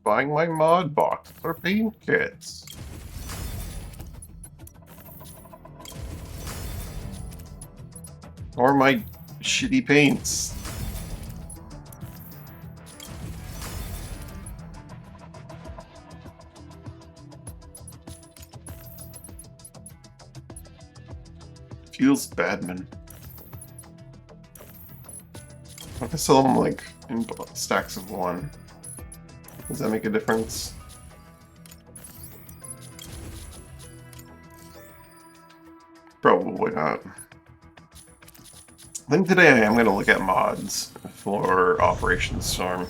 buying my mod box or paint kits. Or my shitty paints. Feels Badman. I can sell them like in stacks of one. Does that make a difference? Probably not. I think today I'm going to look at mods for Operation Storm.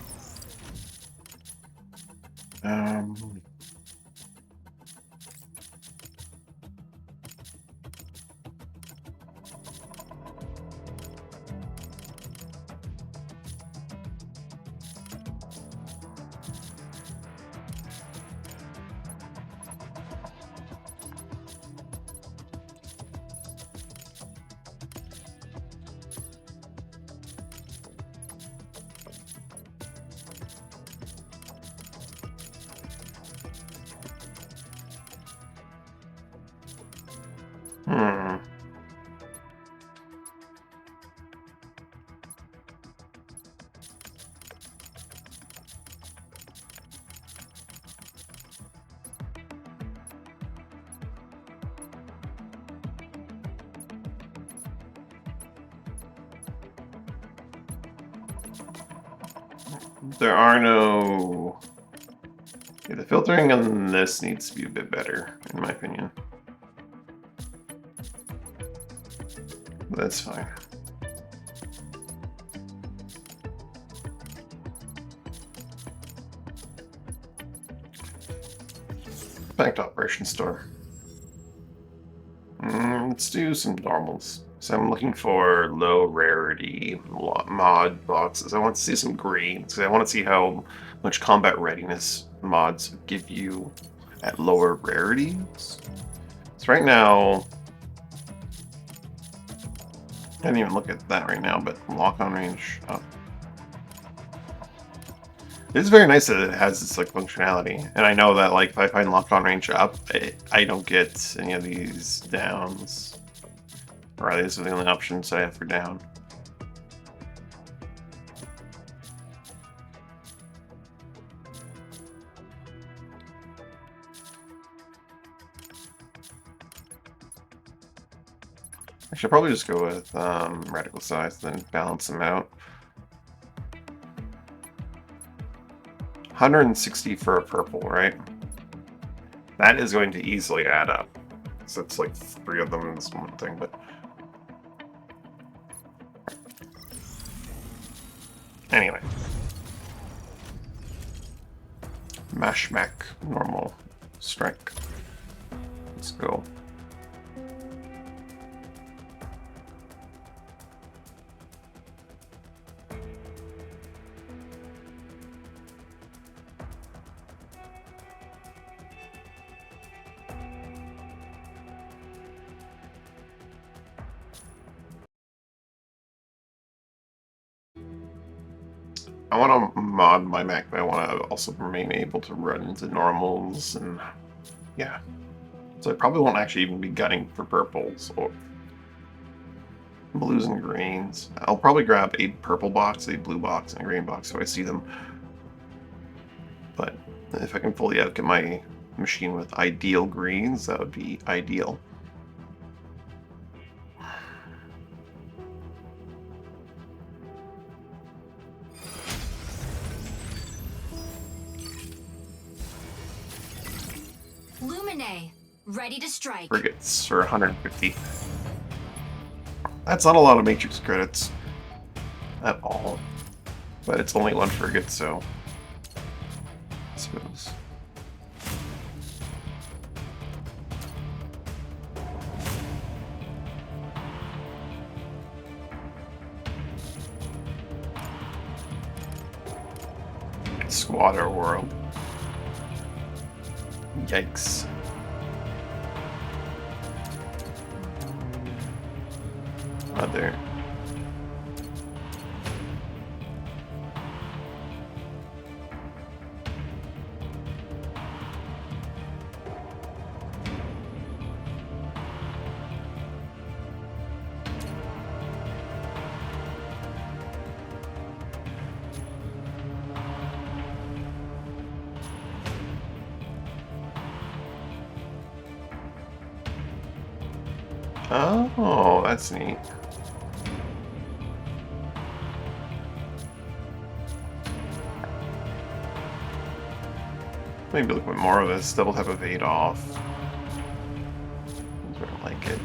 There are no... Yeah, the filtering on this needs to be a bit better, in my opinion. But that's fine. Back to Operation Store. Let's do some normals. So I'm looking for low rarity mod boxes. I want to see some greens. I want to see how much combat readiness mods give you at lower rarities. So right now, I didn't even look at that right now, but lock-on range up. It is very nice that it has this like functionality, and I know that like if I find lock-on range up, I don't get any of these downs. Or these are the only options I have for down. I should probably just go with radical size, then balance them out. 160 for a purple, right? That is going to easily add up. So it's like 3 of them in this one thing, but... Anyway. Mash Mac, normal, strike. Let's go. I want to mod my Mac, but I want to also remain able to run into normals, and yeah. So I probably won't actually even be gunning for purples or blues and greens. I'll probably grab a purple box, a blue box, and a green box so I see them. But if I can fully outfit my machine with ideal greens, that would be ideal. Ready to strike. Frigates for 150. That's not a lot of matrix credits at all, but it's only 1 frigate, so I suppose. Squatter world. Yikes. There. Oh, that's neat. Maybe look at more of this. Double tap evade off. I don't like it.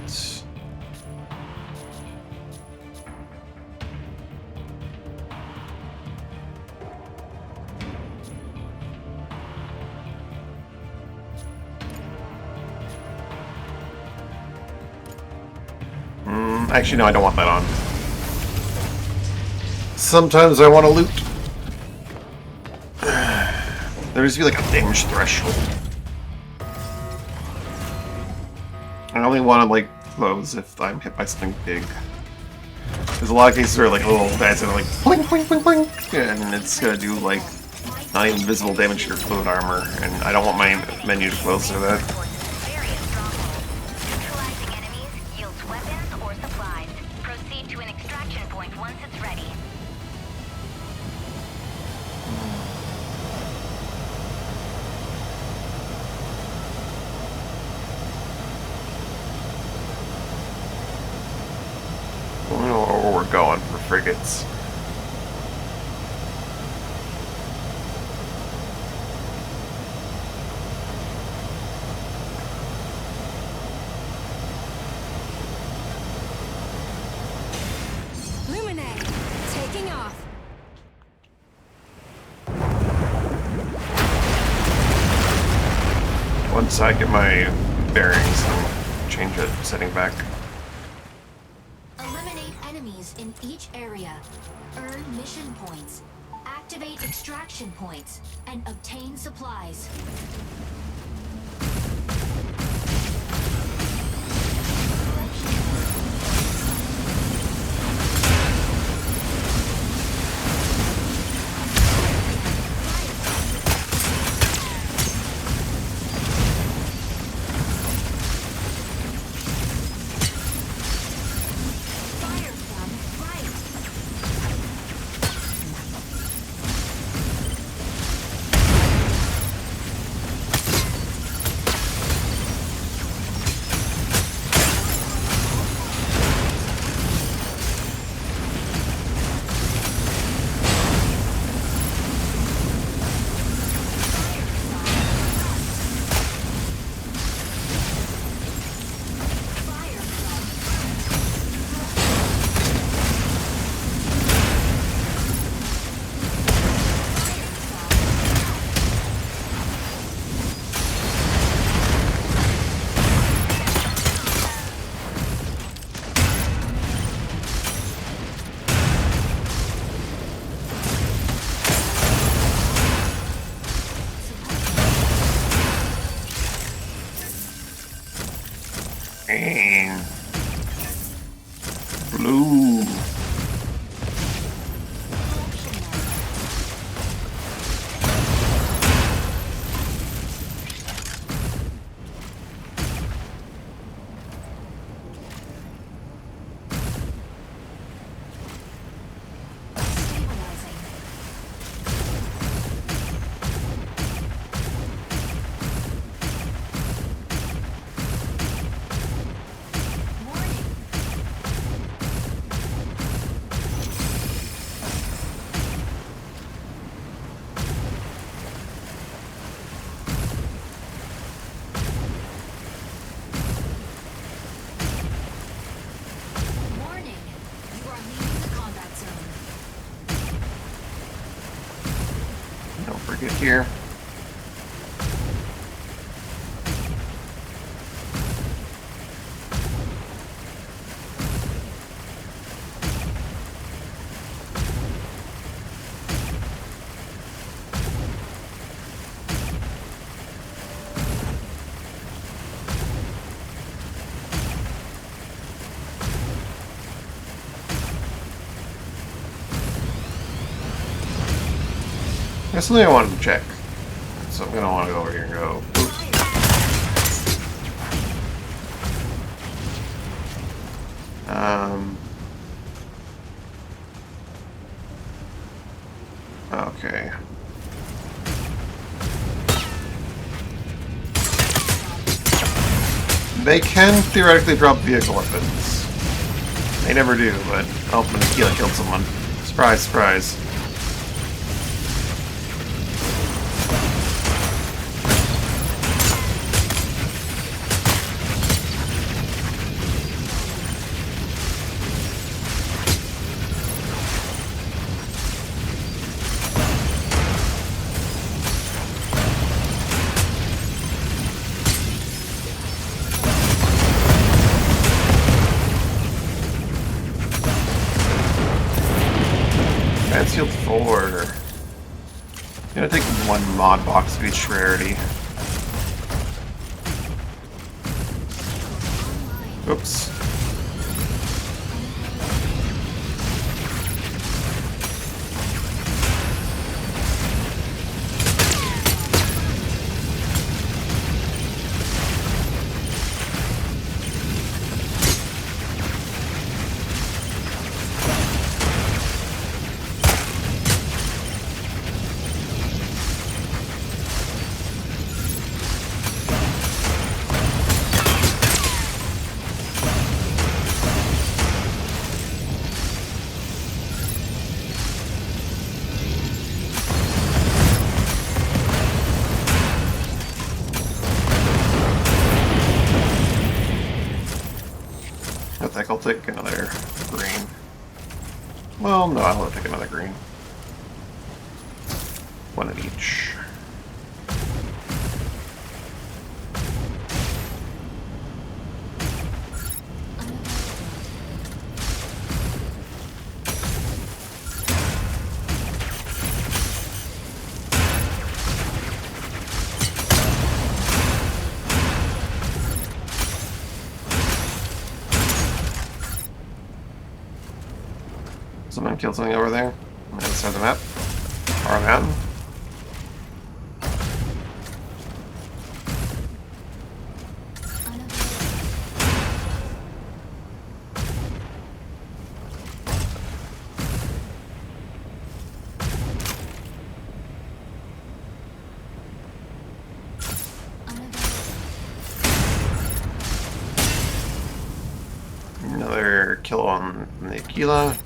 Actually, no, I don't want that on. Sometimes I want to loot. There needs to be like a damage threshold. I only want to like close if I'm hit by something big. There's a lot of cases where like little bats are like blink, blink, blink, blink, and it's gonna do like not even visible damage to your clone armor, and I don't want my menu to close to that. We're going for frigates. Taking off. Once I get my bearings, I'll change it, setting back. Eliminate enemies in each area. Earn mission points. Activate extraction points and obtain supplies. And blue. Don't forget here. That's something I wanted to check. So I'm gonna want to go over here and go. Okay. They can theoretically drop vehicle weapons. They never do, but oh, the Aquila killed someone. Surprise, surprise. Shield 4. I'm gonna take one mod box of each rarity. Oops. I think I'll take another green. Well, no, I'll take another green. One of each. Someone killed something over there on the other side of the map. Or a mountain. Another kill on the Aquila.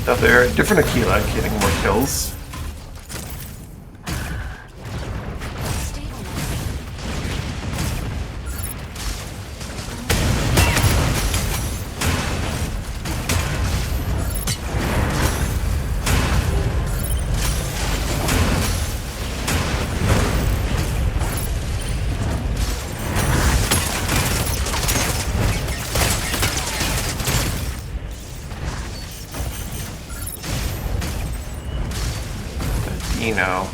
Up there, different Aquila getting more kills. You know.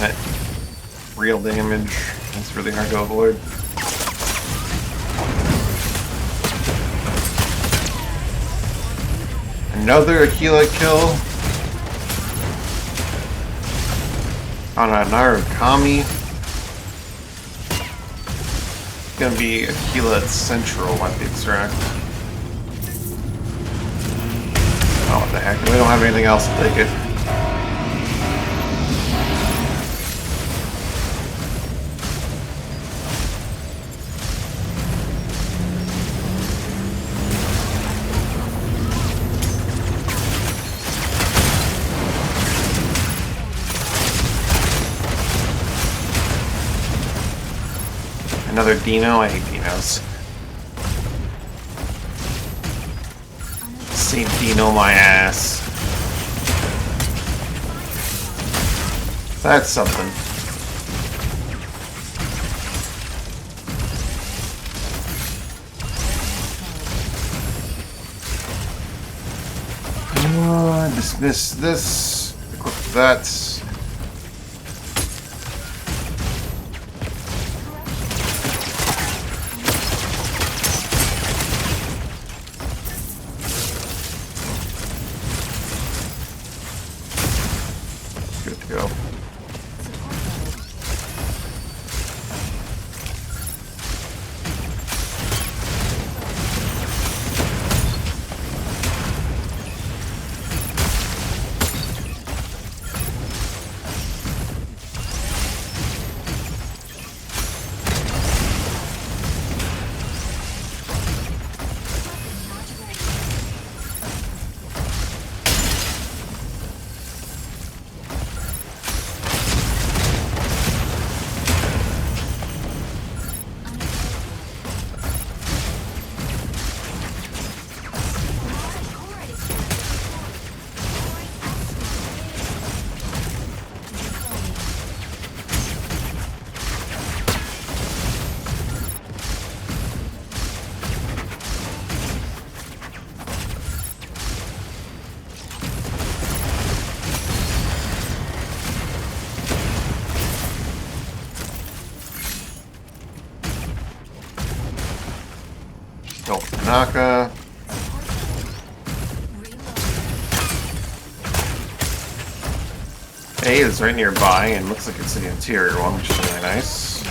That real damage is really hard to avoid. Another Aquila kill on a Narukami. It's gonna be Aquila at Central at the extract. the heck? We don't have anything else to take it. Another Dino? I hate Dinos. See Dino my ass. That's something. Dismiss this. Equip that. Good to go. Tanaka. A is right nearby and looks like it's the interior one, which is really nice.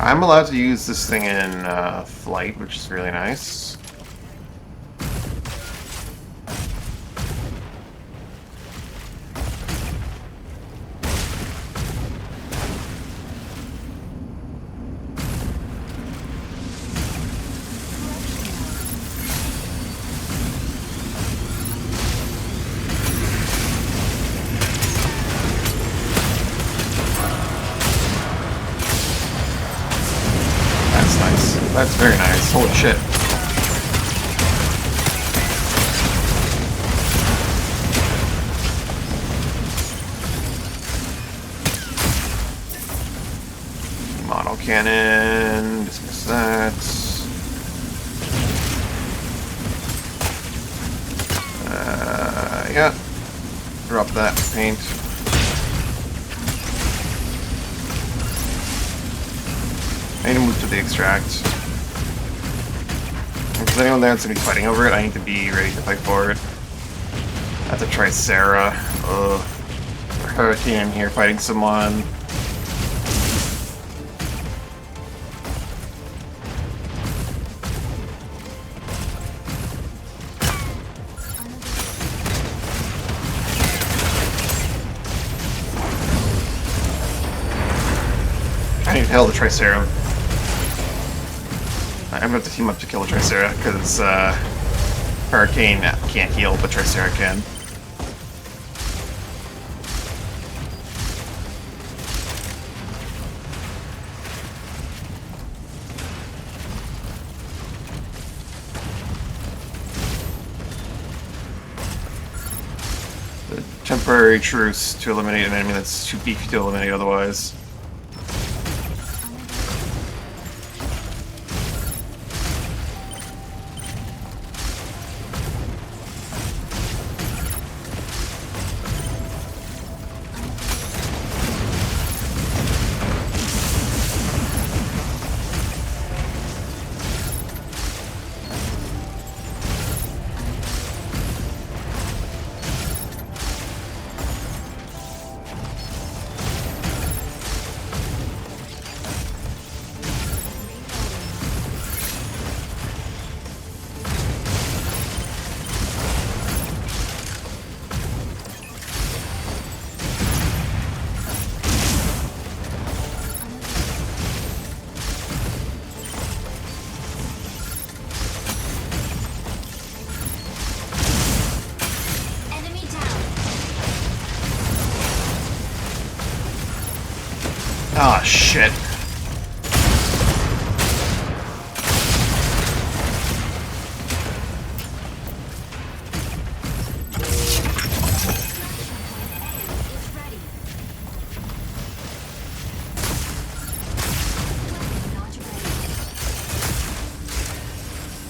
I'm allowed to use this thing in flight, which is really nice. That's very nice. Holy shit. Model cannon. Dismiss that. Yeah. Drop that paint. I need to move to the extract. If there's anyone there that's going to be fighting over it, I need to be ready to fight for it. That's a Tricera. Ugh. Hurricane in here fighting someone. I need to kill the Tricera. I'm gonna have to team up to kill the Tricera, because Hurricane can't heal, but Tricera can. The temporary truce to eliminate an enemy that's too beefy to eliminate otherwise. Ah, shit. Is ready. Not ready. Correction mode.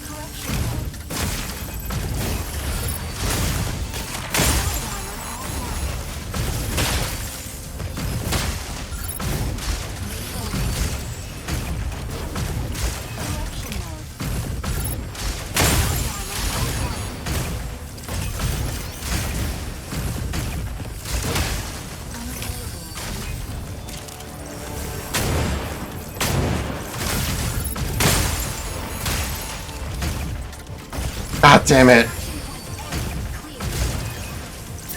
Correction mode. God damn it. Clear.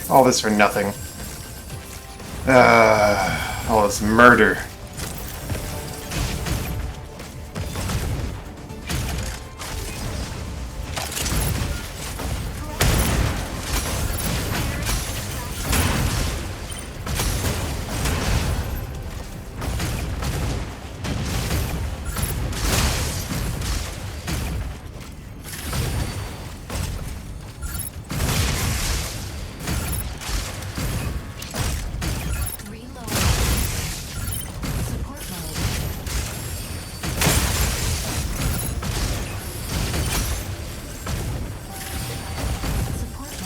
All this for nothing. All this murder. Reload. Support mode. Support mode.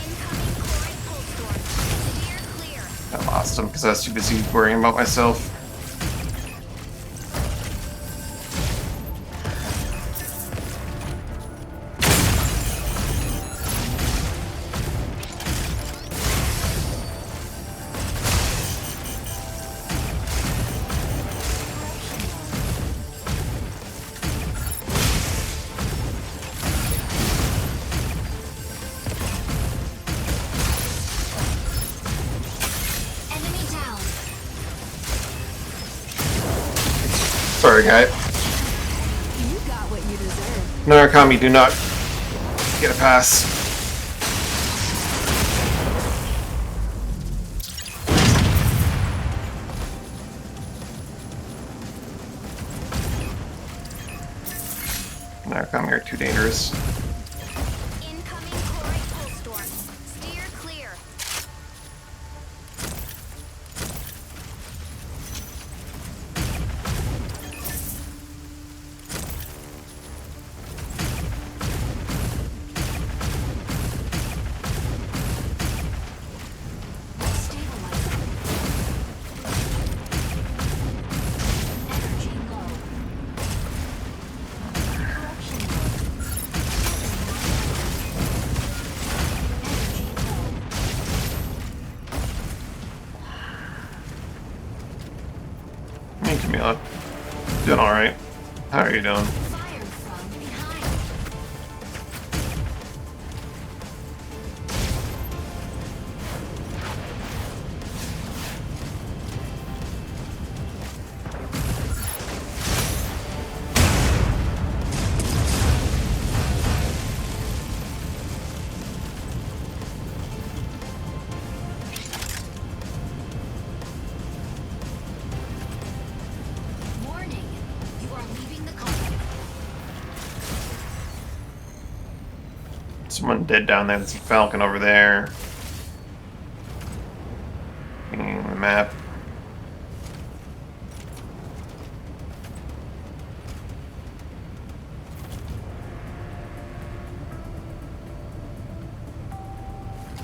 Incoming chloride pulse storm. Steer clear. I lost him because I was too busy worrying about myself. Enemy down. Sorry, guy. You got what you deserve. Narukami, do not get a pass. Narukami are too dangerous. Incoming chloride pulse storm. Steer clear. Stabilizer. Energy low. Correction mode. Energy low. Hey, Camila. Doing alright. How are you doing? Fired from behind. Warning. You are leaving the combat. Someone dead down there. There's a falcon over there. Pinging the map.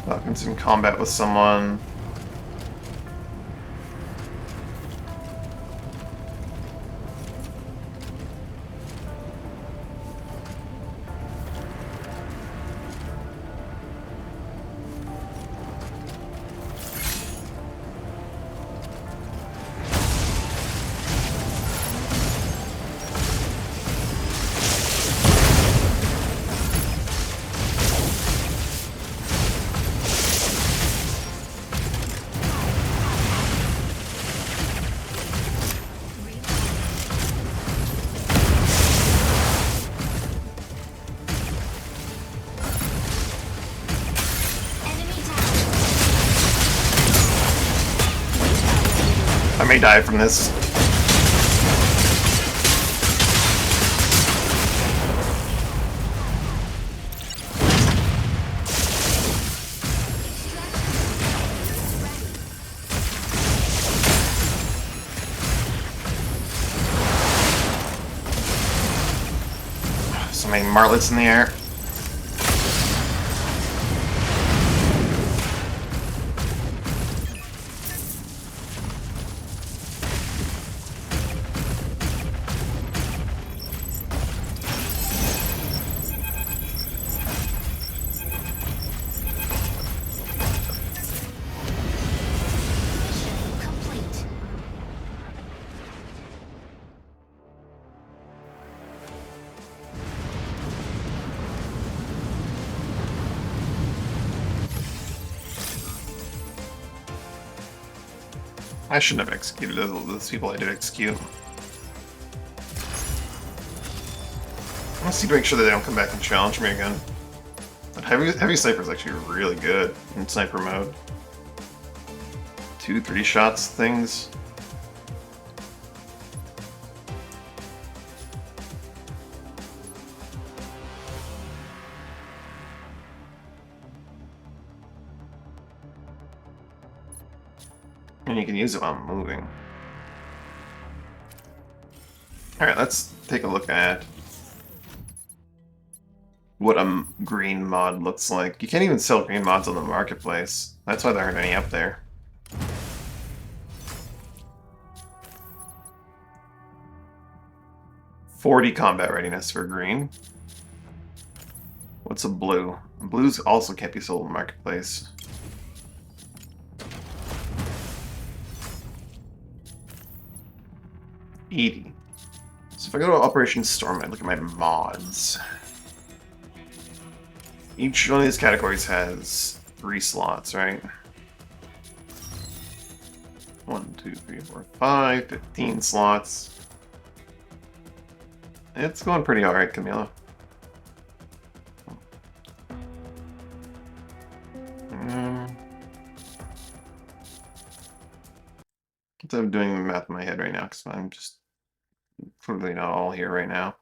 Falcon's in combat with someone. may die from this. So many martlets in the air. Mission complete. I shouldn't have executed those people I did execute. I want to see to make sure that they don't come back and challenge me again. But heavy sniper is actually really good in sniper mode. 2-3 shots things. And you can use it while moving. Alright, let's take a look at what a green mod looks like. You can't even sell green mods on the marketplace. That's why there aren't any up there. $40 combat readiness for green. What's a blue? Blues also can't be sold in the marketplace. $80. So if I go to Operation Storm, I look at my mods. Each one of these categories has 3 slots, right? 1, 2, 3, 4, 5, 15 slots. It's going pretty alright, Camila. I'm doing the math in my head right now because I'm just clearly not all here right now.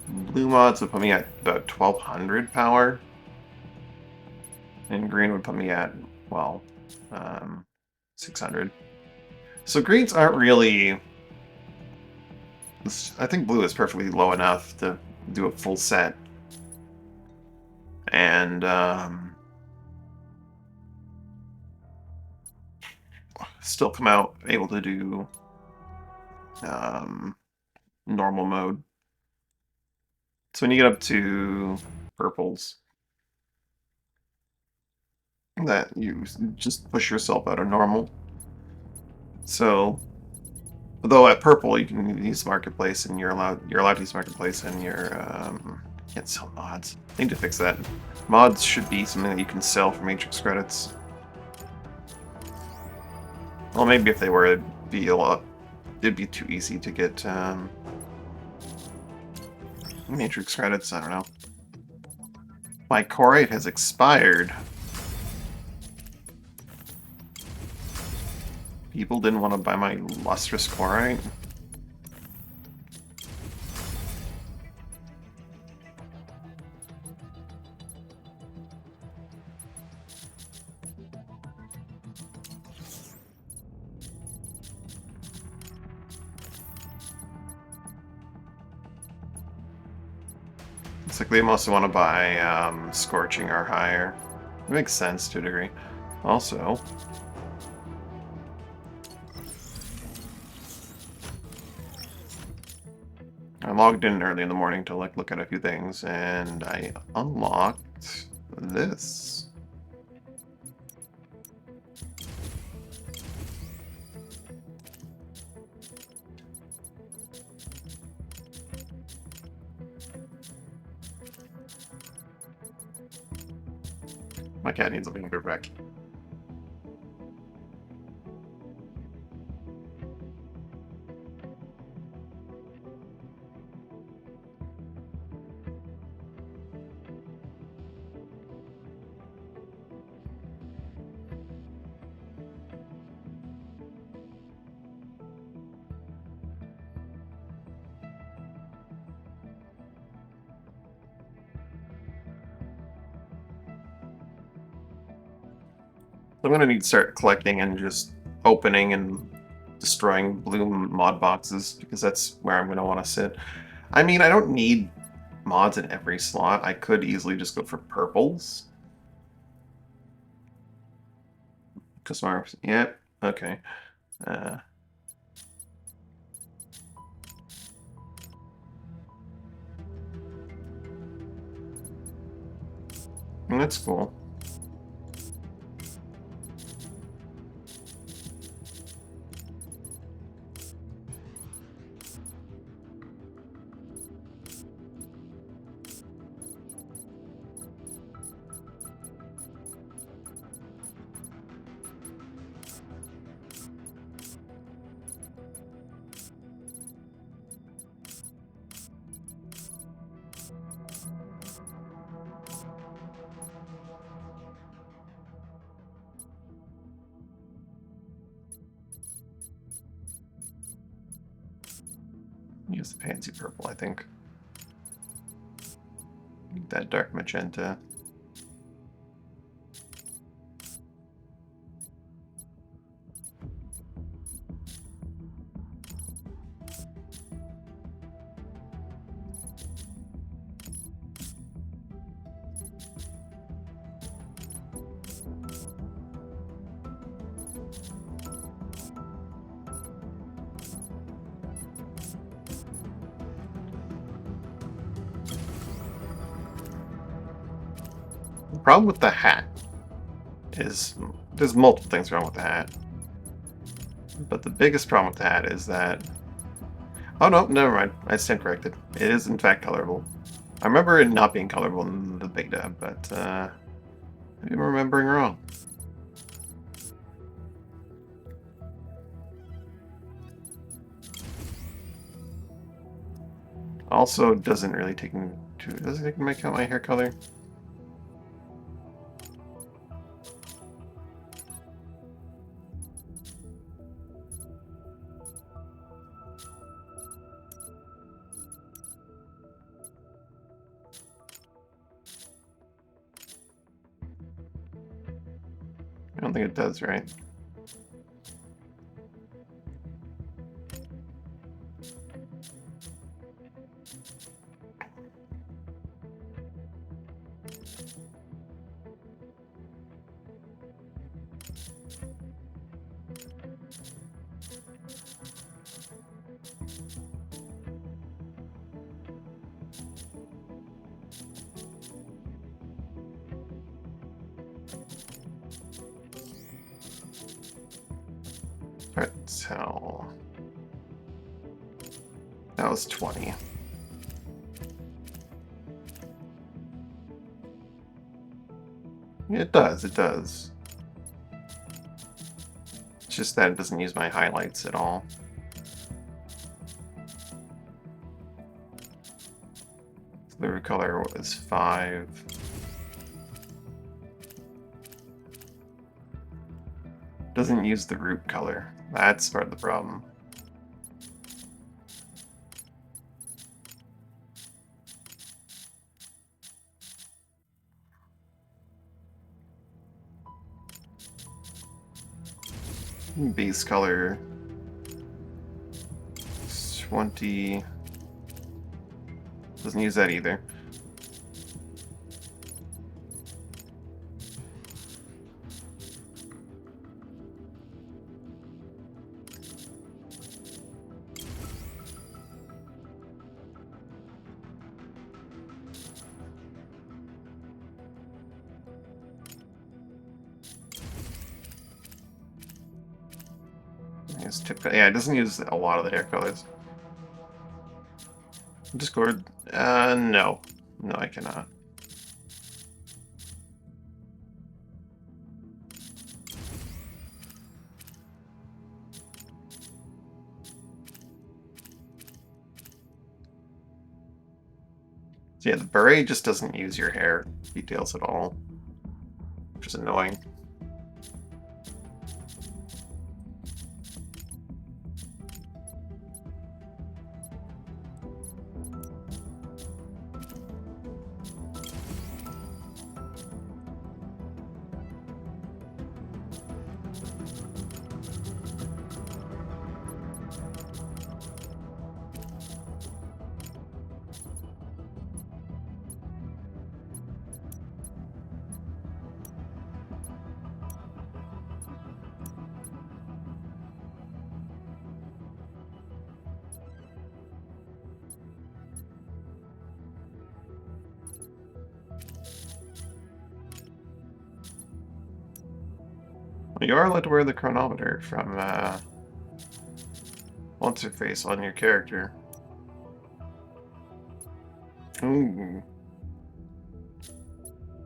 Blue mods would put me at about 1200 power. And green would put me at, well, 600. So greens aren't really... I think blue is perfectly low enough to do a full set. And still come out able to do normal mode. So when you get up to purples, that you just push yourself out of normal. So, although at purple you can use marketplace and you're allowed to use marketplace and you're can't sell mods. I need to fix that. Mods should be something that you can sell for matrix credits. Well, maybe if they were, it'd be a lot. It'd be too easy to get matrix credits. I don't know. My core 8 has expired. People didn't want to buy my lustrous core 8. It's like they mostly want to buy Scorching or higher. It makes sense to a degree. Also, I logged in early in the morning to look at a few things, and I unlocked this. My cat needs a finger back. I'm gonna need to start collecting and just opening and destroying blue mod boxes because that's where I'm gonna want to sit. I mean, I don't need mods in every slot. I could easily just go for purples. Customer, yep, okay. Uh, that's cool. Use the pansy purple, I think. That dark magenta. The problem with the hat is there's multiple things wrong with the hat. But the biggest problem with the hat is that... Oh no, never mind. I stand corrected. It is in fact colorable. I remember it not being colorable in the beta, but maybe I'm remembering wrong. Also, doesn't really take into... Does it take into account my hair color? I don't think it does, right? Alright, so... That was 20. It does, it does. It's just that it doesn't use my highlights at all. So the color was 5. Doesn't use the root color. That's part of the problem. Base color 20. Doesn't use that either. Yeah, it doesn't use a lot of the hair colors. Discord? No. No, I cannot. So yeah, the beret just doesn't use your hair details at all, which is annoying. You are allowed to wear the chronometer from what's her face on your character. Ooh.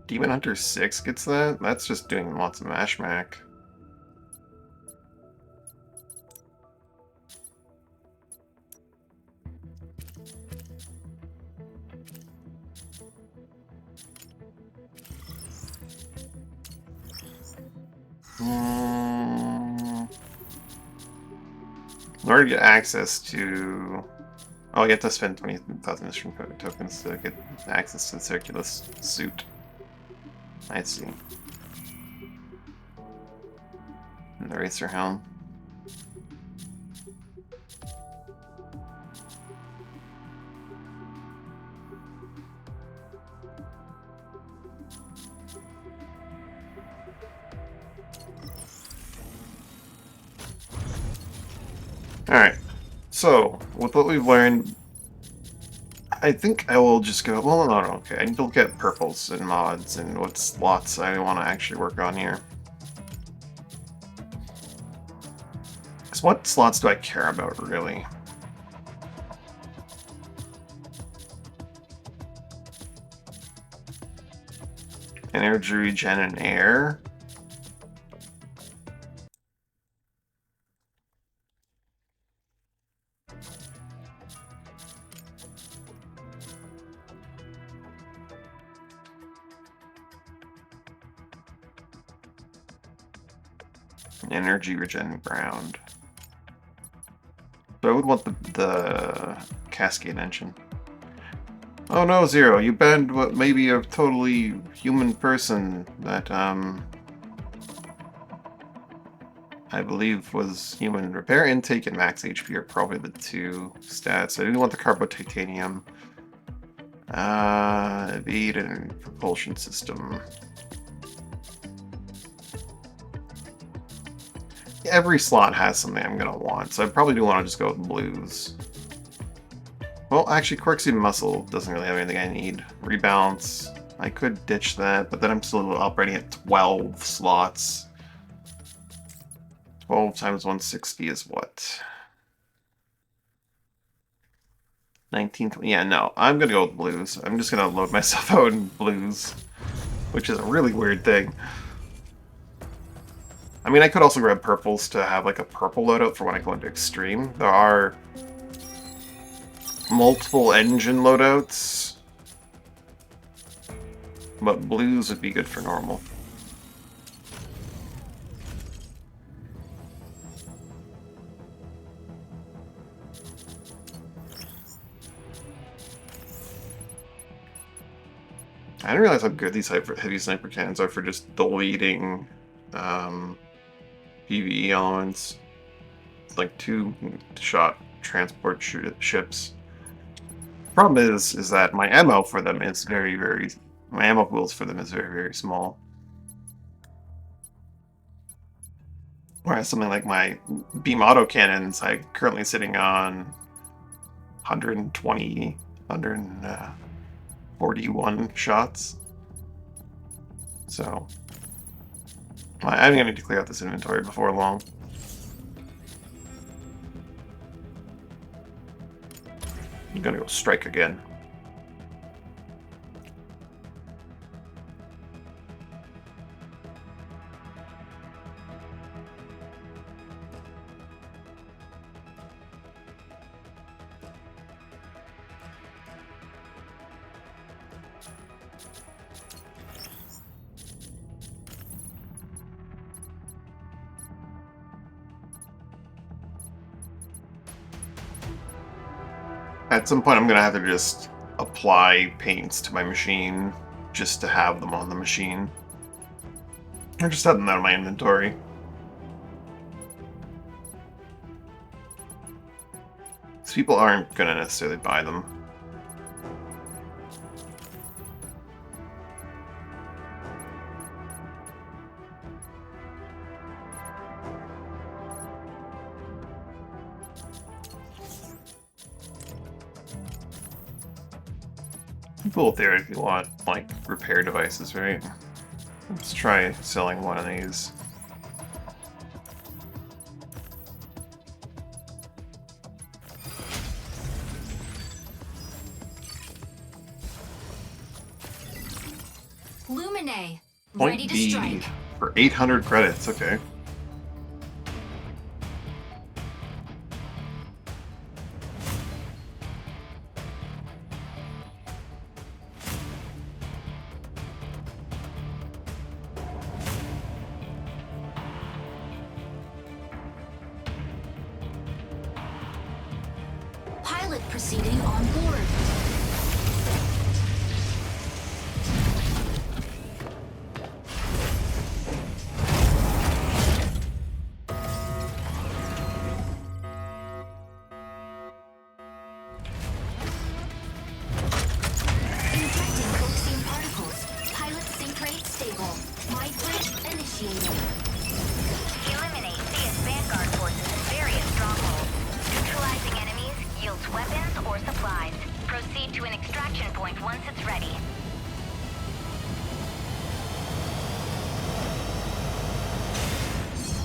Demon Hunter 6 gets that? That's just doing lots of mashmack. In order to get access to... Oh, you have to spend 20,000 mission tokens to get access to the Circulus suit. I see. And the Racer Helm. Alright, so, with what we've learned, I think I will just go... Well, no, okay, I need to look at purples and mods and what slots I want to actually work on here. So what slots do I care about, really? Energy regen and air? Energy regen ground. So I would want the Cascade engine. Oh no, Zero, you banned what may be a totally human person that, I believe was human. Repair intake and max HP are probably the two stats. I do want the Carbo Titanium. Evade and propulsion system. Every slot has something I'm gonna want, so I probably do want to just go with blues. Well, actually, Quirksy Muscle doesn't really have anything I need. Rebalance, I could ditch that, but then I'm still operating at 12 slots. 12 times 160 is what? 19, yeah, no, I'm gonna go with blues. I'm just gonna load myself out in blues, which is a really weird thing. I mean, I could also grab purples to have like a purple loadout for when I go into extreme. There are multiple engine loadouts, but blues would be good for normal. I didn't realize how good these heavy sniper cannons are for just deleting PvE elements. It's like 2-shot transport ships. Problem is that my ammo for them is very... My ammo pools for them is very small. Whereas something like my beam autocannons, I'm currently sitting on 120, 141 shots. So, I'm going to need to clear out this inventory before long. I'm going to go strike again. At some point, I'm going to have to just apply paints to my machine just to have them on the machine. Or just have them out of my inventory. Because people aren't going to necessarily buy them. People theoretically want, like, repair devices, right? Let's try selling one of these. Lumine, ready Point to B strike. for 800 credits. Okay. Pilot proceeding on board. Injecting coaxium particles. Pilot sync rate stable. Mind bridge initiated. Eliminate CS Vanguard forces in various strongholds. Neutralizing enemies yields weapons or supplies. Proceed to an extraction point once it's ready.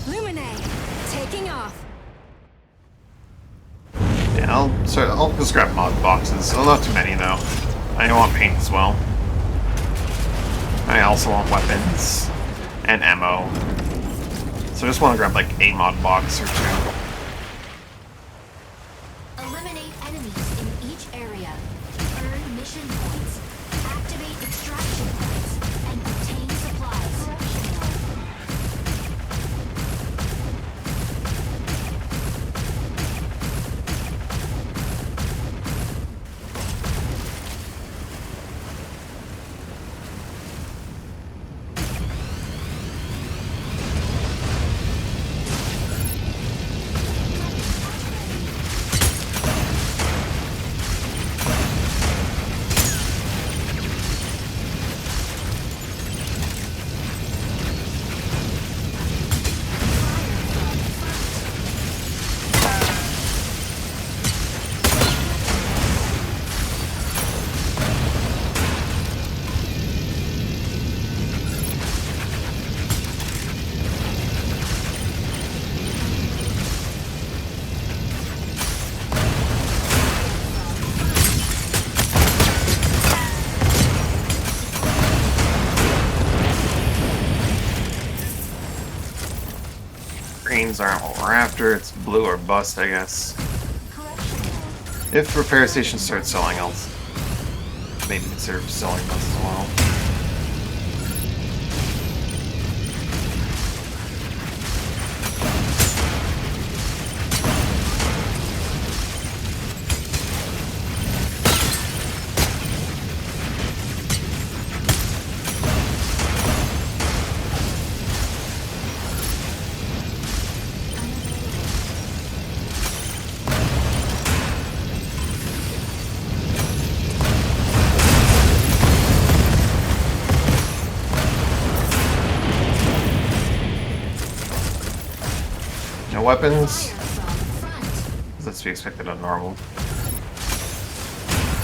Lumine, taking off. Yeah, I'll just grab mod boxes. Oh, not too many though. I want paint as well. I also want weapons and ammo. So I just want to grab like a mod box or two. Eliminate enemies in each area. Earn mission points. Activate extraction points. And obtain supplies. Greens aren't what we're after. It's blue or bust, I guess. Correction mode. If repair stations start selling, I'll maybe consider selling those as well. No weapons. Fire from front. That's to be expected on normal.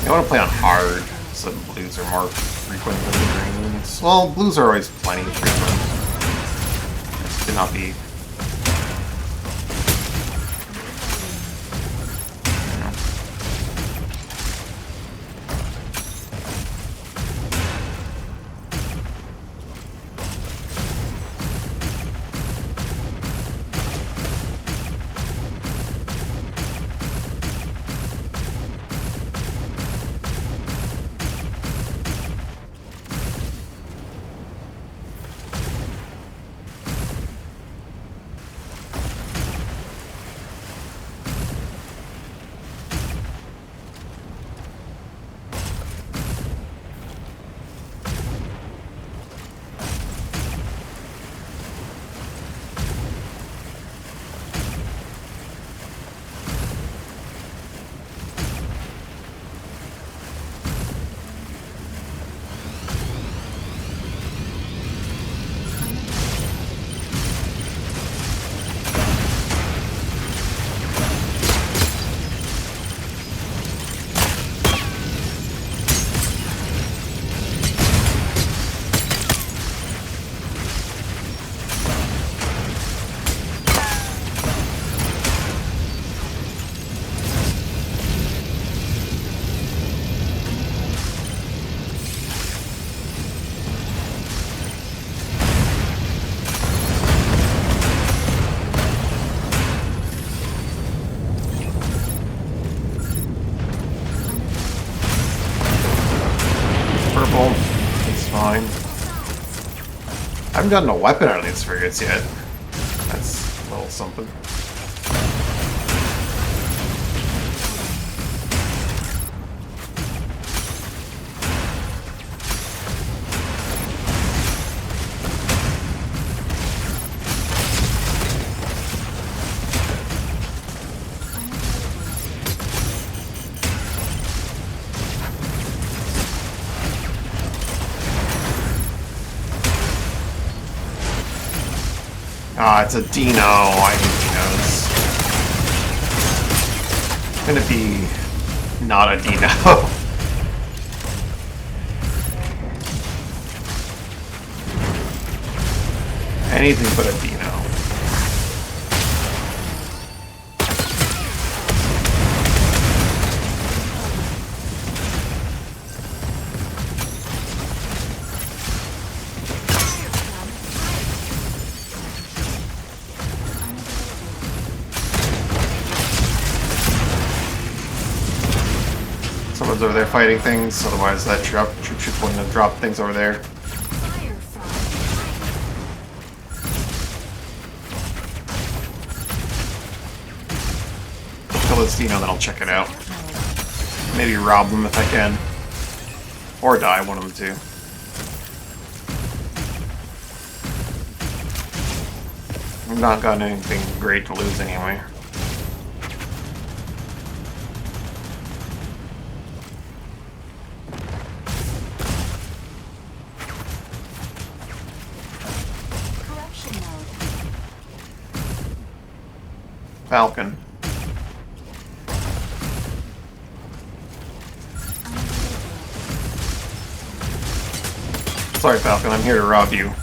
I want to play on hard, so the blues are more frequent than the greens. Well, blues are always plenty frequent. This could not be. fine. I haven't gotten a weapon out of these frigates yet. That's a little something. Ah, it's a Dino. I hate Dinos. It's gonna be not a Dino. Anything but a Dino. Someone's over there fighting things, otherwise that troop wouldn't have dropped things over there. Fire from Kill this Dino, then I'll check it out. Maybe rob them if I can. Or die, one of them two. I've not gotten anything great to lose anyway. corruption mode. Falcon. Sorry, Falcon, I'm here to rob you.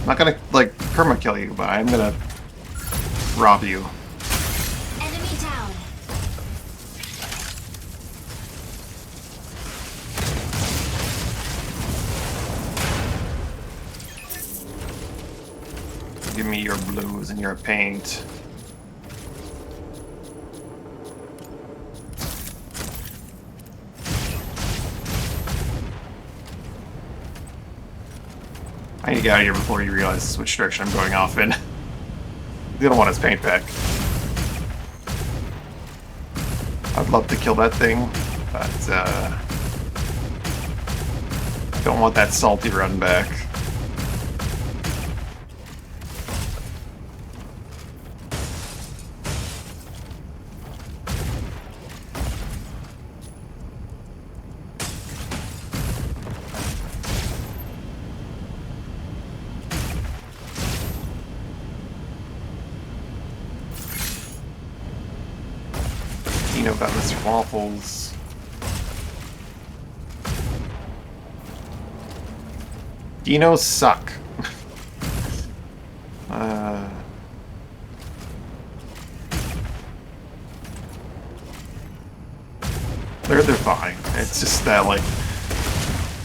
I'm not gonna, like, perma-kill you, but I'm gonna rob you. Enemy down. Give me your blues and your paint. I need to get out of here before he realizes which direction I'm going off in. He don't want his paint back. I'd love to kill that thing, but I don't want that salty run back. You know about Mr. Waffles. Dinos suck. They're fine. It's just that, like,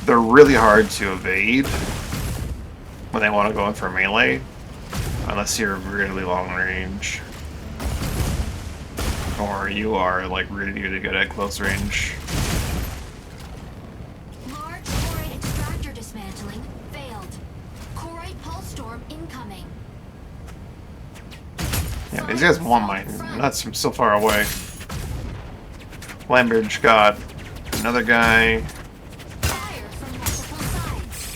they're really hard to evade when they want to go in for melee, unless you're really long range. Or you are, like, really, really good at close range. Large Choroid extractor dismantling failed. Choroid pulse storm incoming. Yeah, these guys want my nuts from so far away. Lambridge got another guy. Fire from multiple sides.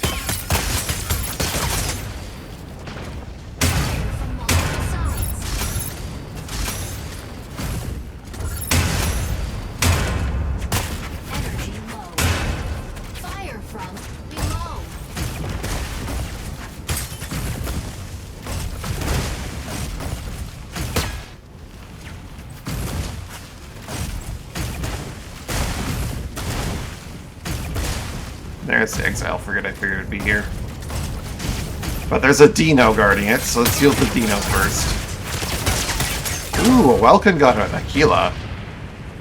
Fire from multiple sides. Energy low. Fire from below. There's the exile frigate. I figured it'd be here. But there's a Dino guarding it, so let's deal with the Dino first. Ooh, a Welkin got an Aquila.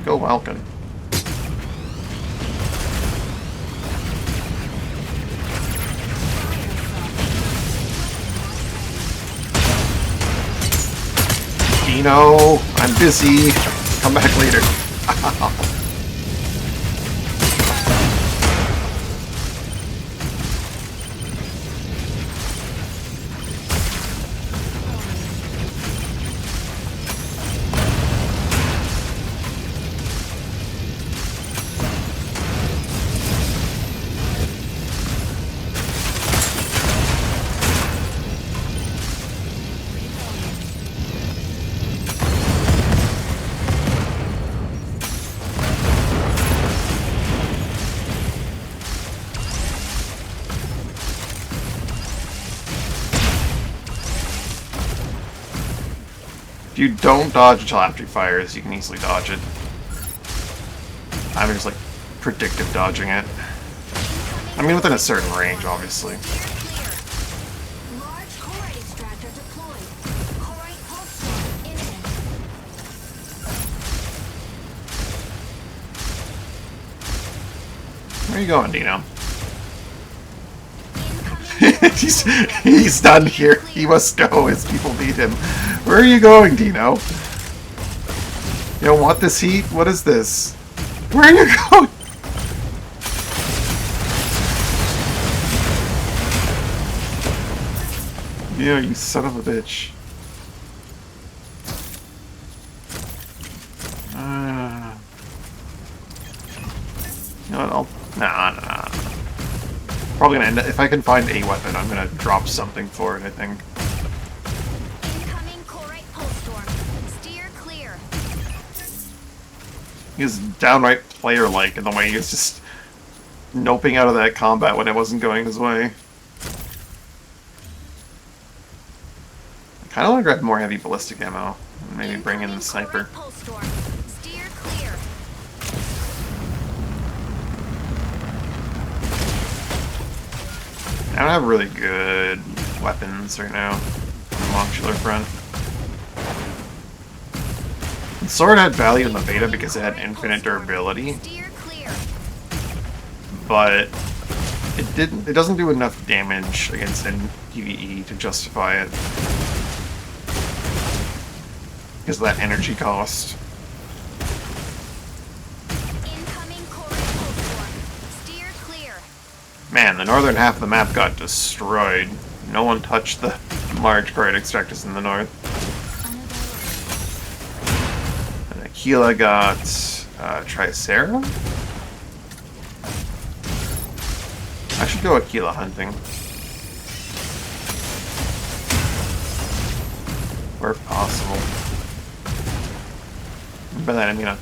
Go Welkin. Dino, I'm busy. Come back later. If you don't dodge until after he fires, you can easily dodge it. I'm just like predictive dodging it. I mean, within a certain range, obviously. Large core extractor deployed. Corite pulse storm imminent. Where are you going, Dino? Incoming he's done here. He must go. His people need him. Where are you going, Dino? You don't want this heat? What is this? Where are you going? Yeah, you son of a bitch. You know what? Nah. Probably gonna end up, if I can find a weapon, I'm gonna drop something for it, I think. incoming Corite pulse storm. Steer clear. He was downright player-like in the way he was just noping out of that combat when it wasn't going his way. I kinda wanna grab more heavy ballistic ammo. And maybe bring in the sniper. Corite pulse storm. Steer clear. I don't have really good weapons right now on the modular front. The sword had value in the beta because it had infinite durability, Steer clear. but it doesn't do enough damage against PvE to justify it. Because of that energy cost. Incoming Corite pulse storm. Steer clear. Man, the northern half of the map got destroyed. No one touched the large Corite extractors in the north. And Aquila got Tricera? I should go Aquila hunting. Where possible. By then, I mean, I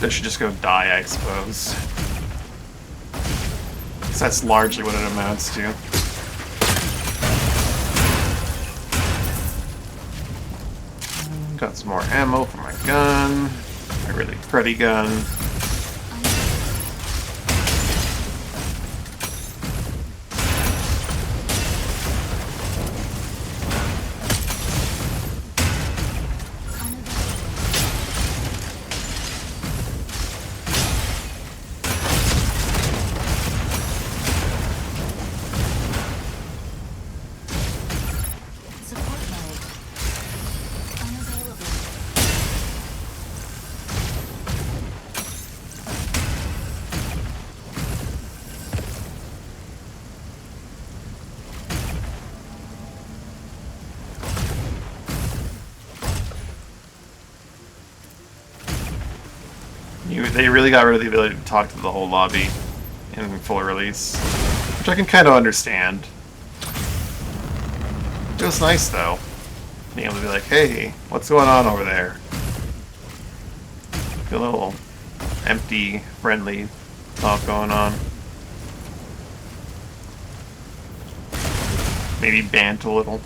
should just go die, I suppose. Because that's largely what it amounts to. Got some more ammo for my gun. My really pretty gun. Support mode. Unavailable. They really got rid of the ability to talk to the whole lobby in full release, which I can kind of understand. It was nice though, being able to be like, "Hey, what's going on over there?" Feel a little empty, friendly talk going on. Maybe bant a little,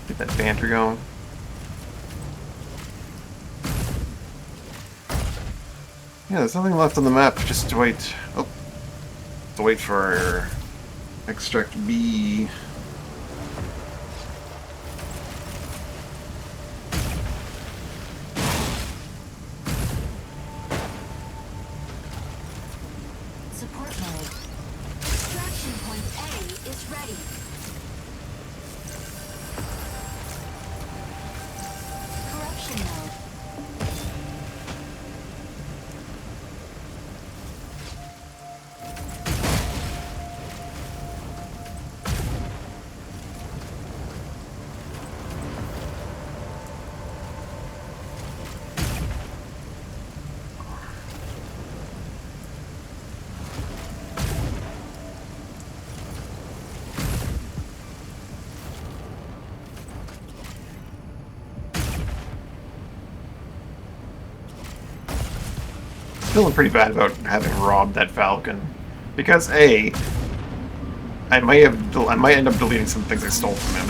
get that banter going. Yeah, there's nothing left on the map, just to wait. Oh, to wait for extract B. Support mode. Extraction point A is ready. Corruption mode. feeling pretty bad about having robbed that Falcon. Because A, I might end up deleting some things I stole from him.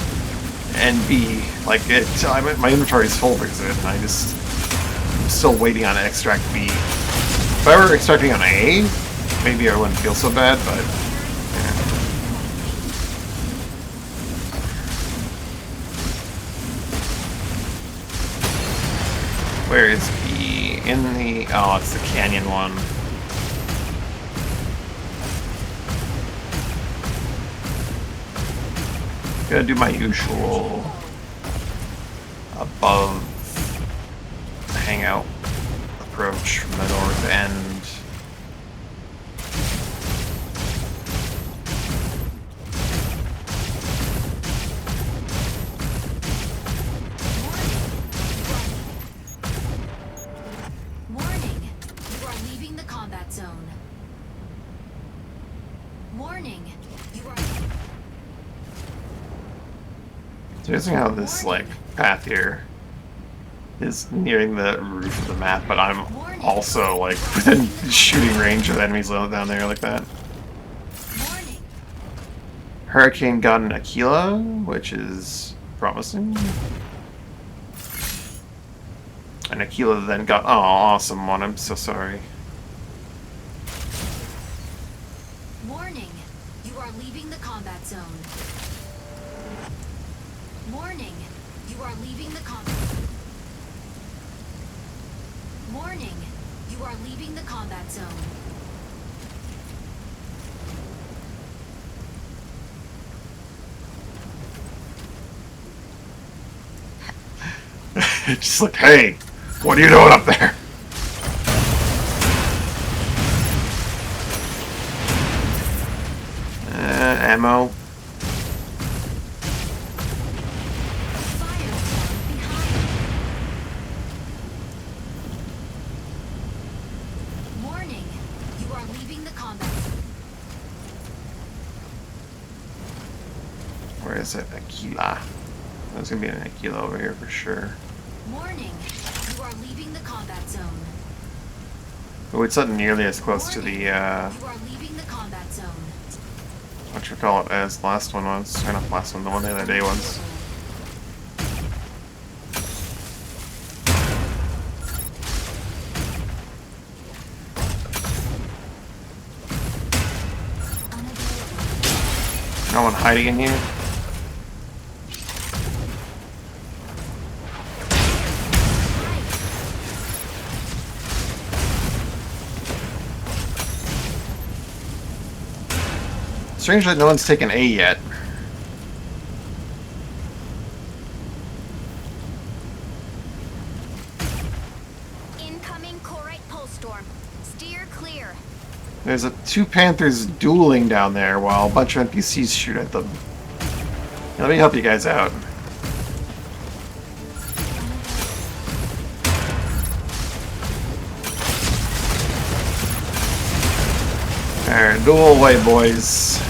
And B, like, my inventory is full because of it, and I'm still waiting on extract B. If I were extracting on A, maybe I wouldn't feel so bad, but... yeah. Where is B? In the... oh, it's the canyon one. Gonna do my usual above hangout approach from the north end. Warning! You are leaving the combat zone. Warning! You are... It's amazing how this, like, path here is nearing the roof of the map, but I'm also, like, within shooting range of enemies down there like that. Warning! Hurricane got an Aquila, which is promising. And Aquila then got... oh, awesome one. I'm so sorry. Warning! You are leaving the combat zone. Warning! You are leaving the combat... Warning! You are leaving the combat zone. It's just like, hey, what are you doing up there? Ammo. Firestorm behind. Warning! You are leaving the combat zone. Where is it? Aquila. There's gonna be an Aquila over here for sure. Warning! You are leaving the combat zone. Oh, it's not nearly as close to the, You are leaving the combat zone. what you call it as the last one was. Or not the last one, the one the other day was. No one hiding in here? Strange that no one's taken A yet. Incoming Corite pulse storm. Steer clear. There's two Panthers dueling down there while a bunch of NPCs shoot at them. Let me help you guys out. Alright, duel away, boys.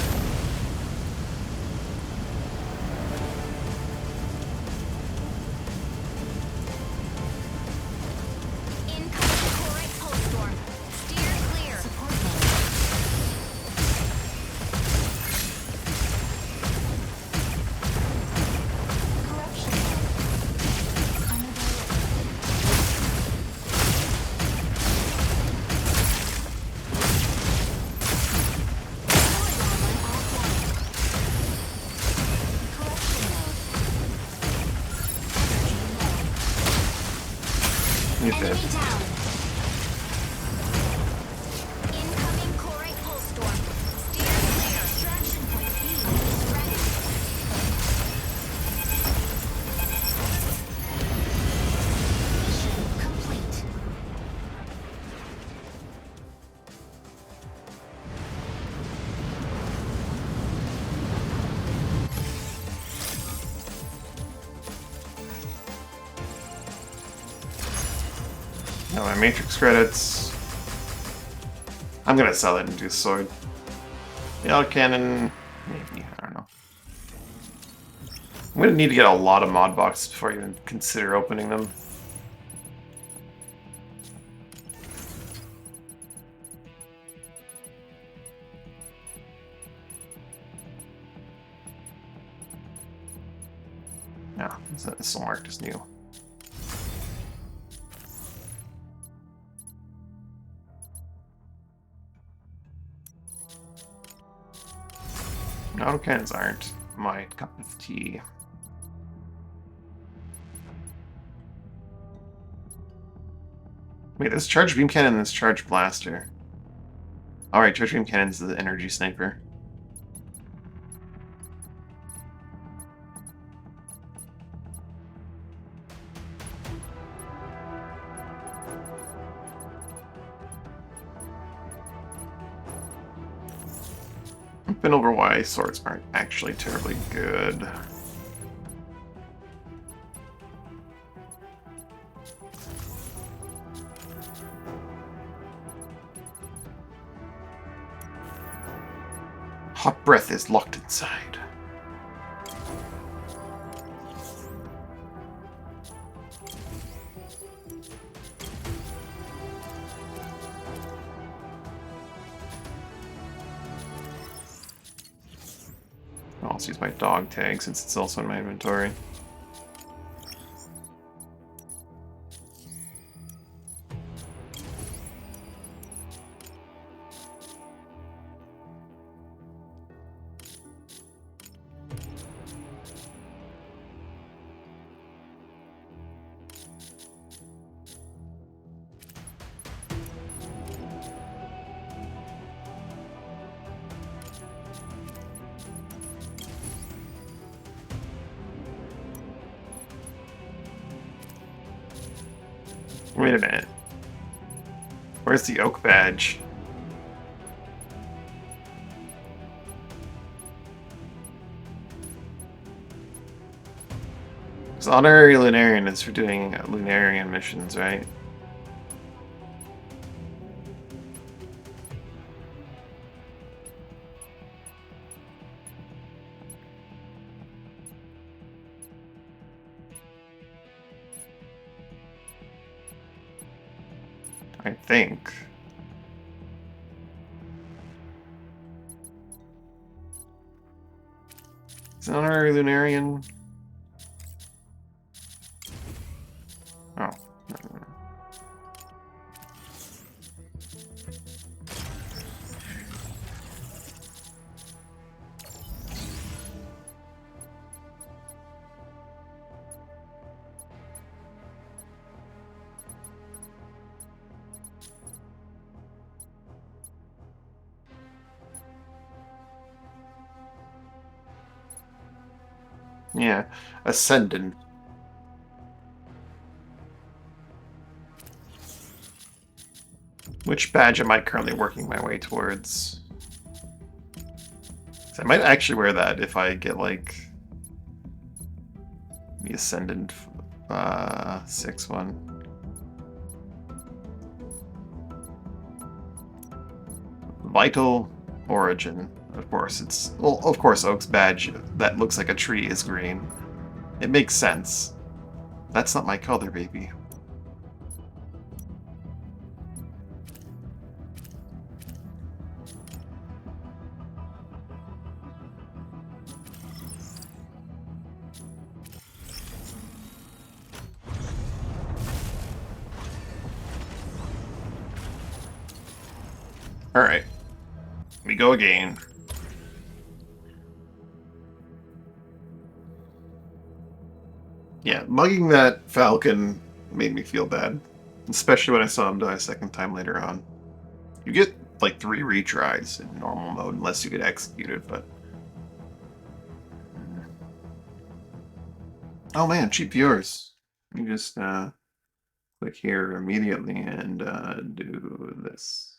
Incoming Corite pulse storm. Steer clear. Corruption. Unavailable. You did. Enemy down. Incoming Corite pulse storm. Steer clear. Extraction point B is ready. Mission complete. Got my Matrix credits. I'm gonna sell it and do sword. The cannon, maybe, I don't know. I'm gonna need to get a lot of mod boxes before I even consider opening them. No, it's still marked as new. Autocannons aren't my cup of tea. Wait, there's charge beam cannon and there's charge blaster. Alright, charge beam cannon is the energy sniper. I've been over why swords aren't actually terribly good. Hot breath is locked inside. I'll also use my dog tag since it's also in my inventory. Wait a minute. Where's the oak badge? Because honorary Lunarian is for doing Lunarian missions, right? I think. Is it honorary Lunarian? Oh. Yeah, Ascendant. Which badge am I currently working my way towards? So I might actually wear that if I get, like, the Ascendant 6 one. Vital Origin. Of course, it's... Well, of course, Oak's badge that looks like a tree is green. It makes sense. That's not my color, baby. Alright. We go again. Yeah, mugging that falcon made me feel bad. Especially when I saw him die a second time later on. You get, like, 3 retries in normal mode, unless you get executed, but... Oh man, cheap viewers. You just, click here immediately and, do this.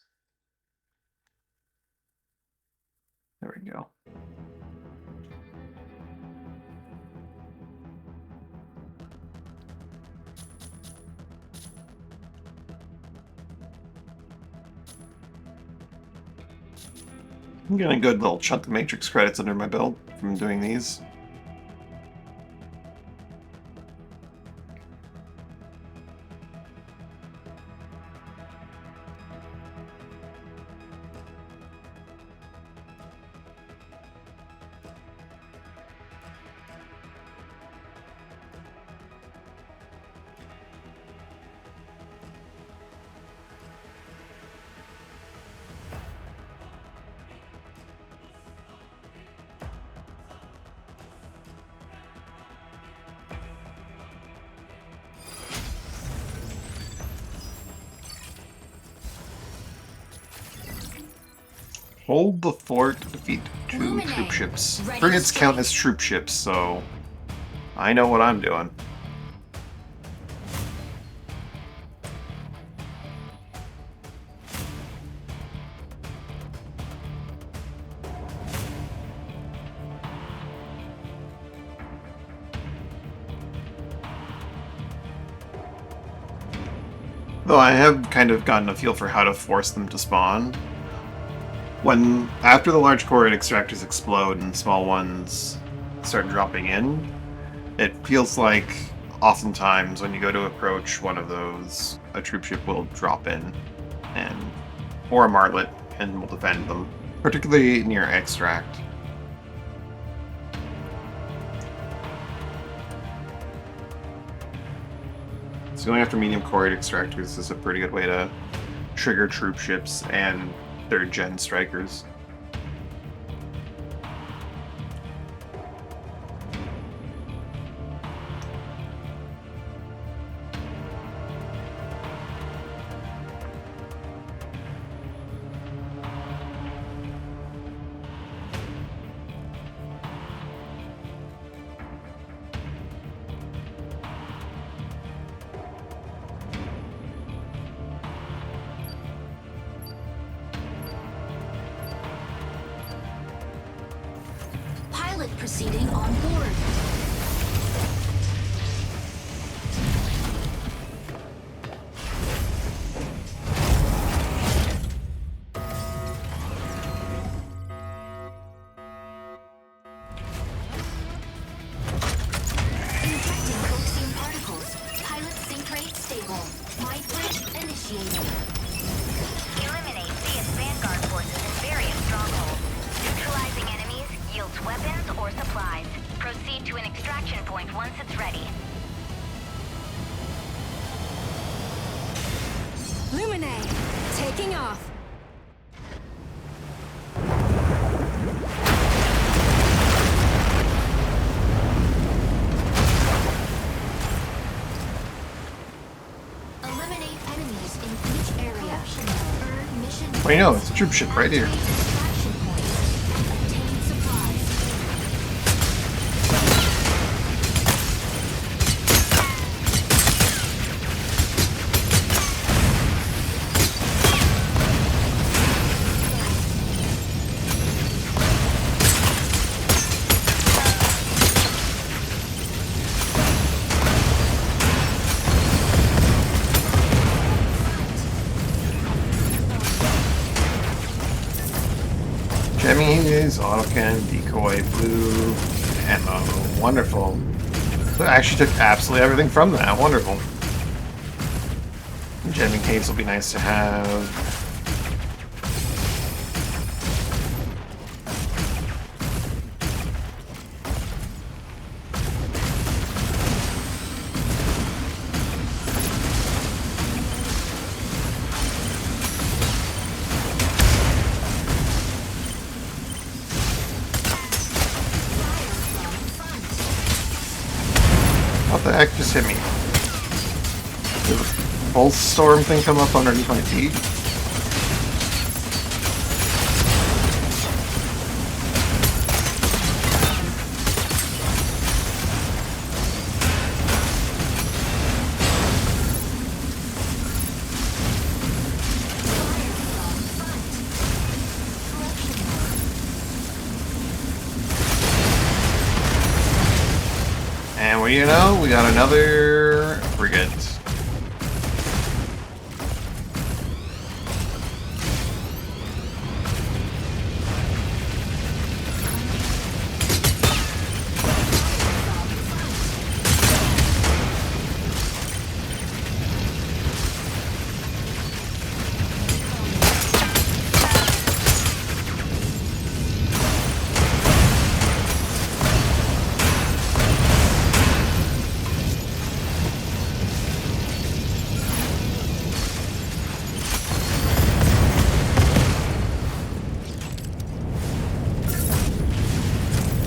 There we go. I'm getting a good little chunk of Matrix credits under my belt from doing these. Hold the fort to defeat 2 troop ships. Frigates count as troop ships, so I know what I'm doing. Though I have kind of gotten a feel for how to force them to spawn. After the large core extractors explode and small ones start dropping in, it feels like oftentimes when you go to approach one of those, a troop ship will drop in, or a martlet, and will defend them, particularly near extract. So going after medium core extractors is a pretty good way to trigger troop ships and 3rd gen strikers. Pilot proceeding on board. Injecting coaxium particles. Pilot sync rate stable. Mind bridge initiated. Eliminate CS Vanguard forces in various strongholds. Neutralizing enemies yields weapons or supplies. Proceed to an extraction point once it's ready. Lumine, taking off. Eliminate enemies in each area. Earn mission Well, you know, it's a troop ship right here. extraction points. Obtain supplies. Chemis, autocan, decoy, blue, ammo. Wonderful. So I actually took absolutely everything from that. Wonderful. Jamming caves will be nice to have. What the heck just hit me? Did the pulse storm thing come up underneath my feet? And well, you know, we got another frigate.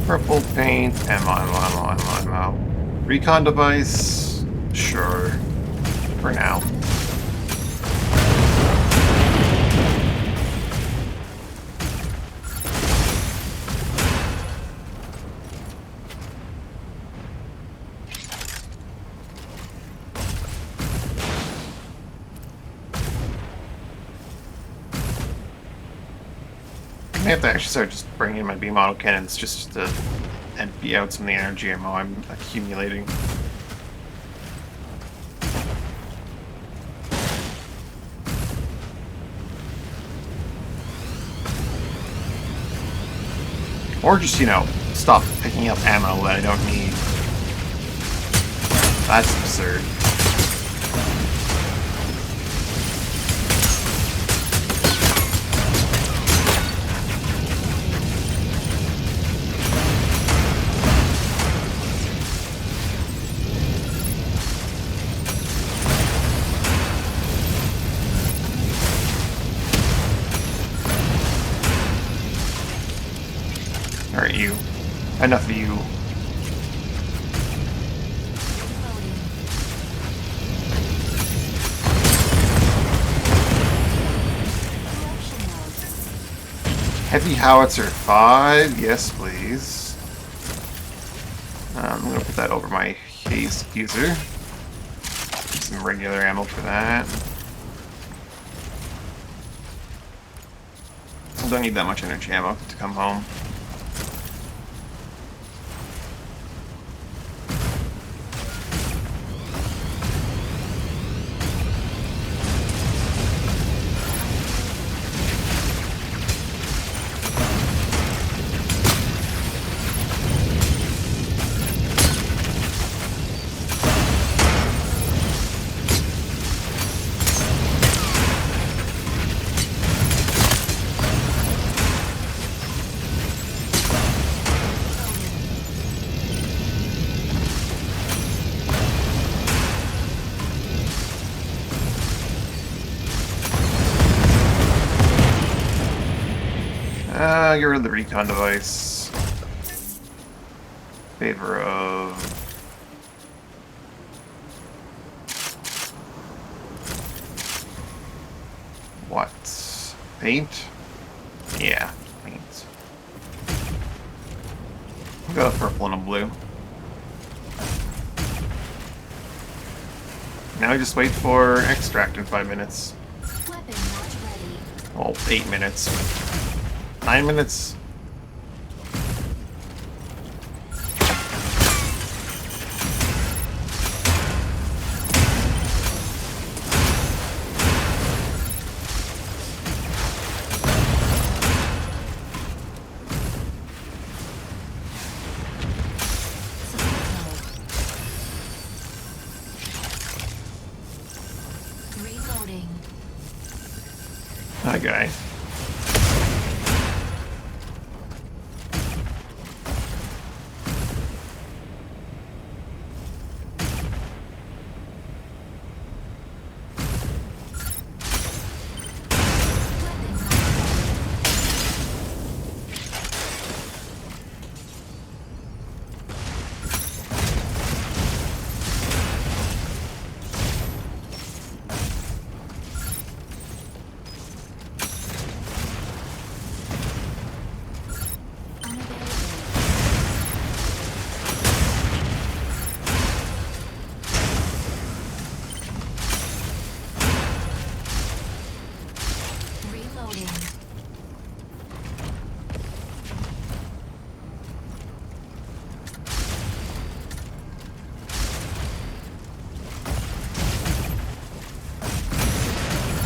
Purple paint, ammo. Recon device, sure, for now. may have to actually start just bringing in my beam auto cannons just to empty out some of the energy ammo I'm accumulating. Or just, you know, stop picking up ammo that I don't need. That's absurd. Alright, you. Enough of you. Heavy howitzer 5, yes please. I'm gonna put that over my haste user. Some regular ammo for that. I don't need that much energy ammo to come home. Get rid of the recon device. Favor of what? Paint? Yeah, paint. I'll go with purple and a blue. Now I just wait for extract in 5 minutes. Weapon not ready. Well, 8 minutes. 9 minutes. Reloading. That guy.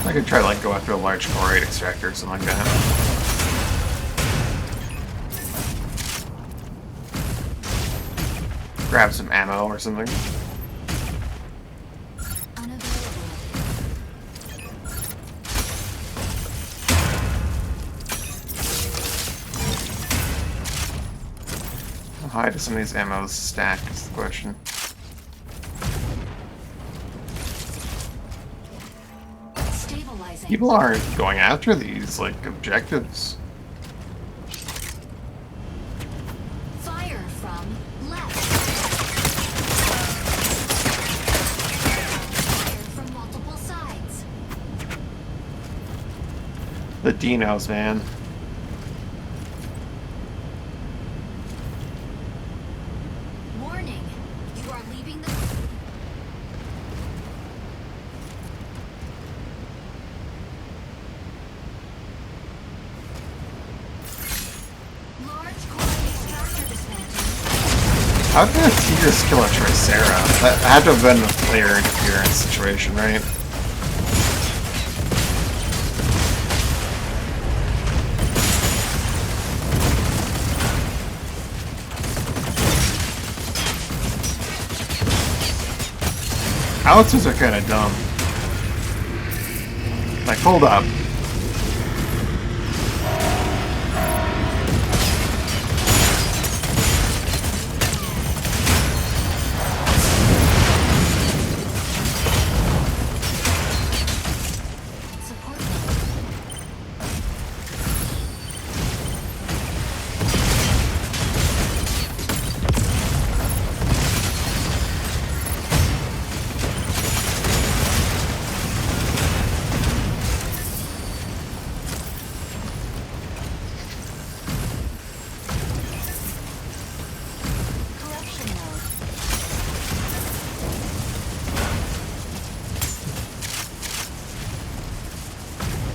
I could try to like go after a large core 8 extractor or something like that. Grab some ammo or something. Unavailable. How high does some of these ammos stack is the question. Stabilizing. People aren't going after these, like, objectives. Fire from left. Fire from multiple sides. The dinos, man. Warning. You are leaving the... How did a Tigris kill a Tricera? That had to have been a player interference situation, right? Howitzers are kind of dumb. Like, hold up. Support mode. Corruption mode.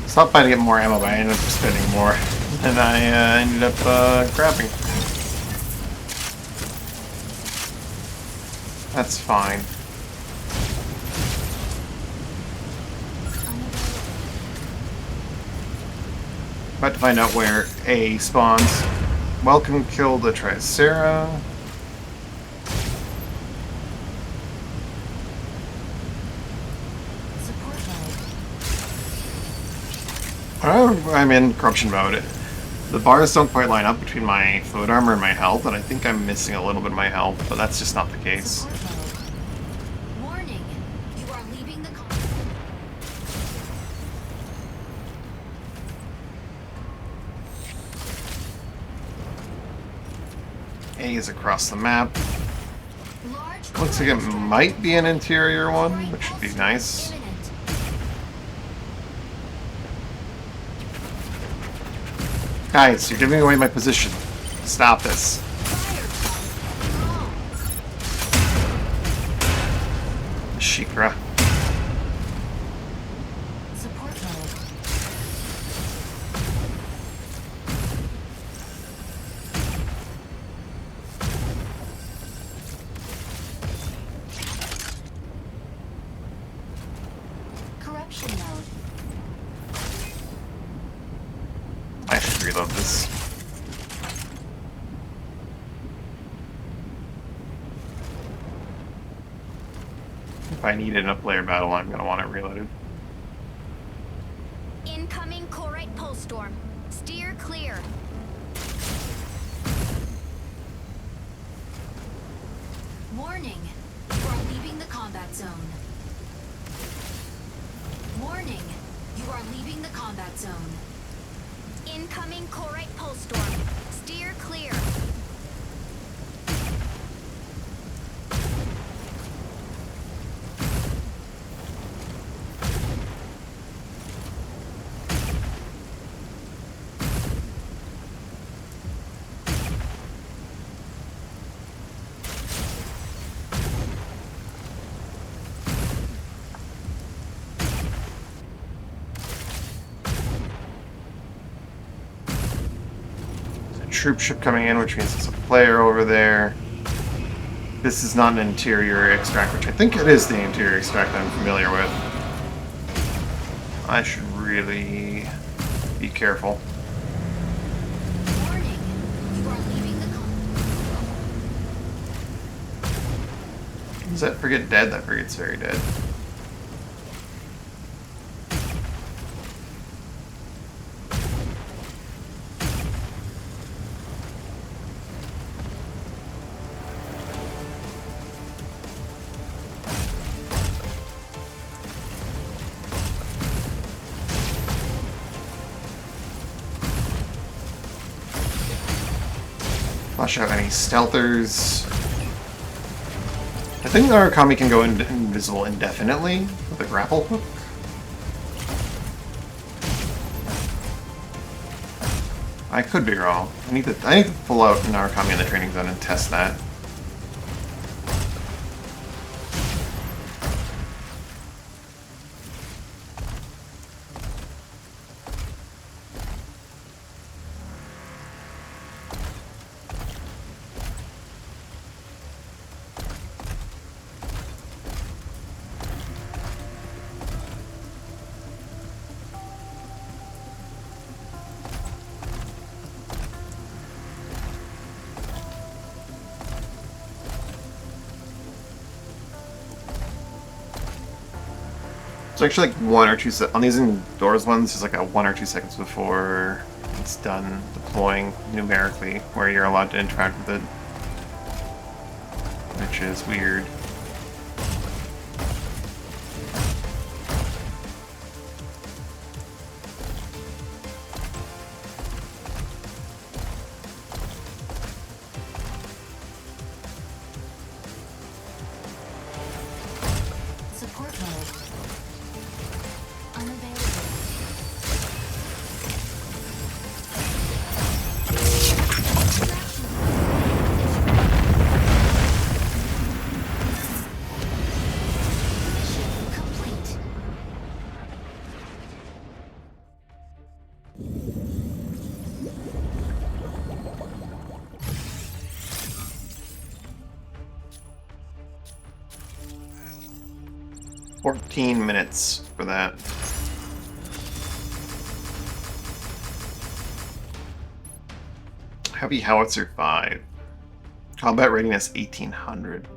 Stop by to get more ammo, but I ended up spending more than I ended up grabbing. That's fine. About to find out where A spawns. Welcome killed the Tricera. Support mode. Oh, I'm in corruption mode. The bars don't quite line up between my foot armor and my health, and I think I'm missing a little bit of my health, but that's just not the case. Support mode. Warning. You are leaving the A is across the map. large. Looks like it might be an interior one, which would be nice. Imminent. Guys, you're giving away my position. Stop this. Shikra. Support mode. Corruption mode. I should reload this. If I need it in a player battle, I'm going to want it reloaded. Incoming Corite pulse storm. Steer clear. Warning. You are leaving the combat zone. Warning. You are leaving the combat zone. Incoming Corite pulse storm. Steer clear. Troop ship coming in, which means there's a player over there. This is not an interior extract, which I think it is the interior extract I'm familiar with. I should really be careful. Warning. You are leaving the Is that frigate dead? That frigate's very dead. Flush out any stealthers. I think the Arakami can go invisible indefinitely with a grapple hook. I could be wrong. I need to pull out an Arakami in the training zone and test that. It's actually like 1 or 2 on these indoors ones. It's like a 1 or 2 seconds before it's done deploying numerically, where you're allowed to interact with it, which is weird. Support mode. Unavailable. Extraction mission complete. $14 for that. Heavy Howitzer 5. Combat readiness 1800.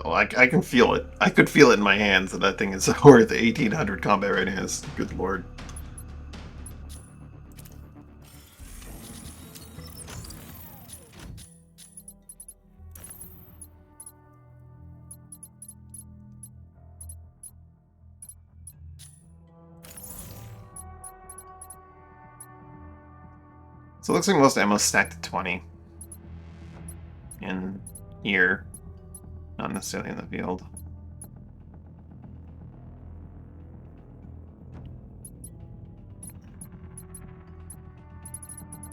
Oh, I can feel it. I could feel it in my hands that that thing is worth 1800 combat readiness. Good lord. So it looks like most ammo stacked at 20 in here, not necessarily in the field.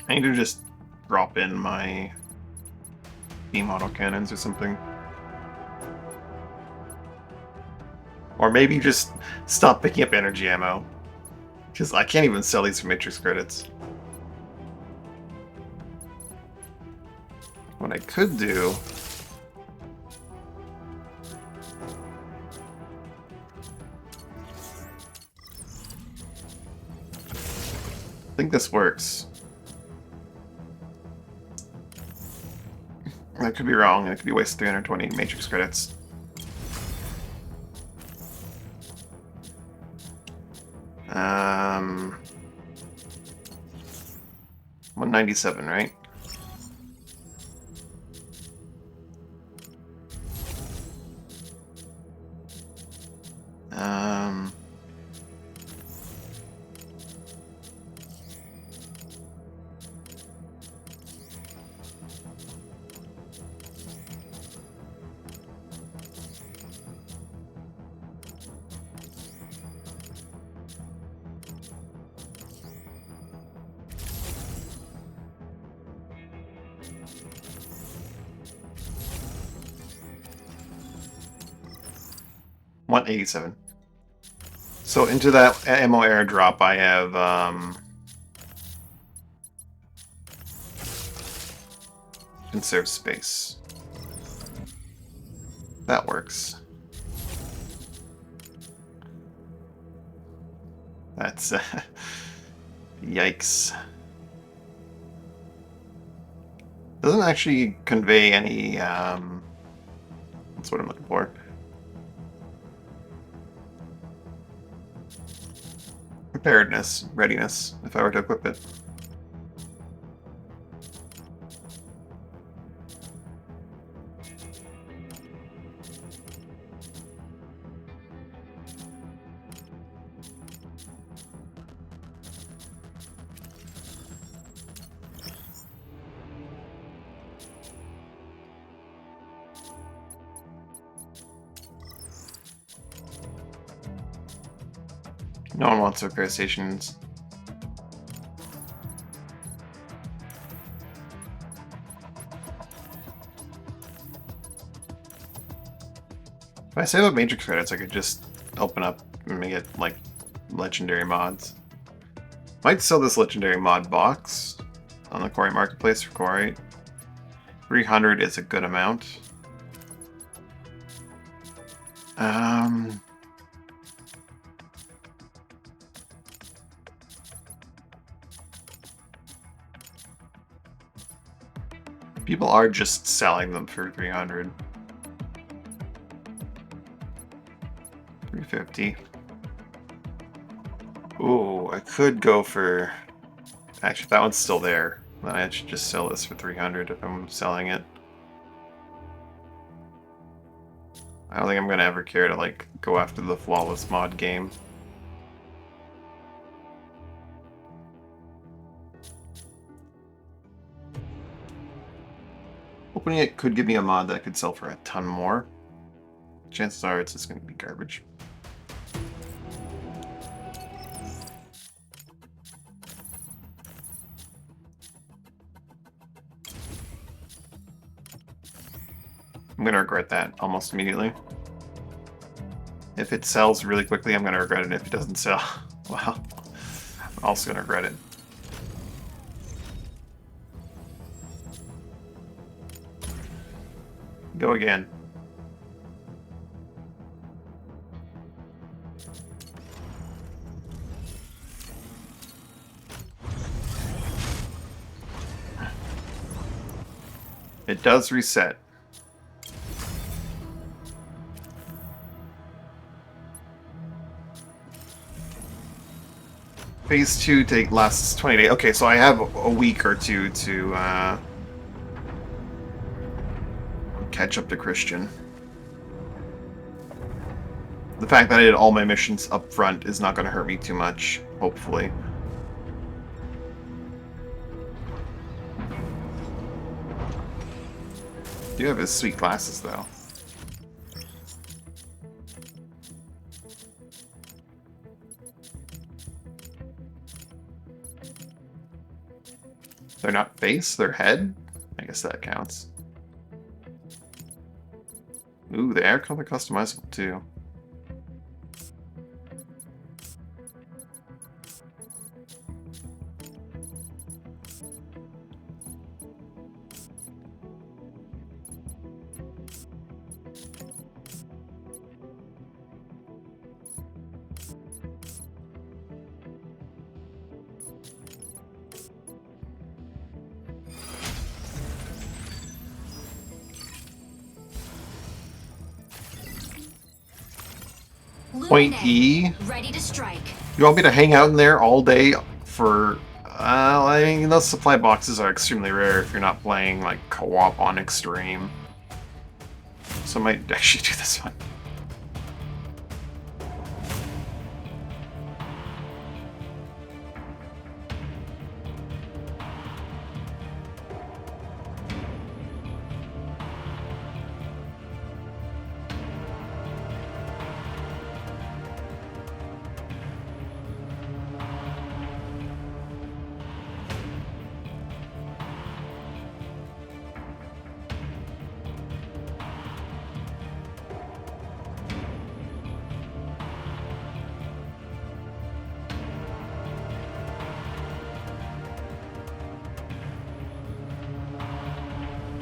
I need to just drop in my beam autocannons or something. Or maybe just stop picking up energy ammo. Because I can't even sell these for matrix credits. What I could do... I think this works. I could be wrong. I could be wasting 320 matrix credits. Um, 197, right? Um, $187. So into that ammo airdrop, I have conserve space. That works. That's yikes. Doesn't actually convey any that's what I'm looking for. Preparedness, readiness, if I were to equip it. No one wants repair stations. If I save up matrix credits, I could just open up and get like legendary mods. Might sell this legendary mod box on the Quarry Marketplace for Quarry. 300 is a good amount. People are just selling them for 300. 350. Ooh, I could go for... Actually, that one's still there. Then I should just sell this for 300 if I'm selling it. I don't think I'm gonna ever care to, like, go after the flawless mod game. Opening it could give me a mod that I could sell for a ton more. Chances are it's just gonna be garbage. I'm gonna regret that almost immediately. If it sells really quickly, I'm gonna regret it. If it doesn't sell, well, I'm also gonna regret it. Go again. It does reset. Phase 2 lasts 20 days. Okay, so I have a week or two to catch up to Christian. The fact that I did all my missions up front is not going to hurt me too much, hopefully. I do have his sweet glasses, though. They're not face, they're head? I guess that counts. Ooh, they are color customizable, too. Point E. Ready to strike. You want me to hang out in there all day for... I mean, those supply boxes are extremely rare if you're not playing, like, co-op on Extreme. So I might actually do this one.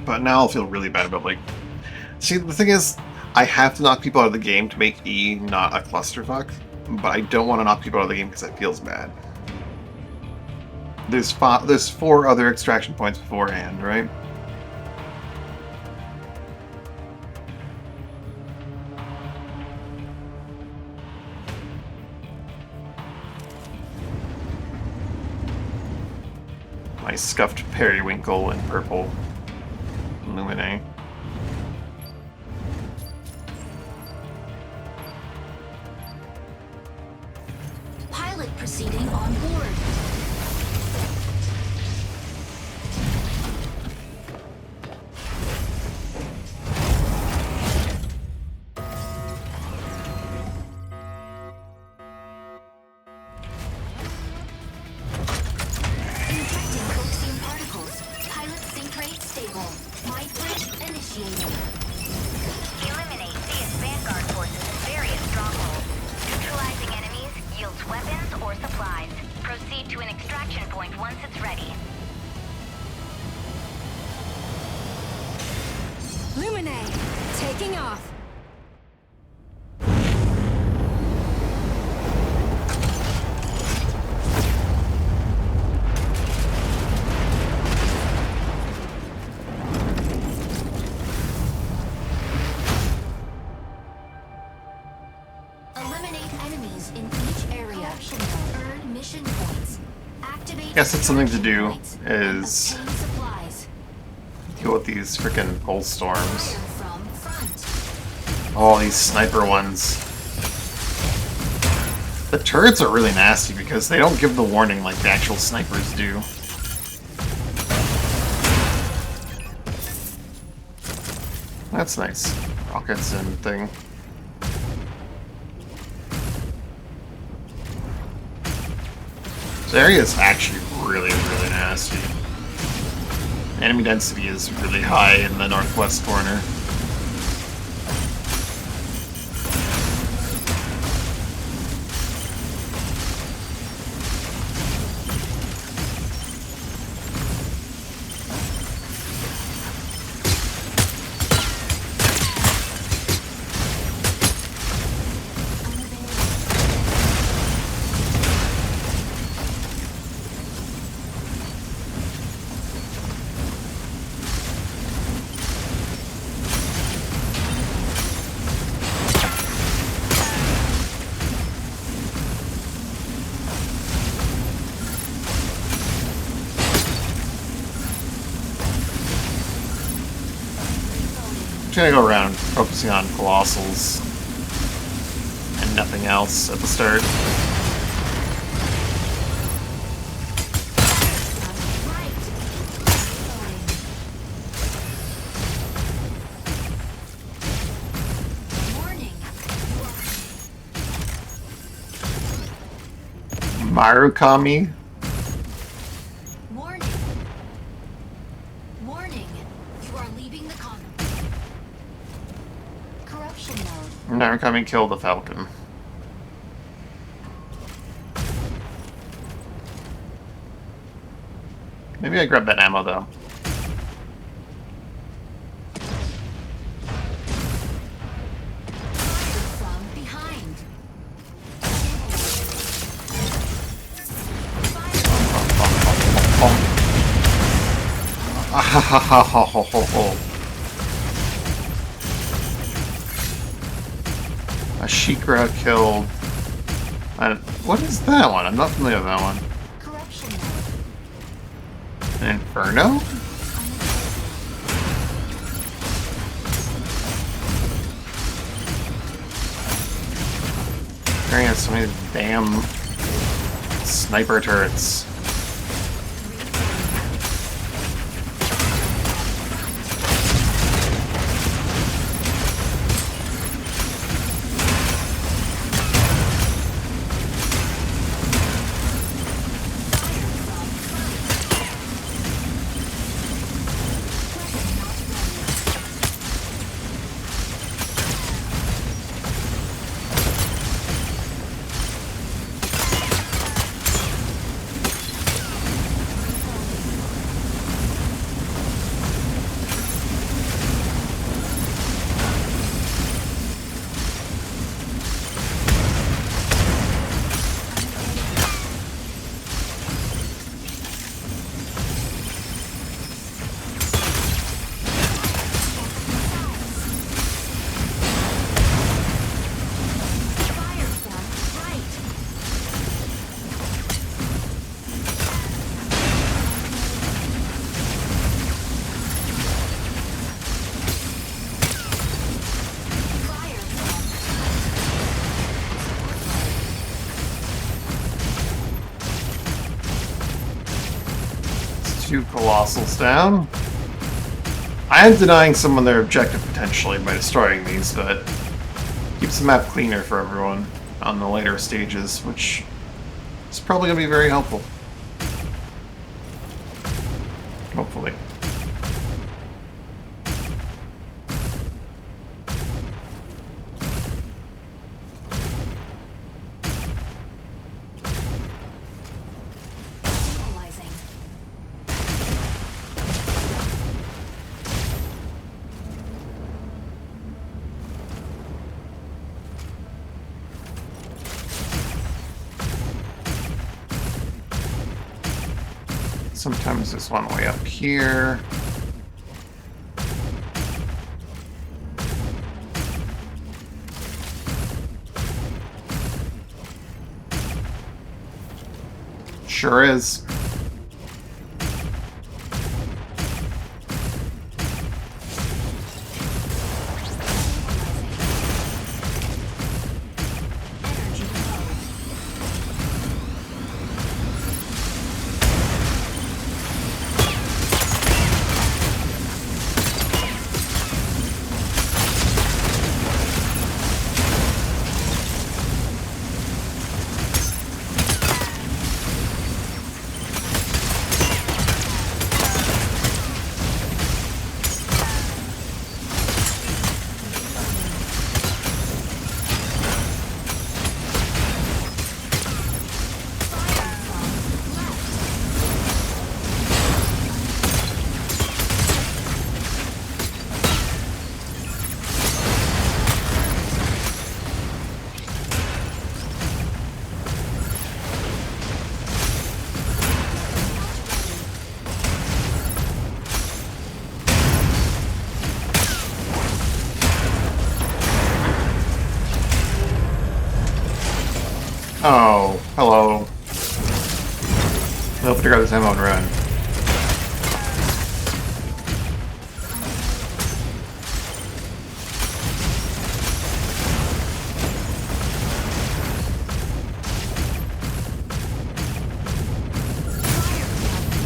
But now I'll feel really bad about, like... See, the thing is, I have to knock people out of the game to make E not a clusterfuck, but I don't want to knock people out of the game because that feels bad. There's 4 other extraction points beforehand, right? My scuffed periwinkle and purple Lumine. Pilot proceeding on board. Injecting coaxium particles. Pilot sync rate stable. Mind bridge initiated. Eliminate CS Vanguard forces in various strongholds. Neutralizing enemies yields weapons or supplies. Proceed to an extraction point once it's ready. Lumine, taking off. points. Activate Guess that's something to do, extraction points and is obtain supplies. deal with these freaking pulse storms. Fire from front. All these sniper ones. The turrets are really nasty because they don't give the warning like the actual snipers do. That's nice. Rockets and thing. This area is actually really, really nasty. Enemy density is really high in the northwest corner. I'm gonna go around focusing on colossals and nothing else at the start. Warning. Marukami? Warning. Warning. You are leaving the con. Corruption mode. Marukami killed the Falcon. Maybe I grab that ammo though. From behind. Ashikra killed. What is that one? I'm not familiar with that one. Corruption mode. An Inferno? Carrying out so many damn sniper turrets. Fire from right. Fire It's two colossals down. I am denying someone their objective potentially by destroying these, but keeps the map cleaner for everyone on the later stages, which is probably going to be very helpful. Hopefully. Stabilizing. Sometimes there's one way up here. Sure is. Energy low. Oh, hello. I'll figure out this ammo and run.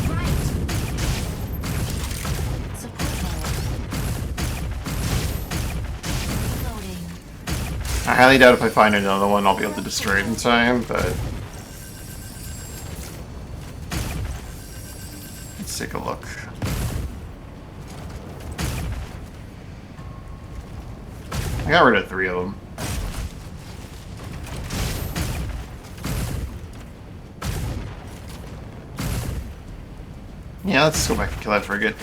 Right. Support mode. Loading. I highly doubt if I find another one I'll be able to destroy it in time, but... let's take a look. I got rid of 3 of them. Yeah, let's go back and kill that frigate.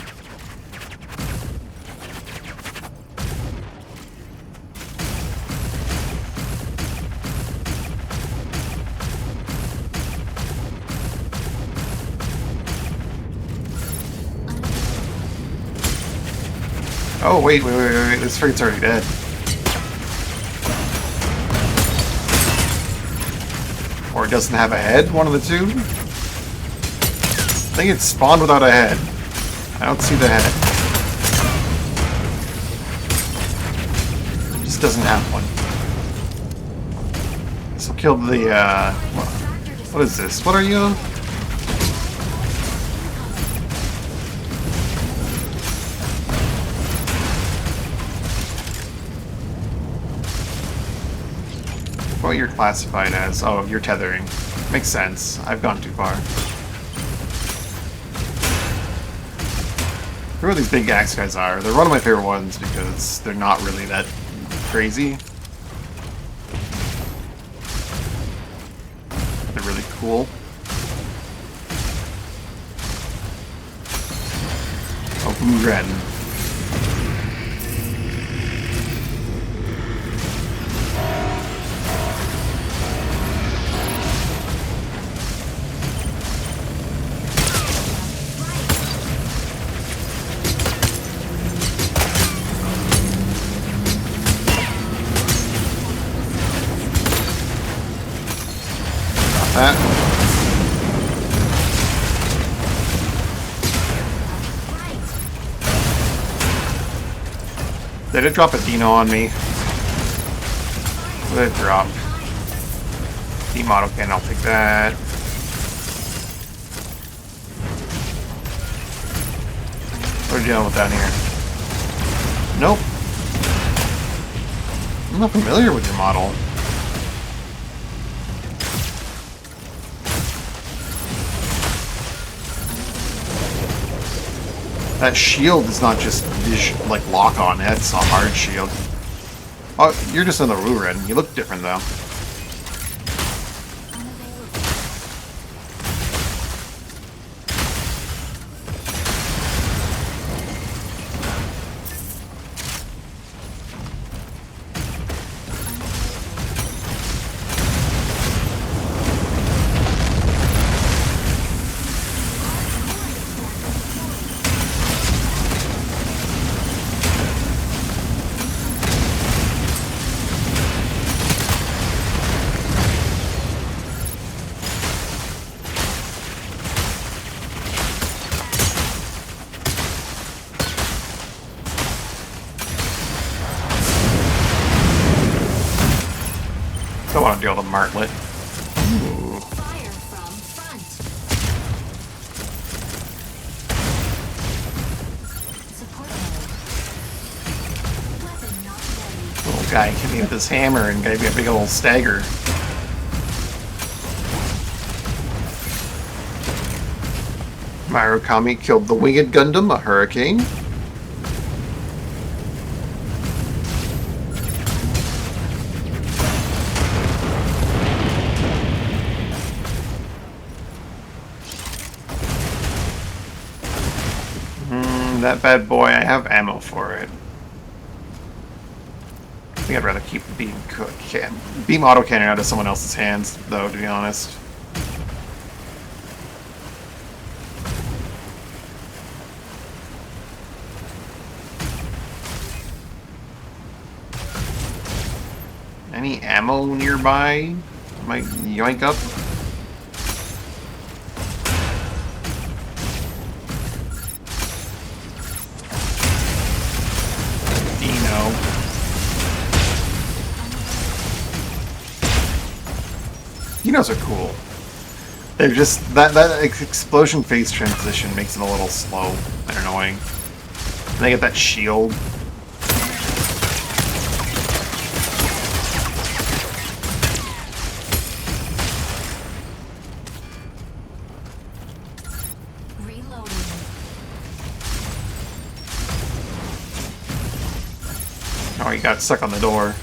Oh, wait, this frigate's already dead. Or it doesn't have a head, one of the two? I think it spawned without a head. I don't see the head. It just doesn't have one. So killed the, what is this? What are you? What you're classified as? Oh, you're tethering. Makes sense. I've gone too far. Who are these big axe guys are? They're one of my favorite ones because they're not really that crazy. They're really cool. Oh, blue red. That. Did it drop a Dino on me? What did it drop? D-Mod, okay, and I'll take that. What are you dealing with down here? Nope. I'm not familiar with your model. That shield is not just like lock on, it's a hard shield. Oh, you're just in the Wu Red. You look different though. shield a martlet. Ooh. Fire from front. Support mode. Weapon not ready. Little guy hit me with his hammer and gave me a big old stagger. Murakami killed the winged Gundam, a hurricane. That bad boy, I have ammo for it. I think I'd rather keep the beam autocannon out of someone else's hands, though, to be honest. Any ammo nearby? Might yoink up. Dinos are cool. They're just that explosion phase transition makes them a little slow and annoying. And they get that shield. Reloading. Oh, he got stuck on the door.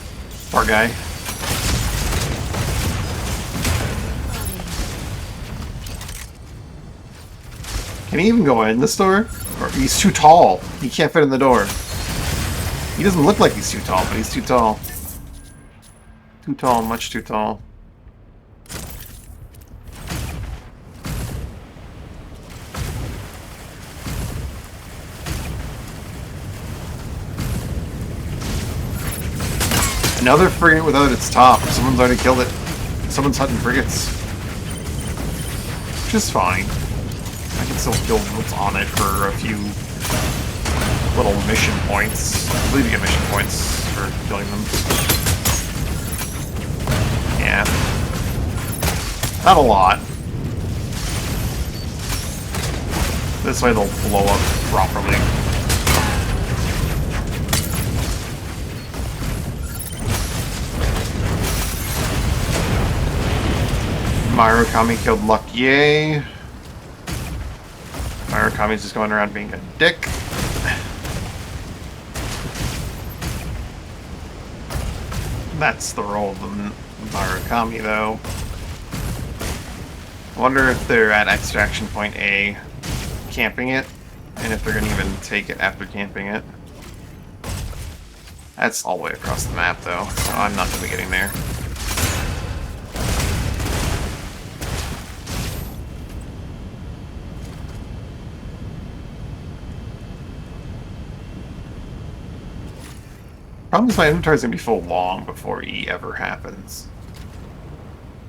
Poor guy. Can he even go in the store? Or he's too tall. He can't fit in the door. He doesn't look like he's too tall, but he's too tall. Too tall, much too tall. Another frigate without its top. Someone's already killed it. Someone's hunting frigates. Which is fine. I can still build what's on it for a few little mission points. I believe you get mission points for killing them. Yeah. Not a lot. This way they'll blow up properly. Murakami killed Luckier. Murakami's just going around being a dick. That's the role of the Murakami, though. I wonder if they're at extraction point A, camping it, and if they're going to even take it after camping it. That's all the way across the map, though, so I'm not going to be getting there. Problem is my inventory's gonna be full long before E ever happens.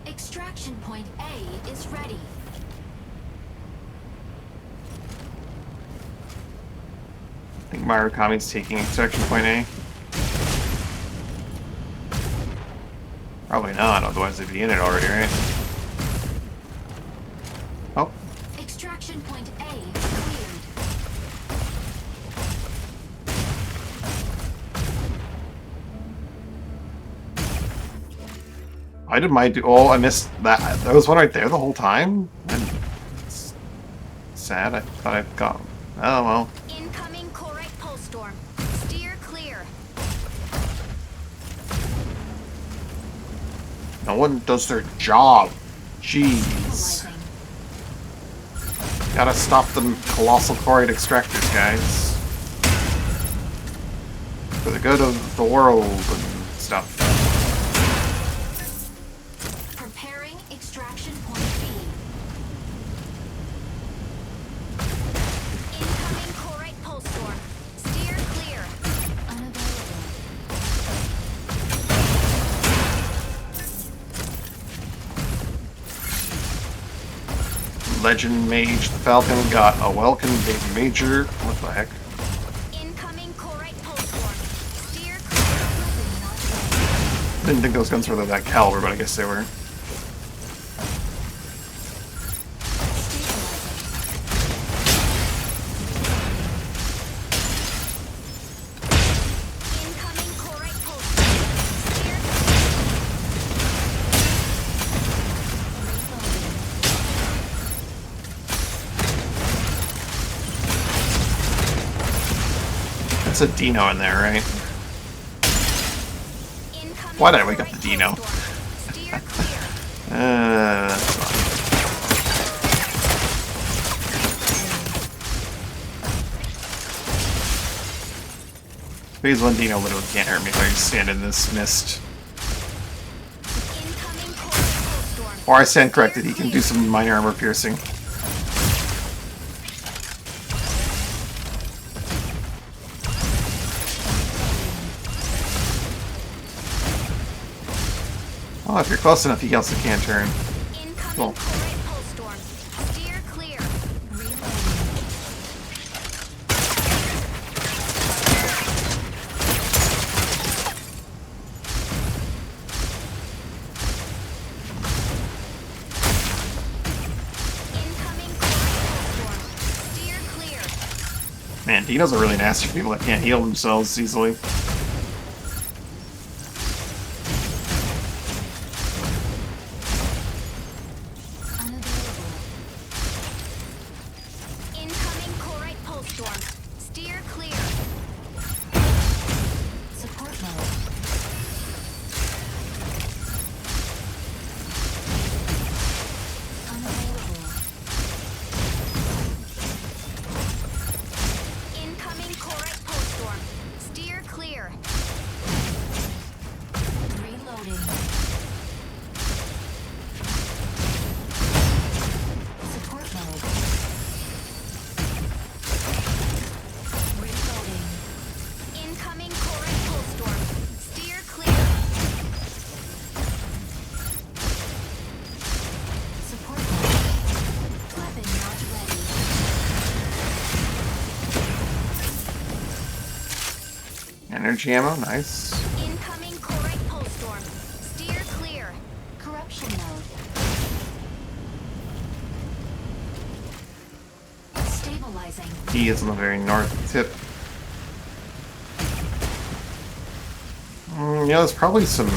Extraction point A is ready. I think Murakami's taking extraction point A. Probably not, otherwise they'd be in it already, right? Oh. Extraction point A cleared. I did my oh, I missed that. There was one right there the whole time? And it's sad, I thought I'd got. Oh well. Incoming Corite pulse storm. Steer clear. No one does their job. Jeez. Stabilizing. Gotta stop them colossal Corite extractors, guys. For the good of the world and stuff. Preparing extraction point B. Incoming Corite pulse storm. Steer clear. Unavailable. Legend Mage the Falcon got a welcome big major. What the heck? Incoming Corite pulse storm. Steer clear. Weapon not ready. Didn't think those guns were that caliber, but I guess they were. Incoming chlorite pulse. Steer. That's a Dino in there, right? Incoming Why did I wake up chlorite the Dino? pulse storm. Steer clear. That's fine. Phase 1 Dino literally can't hurt me if I just stand in this mist. Incoming chlorite pulse storm. Or I stand corrected, he can do some minor armor piercing. Well, if you're close enough, he also can't turn. Incoming Cool. chlorite pulse storm. Steer clear. Reloading. Incoming chlorite pulse storm. Steer clear. Man, Dinos are really nasty for people that can't heal themselves easily. Unavailable. Incoming chlorite pulse storm. Steer clear. Support mode. Unavailable. Incoming chlorite pulse storm. Steer clear. Reloading. Support mode. Reloading. Incoming chlorite pulse storm. Steer clear. Support mode. Weapon not ready. Energy ammo, nice. Incoming chlorite pulse storm. Steer clear. Corruption mode. Stabilizing. He is on the very north tip. Yeah, there's probably some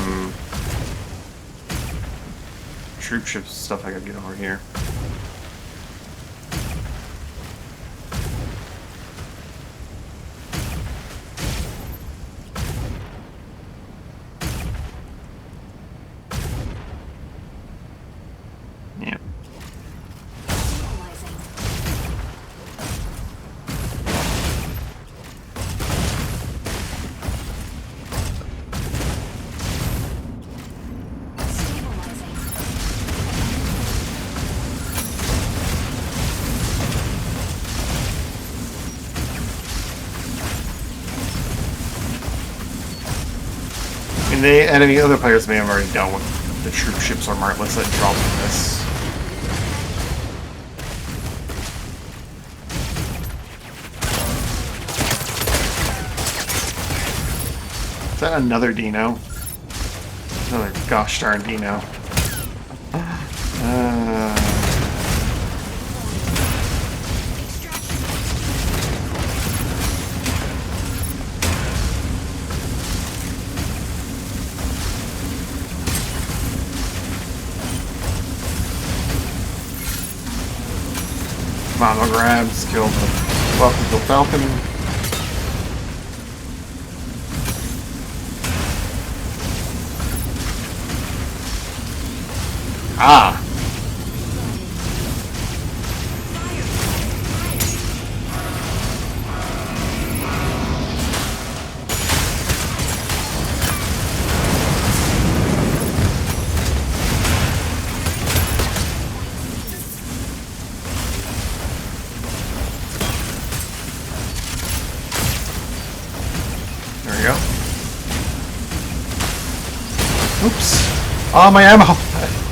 troop ship stuff I gotta get over here. Yeah. Stabilizing. Stabilizing. I mean, the enemy, other players may have already dealt with the troop ships or martlets that drop from this. Is that another Dino? Another gosh darn Dino. Come on, no grabs, kill the Falcon. Ah! There we go. Oops! Oh, my ammo!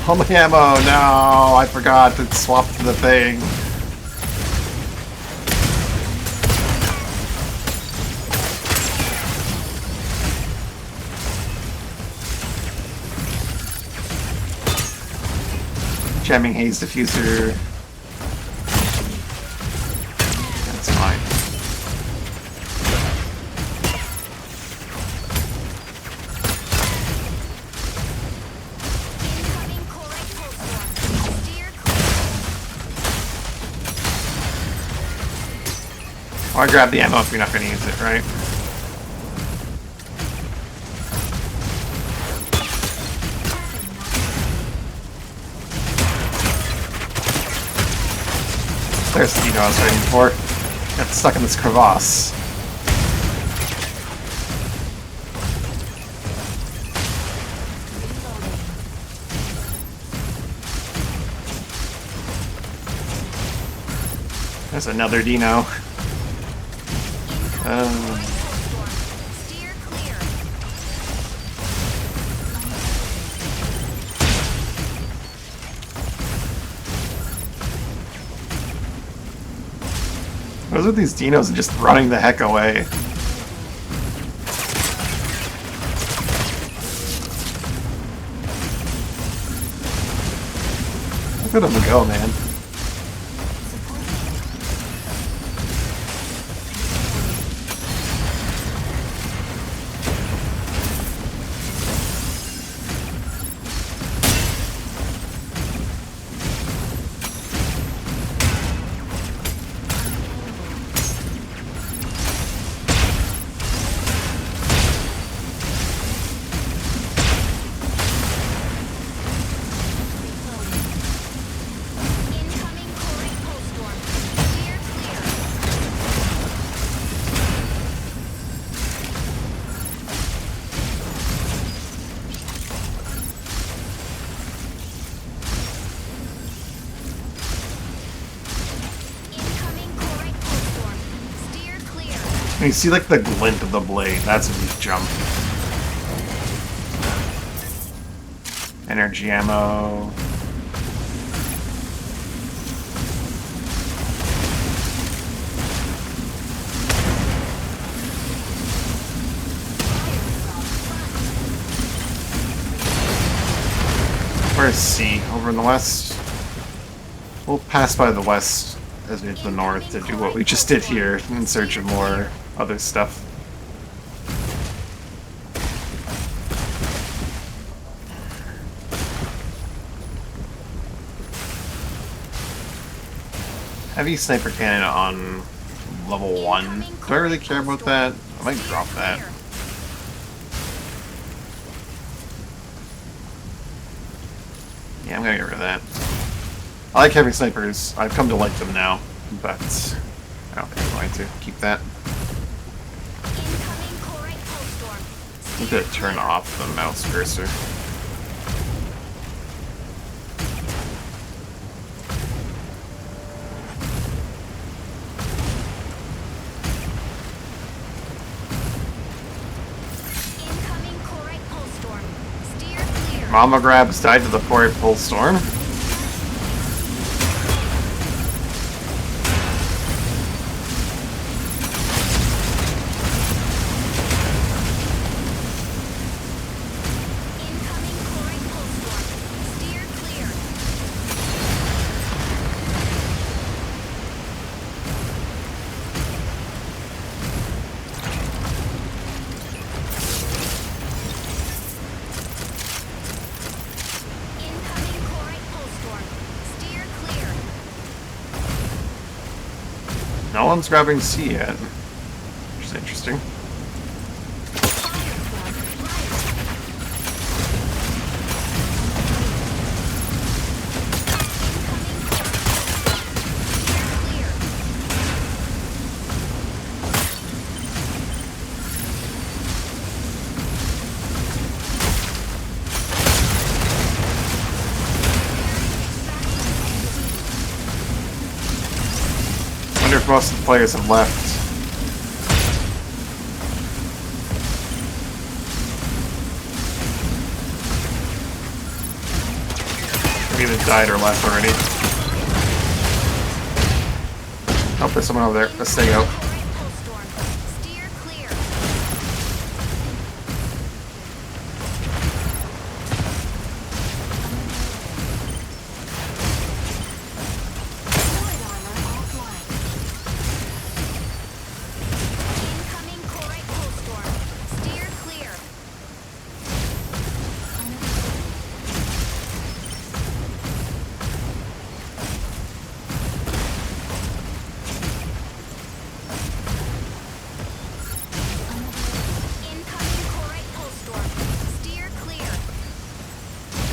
Oh, my ammo! No! I forgot to swap to the thing. Jamming haze diffuser. That's fine. Incoming Corite pulse storm. Steer clear. Why grab the ammo if you're not going to use it, right? There's the Dino I was waiting for. Got stuck in this crevasse. There's another Dino. Steer clear. What is with these Dinos and just running the heck away? Look at him go, man. Incoming Corite pulse storm. Steer clear. Incoming Corite pulse storm. Steer clear. And you see like the glint of the blade. That's when you jump. Energy ammo. Where's C? Over in the west? We'll pass by the west as we head to the north to do what we just did here in search of more other stuff. Heavy sniper cannon on level 1. Do I really care about that? I might drop that. Yeah, I'm gonna get rid of that. I like heavy snipers. I've come to like them now, but I don't think I'm going to keep that. Incoming Corite pulse storm. I'm gonna turn off the mouse cursor. Incoming Corite pulse storm. Steer clear. Mama grabs died to the Corite Pulse Storm. Incoming Corite pulse storm. Steer clear. Incoming Corite pulse storm. Steer clear. No one's grabbing C yet. Which is interesting. Fire flood. Fire. Incoming Corite. Steer clear. Wonder if most of the players have left. Maybe they died or left already. Oh, there's someone over there. Let's stay out. Corite pulse storm. Steer clear.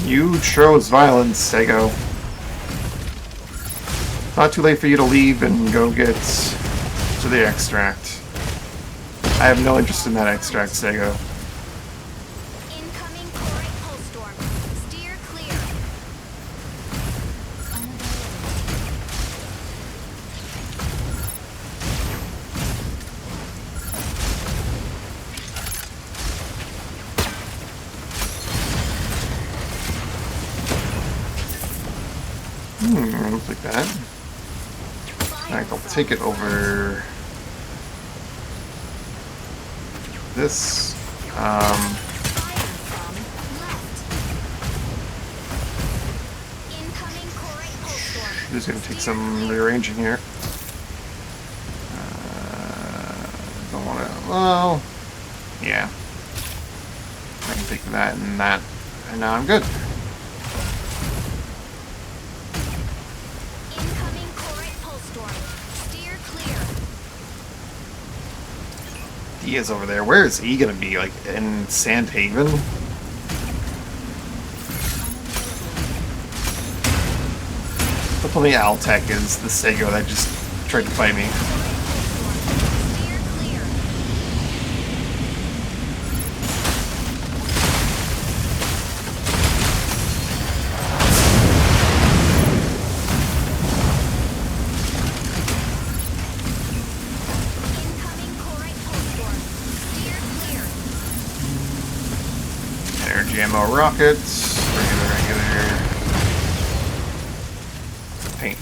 You chose violence, Sego. Not too late for you to leave and go get to the extract. I have no interest in that extract, Sego. Incoming Corite pulse storm. Steer clear. Looks like that. Alright, I'll take it over this. Fire from left. Incoming Corite pulse storm. Just gonna take some rearranging here. Don't wanna. Well, yeah. I can take that and that, and now I'm good. Incoming Corite pulse storm. Steer clear. E is over there. Where is E gonna be? Like in Sandhaven? But only Altec is the Sego that just tried to fight me. Steer clear. Incoming Corite pulse storm. Steer clear. Energy ammo rockets. Regular. Paint.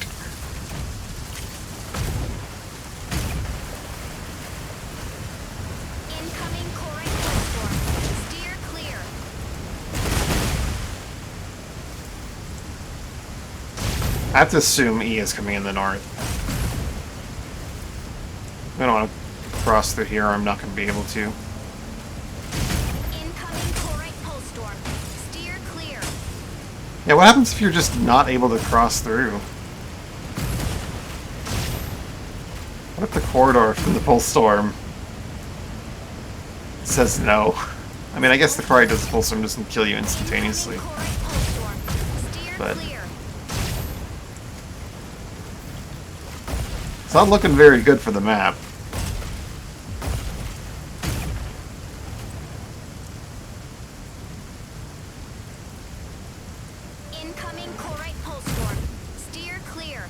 Incoming Corite pulse storm. Steer clear. I have to assume E is coming in the north. I don't want to cross through here, or I'm not going to be able to. Incoming Corite pulse storm. Steer clear. Yeah, what happens if you're just not able to cross through? What if the corridor from the pulse storm says no? I mean, I guess the corridor does the pulse storm doesn't kill you instantaneously. Corite pulse storm. Steer But- clear. It's not looking very good for the map. Incoming Corite pulse storm. Steer clear.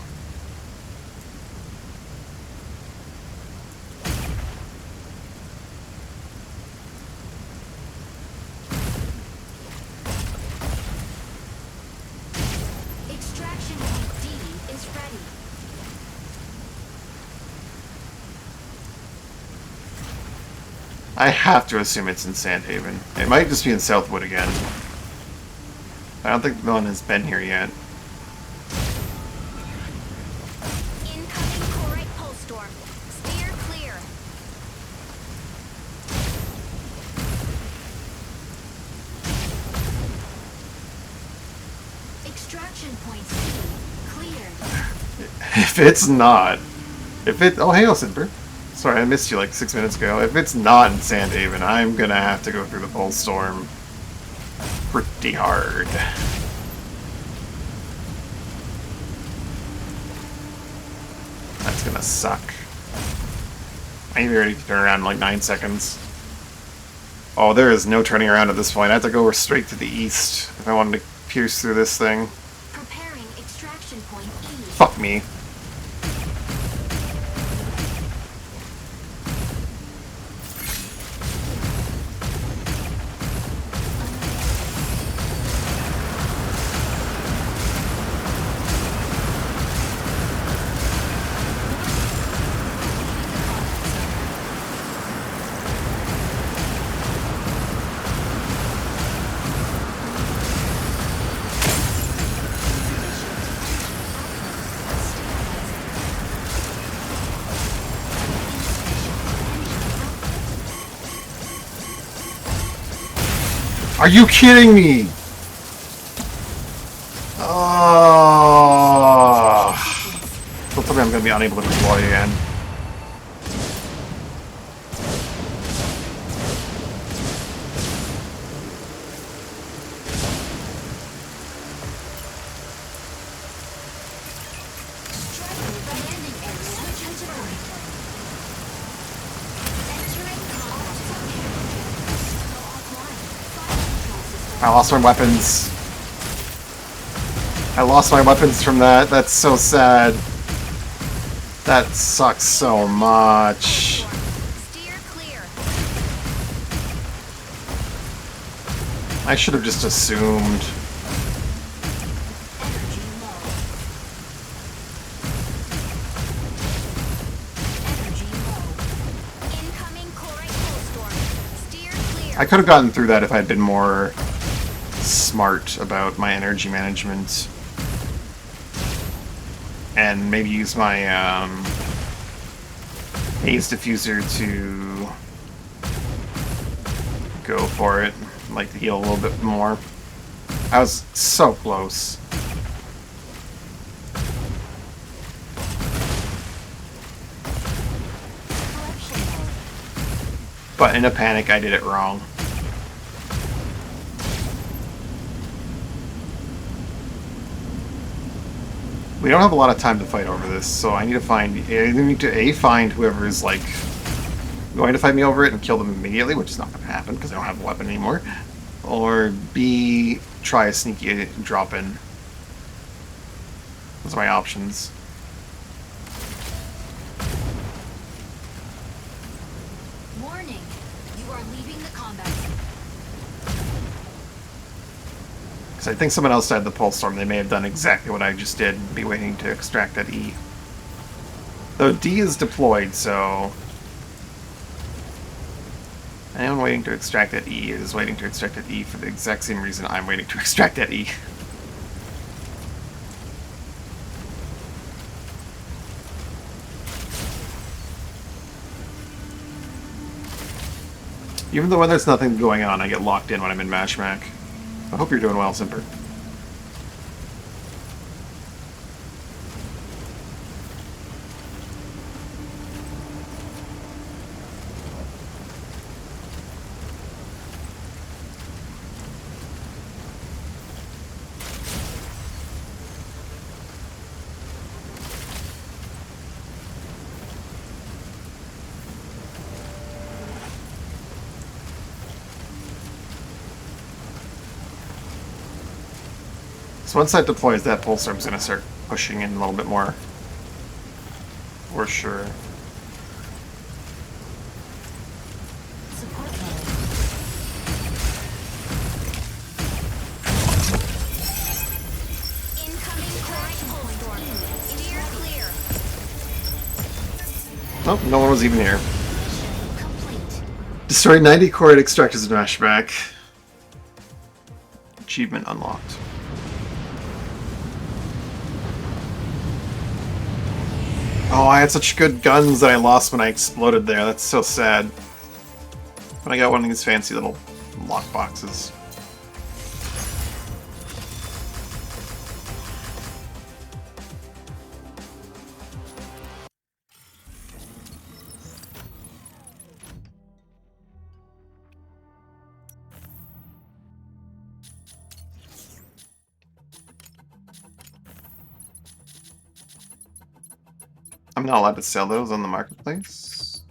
Extraction point D is ready. I have to assume it's in Sandhaven. It might just be in Southwood again. I don't think no one has been here yet. Incoming Corite pulse storm. Steer clear. Extraction point C cleared. If it's not... Oh, hey, Silver. Sorry, I missed you like 6 minutes ago. If it's not in Sandhaven, I'm gonna have to go through the pulse storm pretty hard. That's gonna suck. I need to be ready to turn around in like 9 seconds. Oh, there is no turning around at this point. I have to go straight to the east if I wanted to pierce through this thing. Preparing extraction point E. Fuck me. Are you kidding me? Oh. Don't tell me I'm going to be unable to deploy again. I lost my weapons. I lost my weapons from that. That's so sad. That sucks so much. Steer clear. I should have just assumed. Energy low. Energy low. Incoming chlorite hailstorm. Steer clear. I could have gotten through that if I'd been more smart about my energy management. And maybe use my haze diffuser to go for it. Like to heal a little bit more. I was so close. Collection mode. But in a panic, I did it wrong. We don't have a lot of time to fight over this, so I need to find... I need to find whoever is, like, going to fight me over it and kill them immediately, which is not going to happen because I don't have a weapon anymore. Or B, try a sneaky drop-in. Those are my options. Warning. You are leaving the combat. Because I think someone else had the Pulse Storm. They may have done exactly what I just did, be waiting to extract that E. Though D is deployed, so... anyone waiting to extract that E is waiting to extract that E for the exact same reason I'm waiting to extract that E. Even though when there's nothing going on, I get locked in when I'm in Mashmac. I hope you're doing well, Simper. So once that deploys, that Pulse Storm's going to start pushing in a little bit more. For sure. Support mode. Incoming chlorite hailstorm. Steer clear. Oh, no one was even here. Mission complete. Destroy 90 chloride extractors in Mashback. Achievement unlocked. Oh, I had such good guns that I lost when I exploded there. That's so sad. But I got one of these fancy little lock boxes. I'm not allowed to sell those on the marketplace.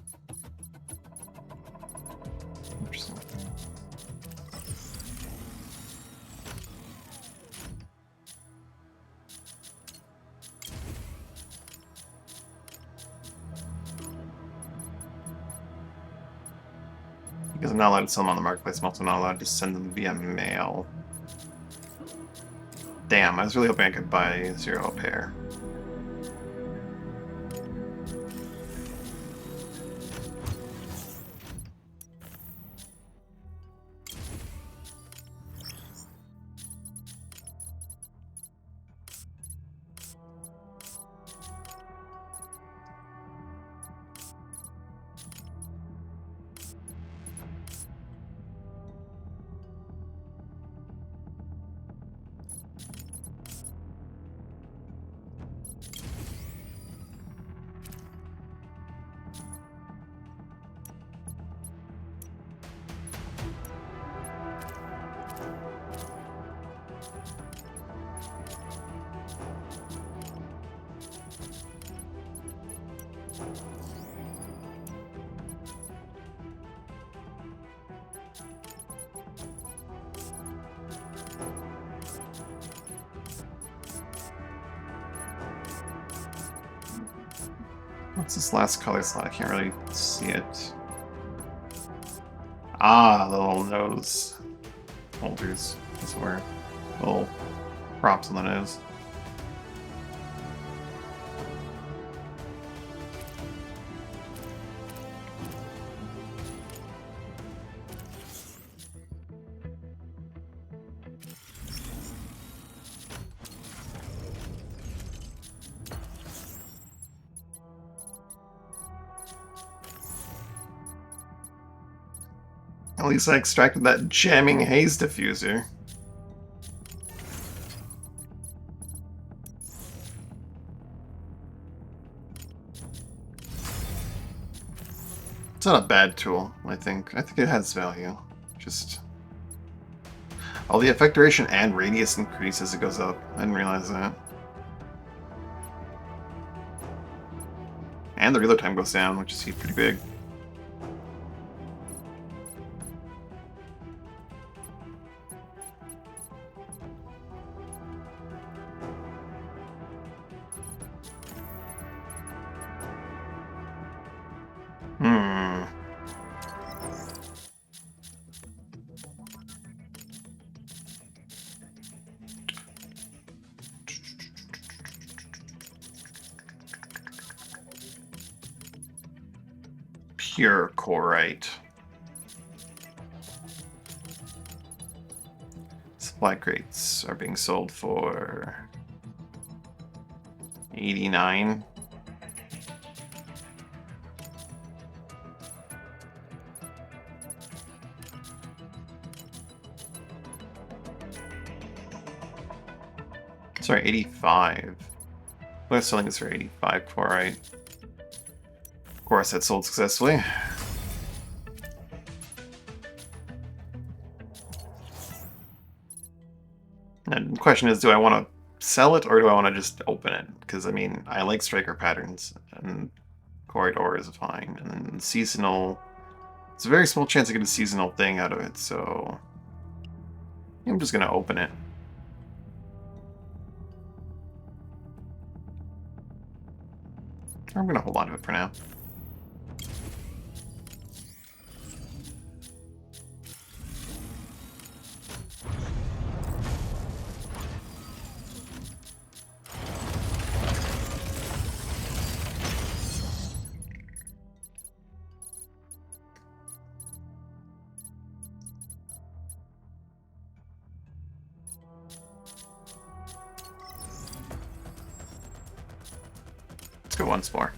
Interesting. Because I'm not allowed to sell them on the marketplace, I'm also not allowed to send them via mail. Damn, I was really hoping I could buy 0 a pair. What's this last color slot? I can't really see it. Ah, the little nose holders. That's where little props on the nose. At least I extracted that jamming haze diffuser. It's not a bad tool, I think. I think it has value. Just... Oh, the effect duration and radius increase as it goes up. I didn't realize that. And the reload time goes down, which is pretty big. Hmm. Pure Corite. Supply crates are being sold for 89. Sorry, 85. We're selling this for 85 Corite. Of course, that sold successfully. And the question is, do I want to sell it or do I want to just open it? Because, I mean, I like striker patterns, and corridor is fine. And then seasonal... It's a very small chance I get a seasonal thing out of it, so... I'm just going to open it. I'm going to hold on to it for now. Let's go once more.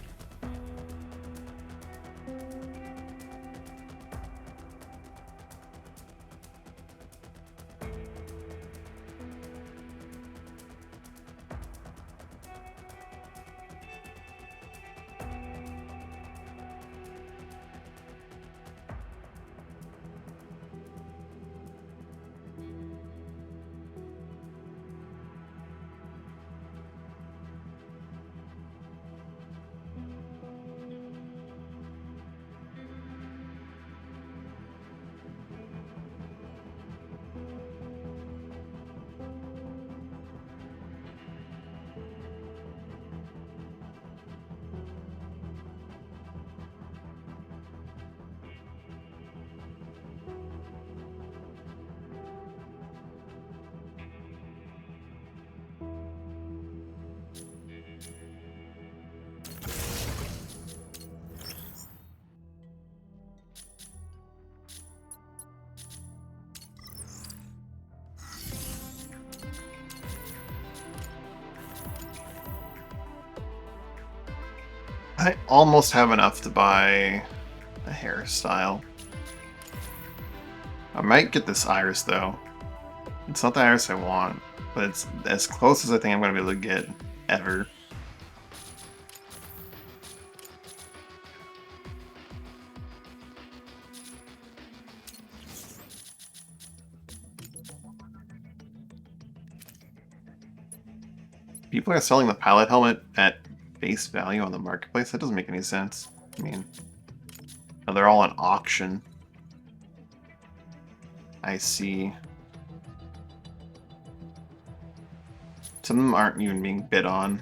I almost have enough to buy a hairstyle. I might get this iris, though. It's not the iris I want, but it's as close as I think I'm going to be able to get ever. People are selling the pilot helmet at face value on the marketplace? That doesn't make any sense. I mean, no, they're all on auction. I see. Some of them aren't even being bid on.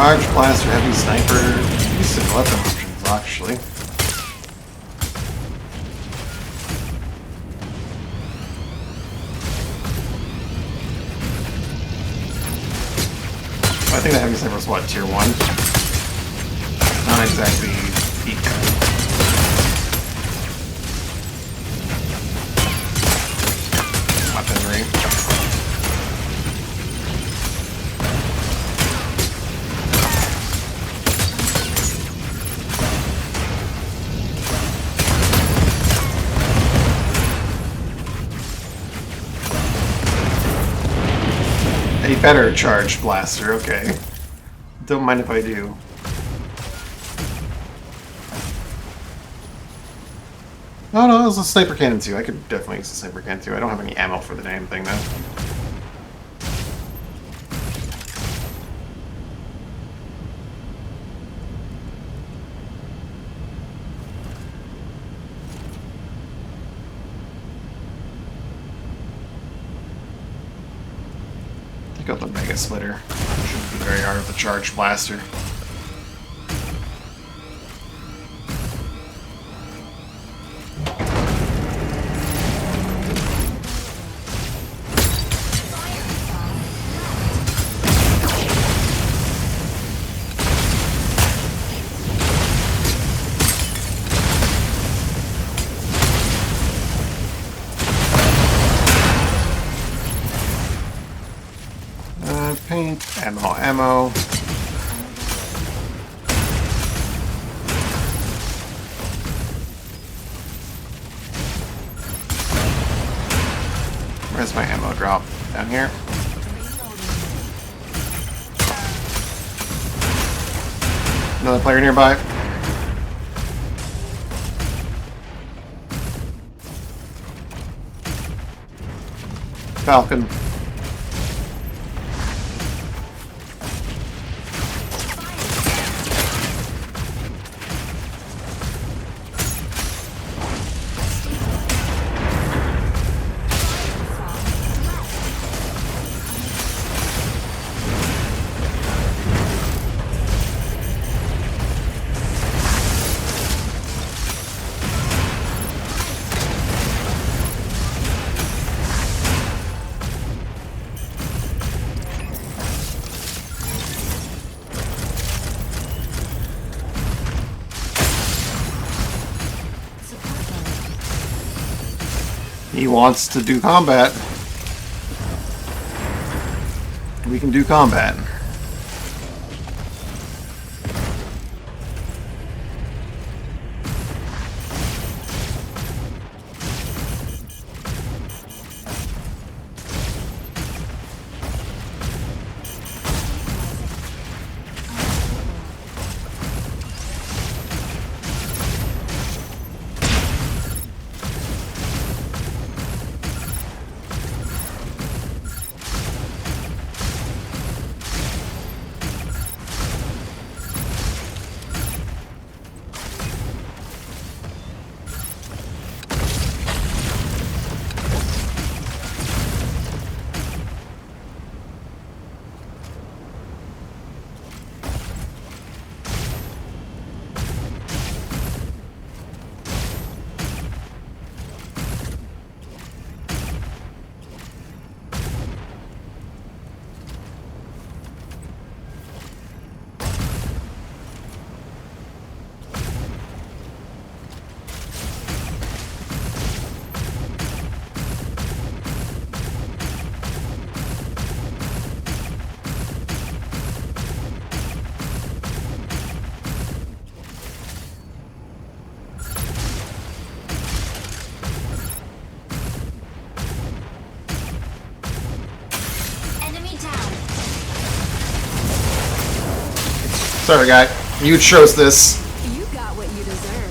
Charge, blaster, heavy sniper. Decent weapon options, actually. I think the heavy sniper was what, tier 1? Not exactly peak. Weaponry. A better charged blaster, okay. Don't mind if I do. Oh no, it was a sniper cannon too. I could definitely use a sniper cannon too. I don't have any ammo for the damn thing though. Take out the Mega Splitter. Shouldn't be very hard with the charged blaster. Paint, ammo. Where's my ammo drop? Down here? Another player nearby. Falcon. He wants to do combat. We can do combat. Sorry, guy. You chose this. You got what you deserve.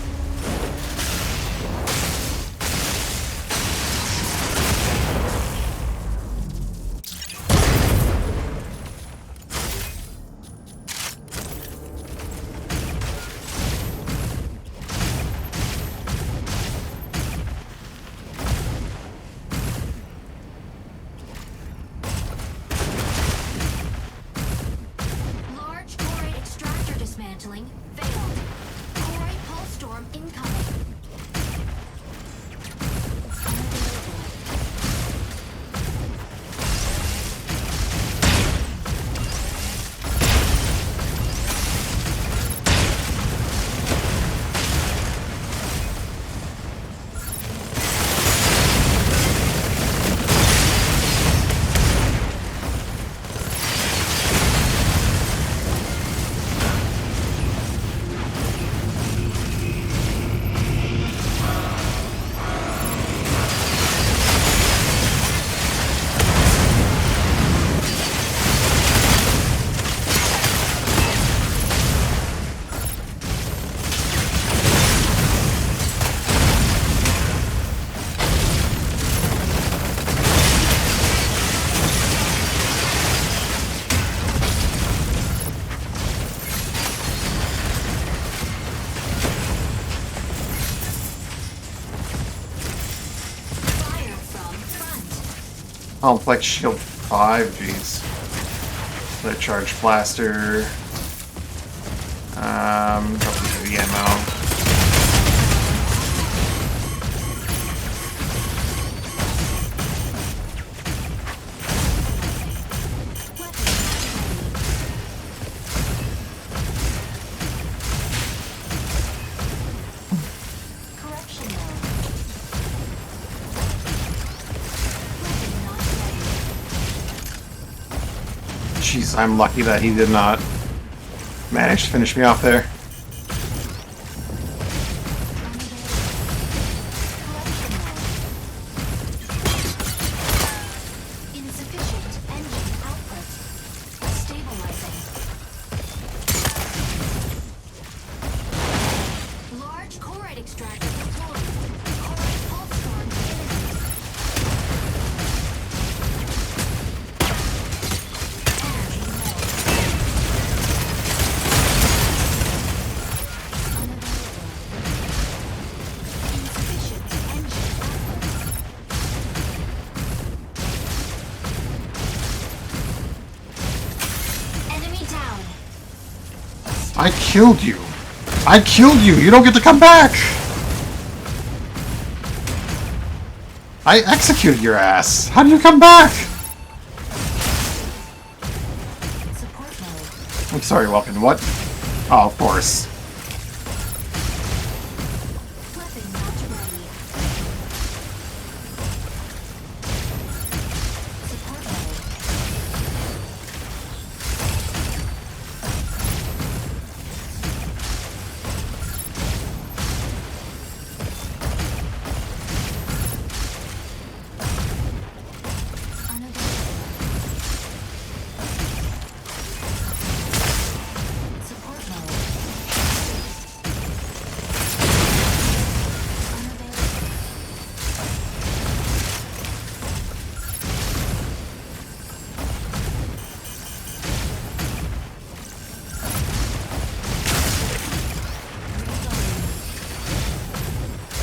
Large core storm incoming. Unavailable. Fire from front. Complex Shield 5, jeez. Let charge blaster. Drop into the ammo. Correction mode. Weapon not ready. Jeez, I'm lucky that he did not manage to finish me off there. Insufficient engine output. Stabilizing. Large Corite extractor deployed. Corite pulse storm imminent. Energy low. Unavailable. Insufficient engine output. Enemy down. I killed you. I killed you. You don't get to come back. I executed your ass. How do you come back? Support mode. I'm sorry, Welkin. What? Oh, of course. Weapon not ready. Support mode. Unavailable. Support mode. Unavailable.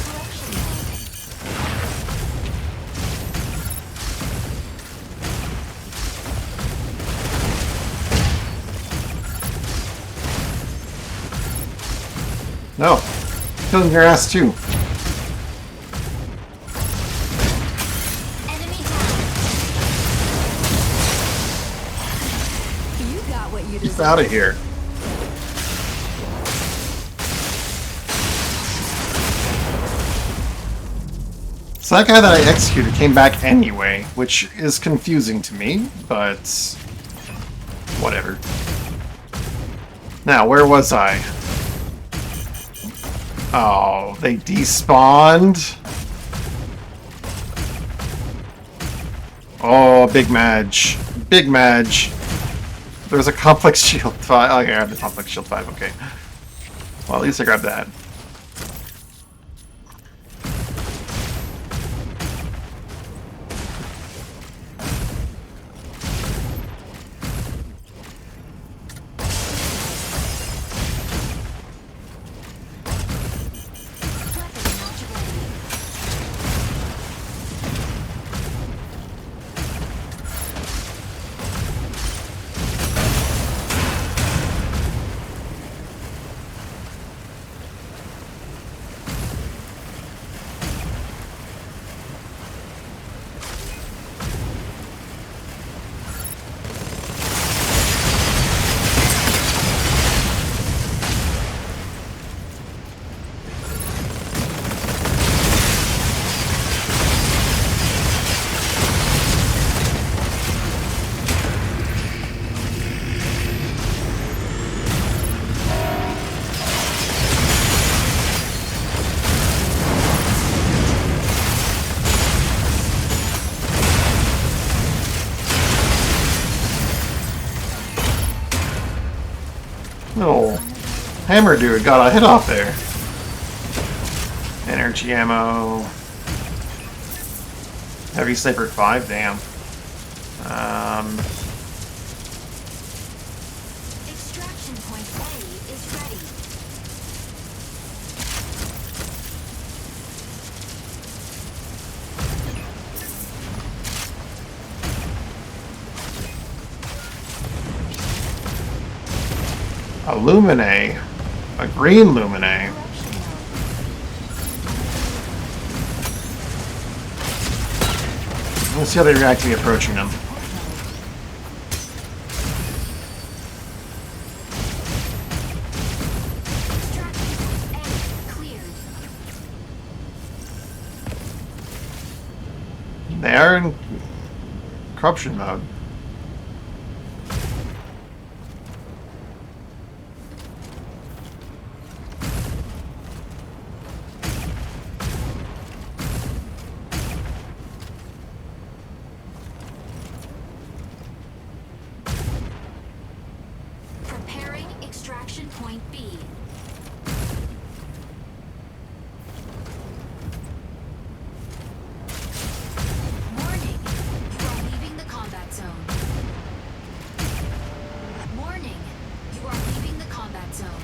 Correction mode. No. Killing your ass too. Enemy down. You got what you Get deserve. out of here. So that guy that I executed came back anyway, which is confusing to me, but whatever. Now, where was I? Oh, they despawned? Oh, Big Madge. Big Madge. There's a Complex Shield 5. Oh, yeah, I have the Complex Shield 5, okay. Well, at least I grabbed that. Weapon not ready. Hammer dude got a hit off there. Energy ammo. Heavy sniper 5, damn. Extraction point A is ready. A Lumine. A green Lumine. Corruption node. Let's see how they react to me approaching them. Extraction point A cleared. They are in corruption mode. Preparing extraction point B. Warning! You are leaving the combat zone. Warning! You are leaving the combat zone.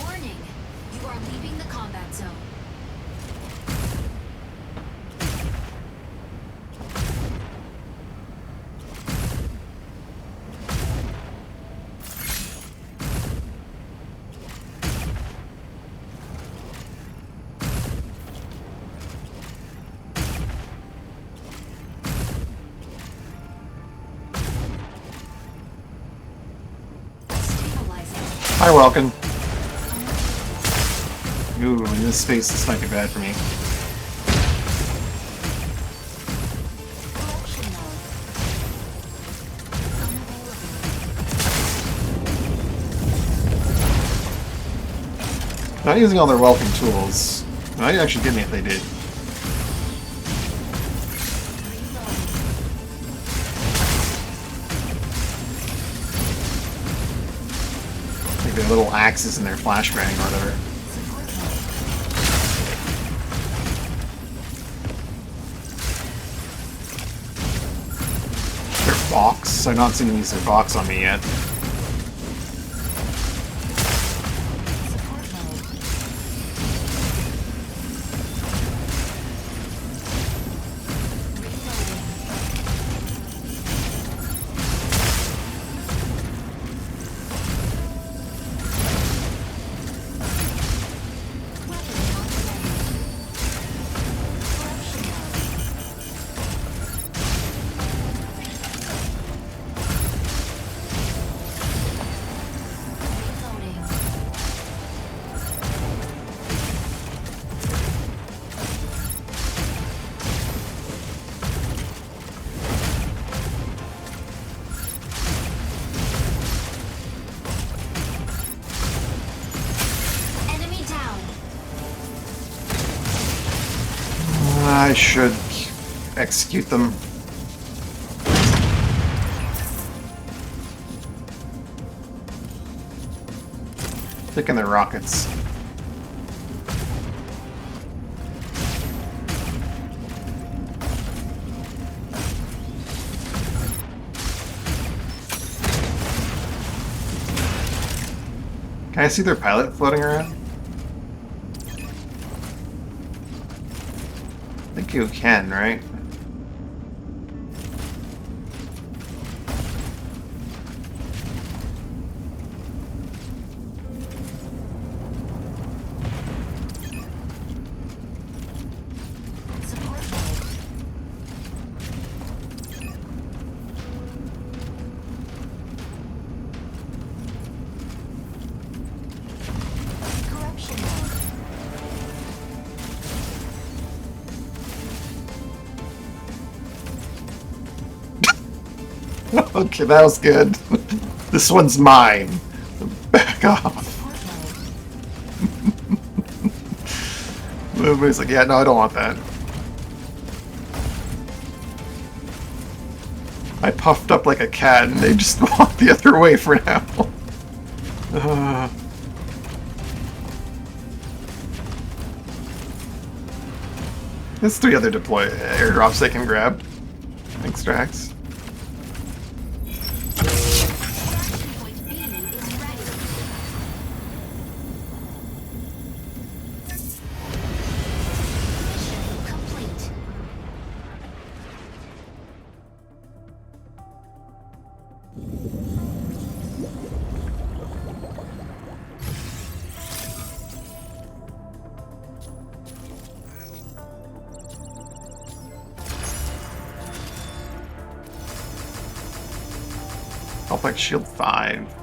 Warning! You are leaving the combat zone. Stabilizing. Hi, Welkin. Ooh, in this space, this might be bad for me. Corruption node. Unavailable. Not using all their Welkin tools. Might actually get me if they did. Like their little axes and their flashbang or whatever. Support node. Their box. I've not seen them use their box on me yet. Support node. Enemy down. I should execute them. Taking their rockets. Can I see their pilot floating around? I think you can, right? Support node. Corruption node. Okay, that was good. This one's mine. Back off. Support node. Everybody's like, yeah, no, I don't want that. I puffed up like a cat and they just walked the other way for now. There's 3 other deploy airdrops they can grab. Extracts. Extraction point B is ready. Mission complete. Complex Shield 5.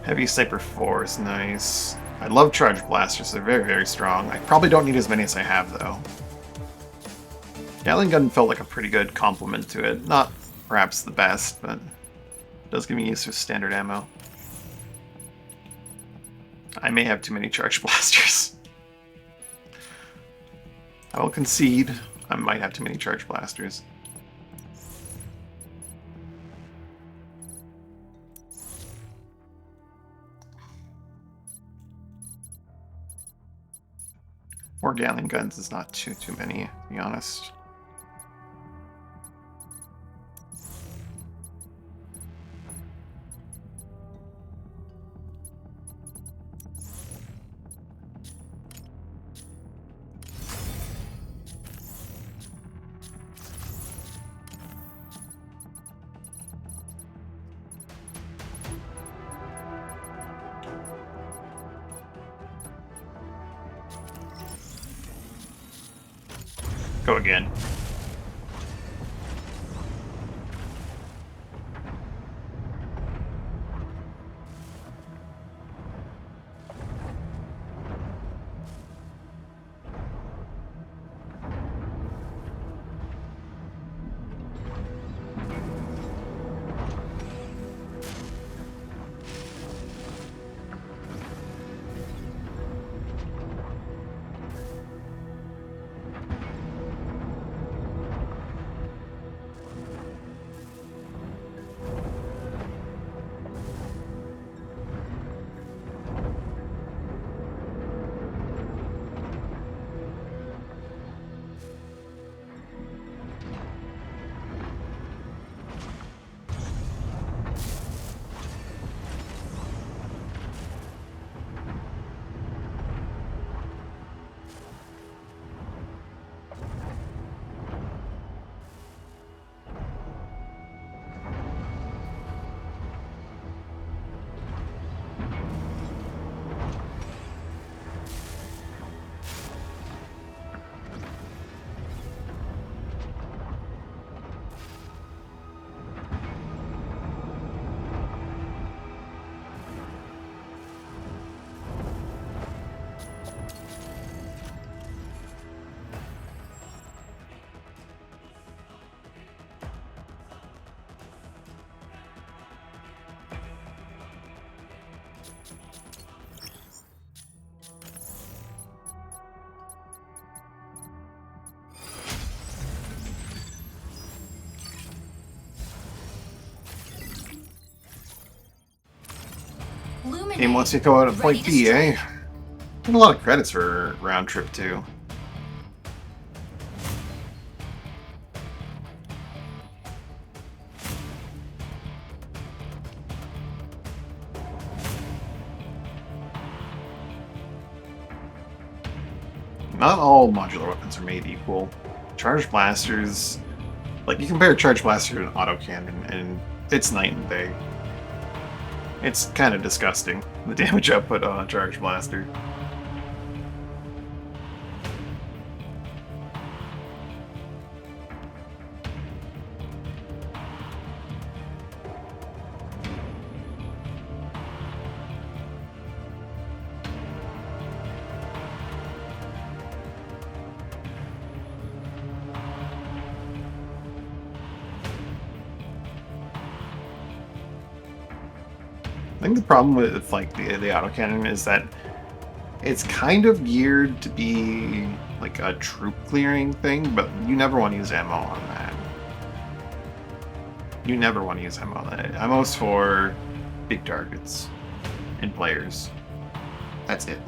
Heavy Sniper 4 is nice. I love Charge Blasters, they're very, very strong. I probably don't need as many as I have, though. Gatling Gun felt like a pretty good complement to it. Not perhaps the best, but it does give me use of standard ammo. I may have too many Charge Blasters. I will concede I might have too many Charge Blasters. Four Gatling guns is not too many, to be honest. Go again. Game wants you to go out and point B, eh? Get a lot of credits for round trip too. Not all modular weapons are made equal. Charge blasters, like you compare a charge blaster to an autocannon, and it's night and day. It's kind of disgusting, the damage output on a charge blaster. I think the problem with like the autocannon is that it's kind of geared to be like a troop clearing thing, but you never want to use ammo on that. You never want to use ammo on that. Ammo's for big targets. and players. That's it.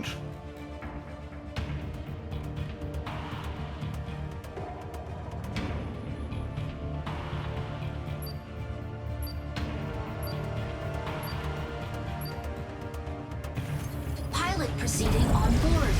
Pilot proceeding on board.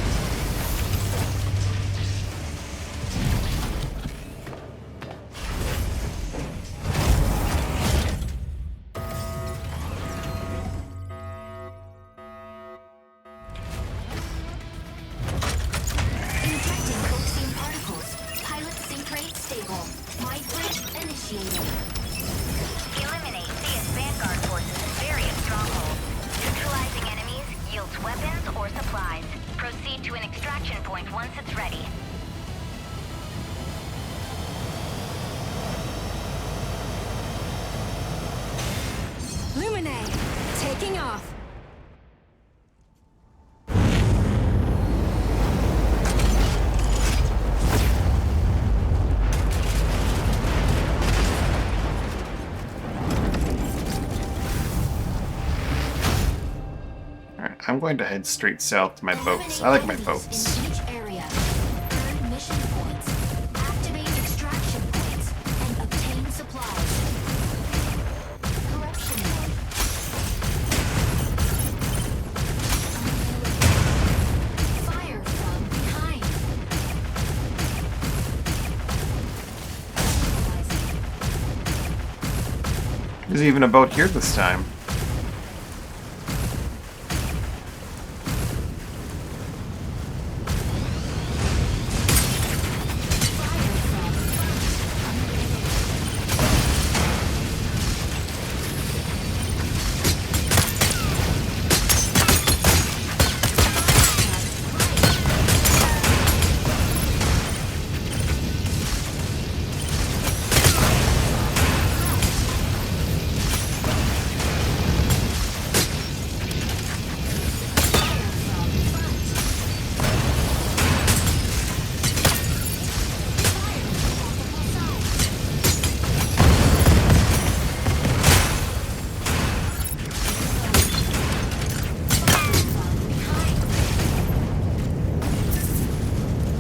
Injecting coaxium particles. Pilot sync rate stable. Mind bridge initiated. Eliminate CS Vanguard forces in various strongholds. Neutralizing enemies yields weapons or supplies. Proceed to an extraction point once it's ready. Lumine, taking off. Alright, I'm going to head straight south to my boats. I like my boats. In each area, earn mission points, activate extraction points, and obtain supplies. Corruption mode. Fire from behind. There's even a boat here this time.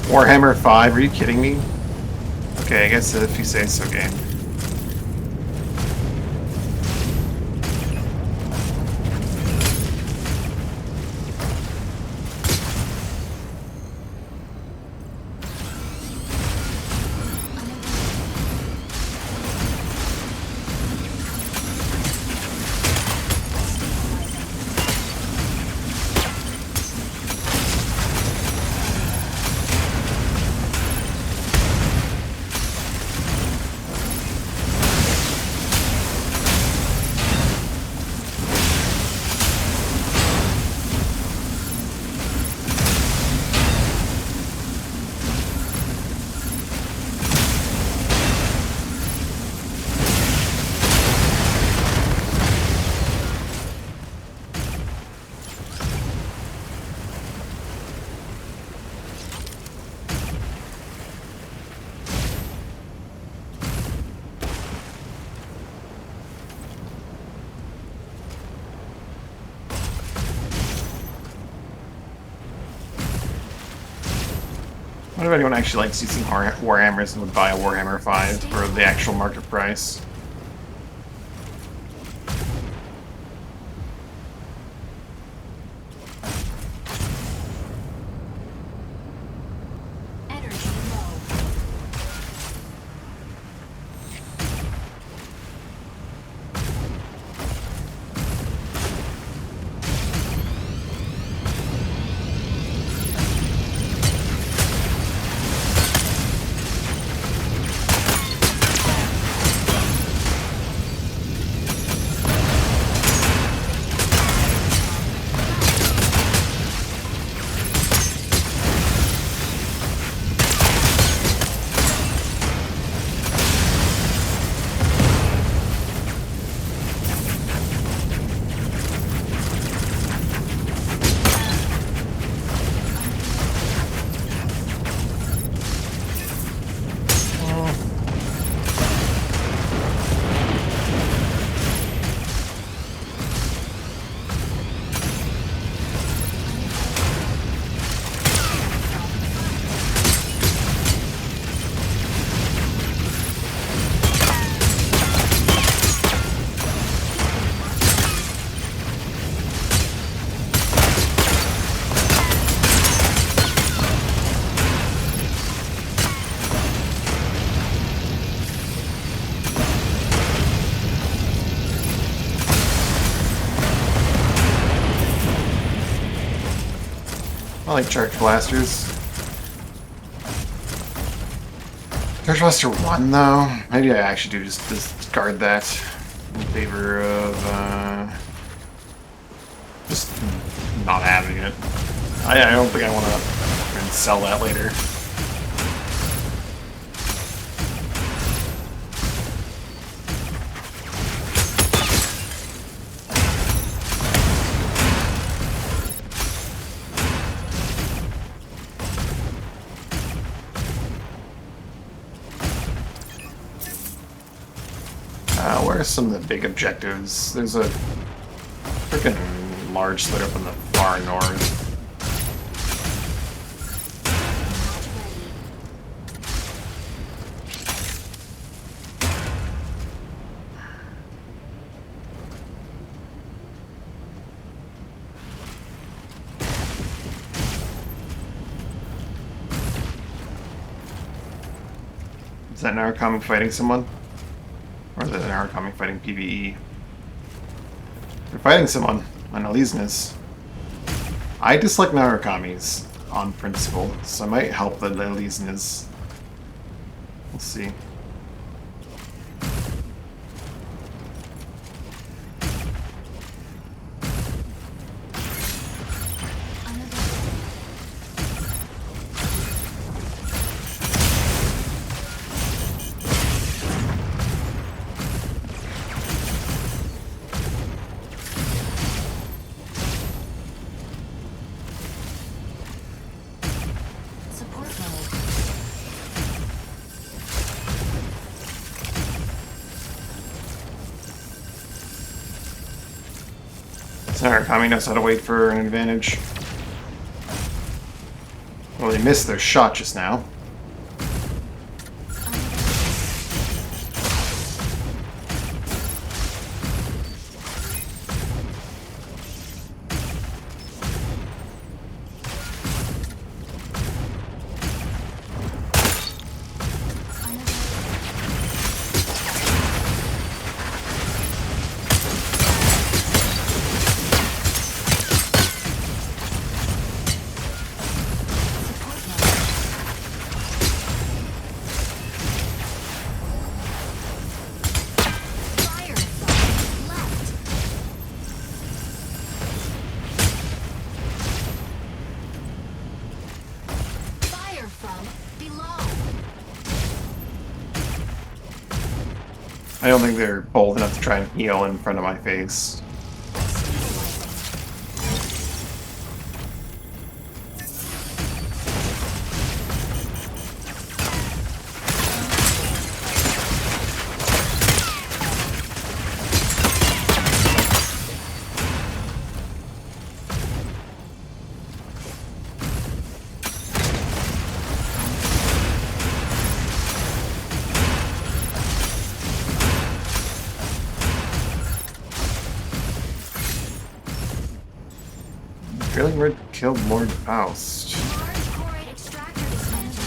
Warhammer 5, are you kidding me? Okay, I guess if you say so, game. I wonder if anyone actually likes using Warhammers and would buy a Warhammer 5 for the actual market price. Energy low. I like charge blasters. Charge blaster 1 though? Maybe I actually do just discard that in favor of just not having it. I don't think I want to sell that later. Where are some of the big objectives? There's a freaking large split up in the far north. Is that Narukami fighting someone? Or is that Narukami fighting PvE? They're fighting someone on Elysianus. I dislike Narukami's on principle, so I might help the Elysianus. We'll see. Support mode. Narukami knows how to wait for an advantage. Well, they missed their shot just now. Fire from left. Fire from below. I don't think they're bold enough to try and heal in front of my face. Feeling Red killed Lord Faust. Large choroid extractor dismantled.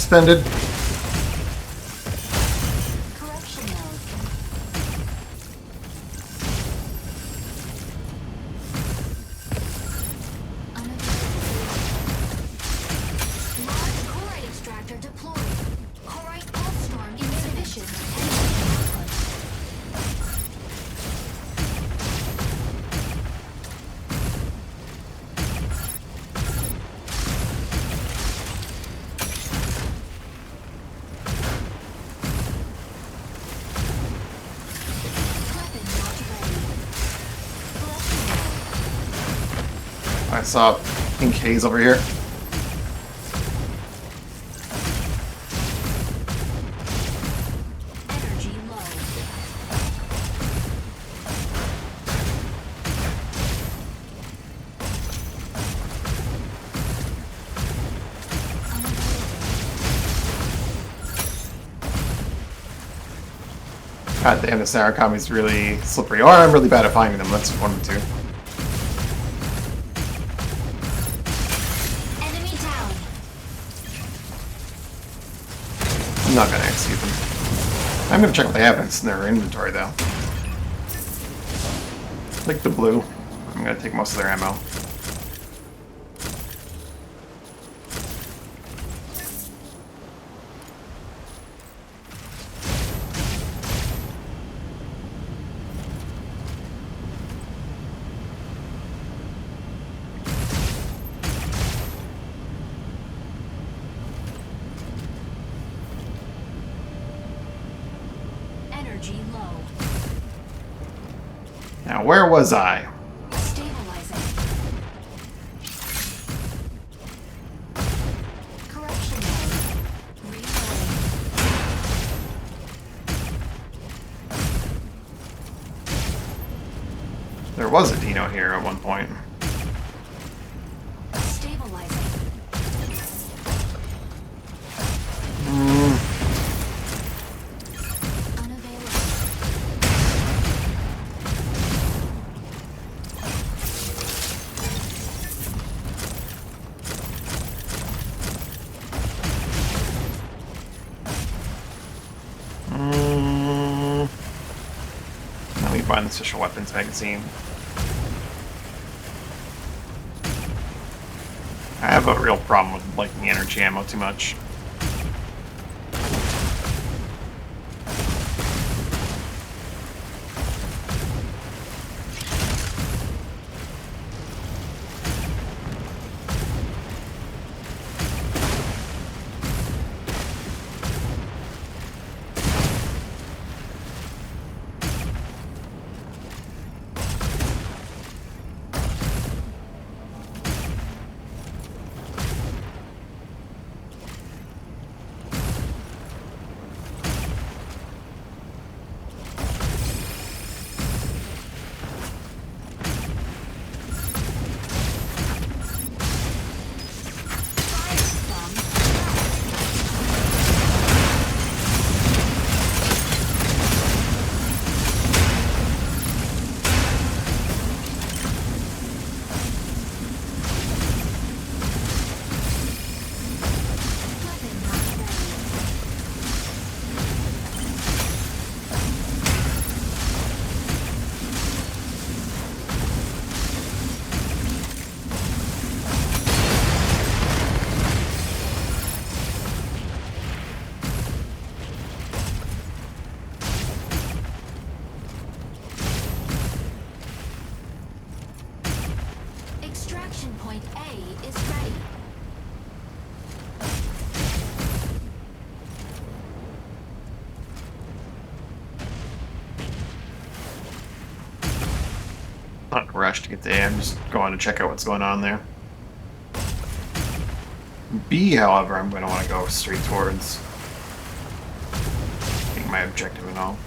suspended. Corruption mode. Large Corite extractor deployed. Corite pulse storm insufficient. Weapon not ready. Collection I saw pink haze over here. energy low. God damn, this Narukami's really slippery. Or I'm really bad at finding them. That's one of the two. Enemy down. I'm not gonna execute them. I'm gonna check what they have in their inventory, though. Like the blue. I'm gonna take most of their ammo. Energy low. Now, where was I? Stabilizing. Corruption mode. Reloading. There was a Dino here at one point. Stabilizing. Unavailable. Let me find the special weapons magazine. I have a real problem with liking energy ammo too much. Extraction point A is ready. Not in a rush to get to A, I'm just going to check out what's going on there. B, however, I'm going to want to go straight towards. Being my objective and all.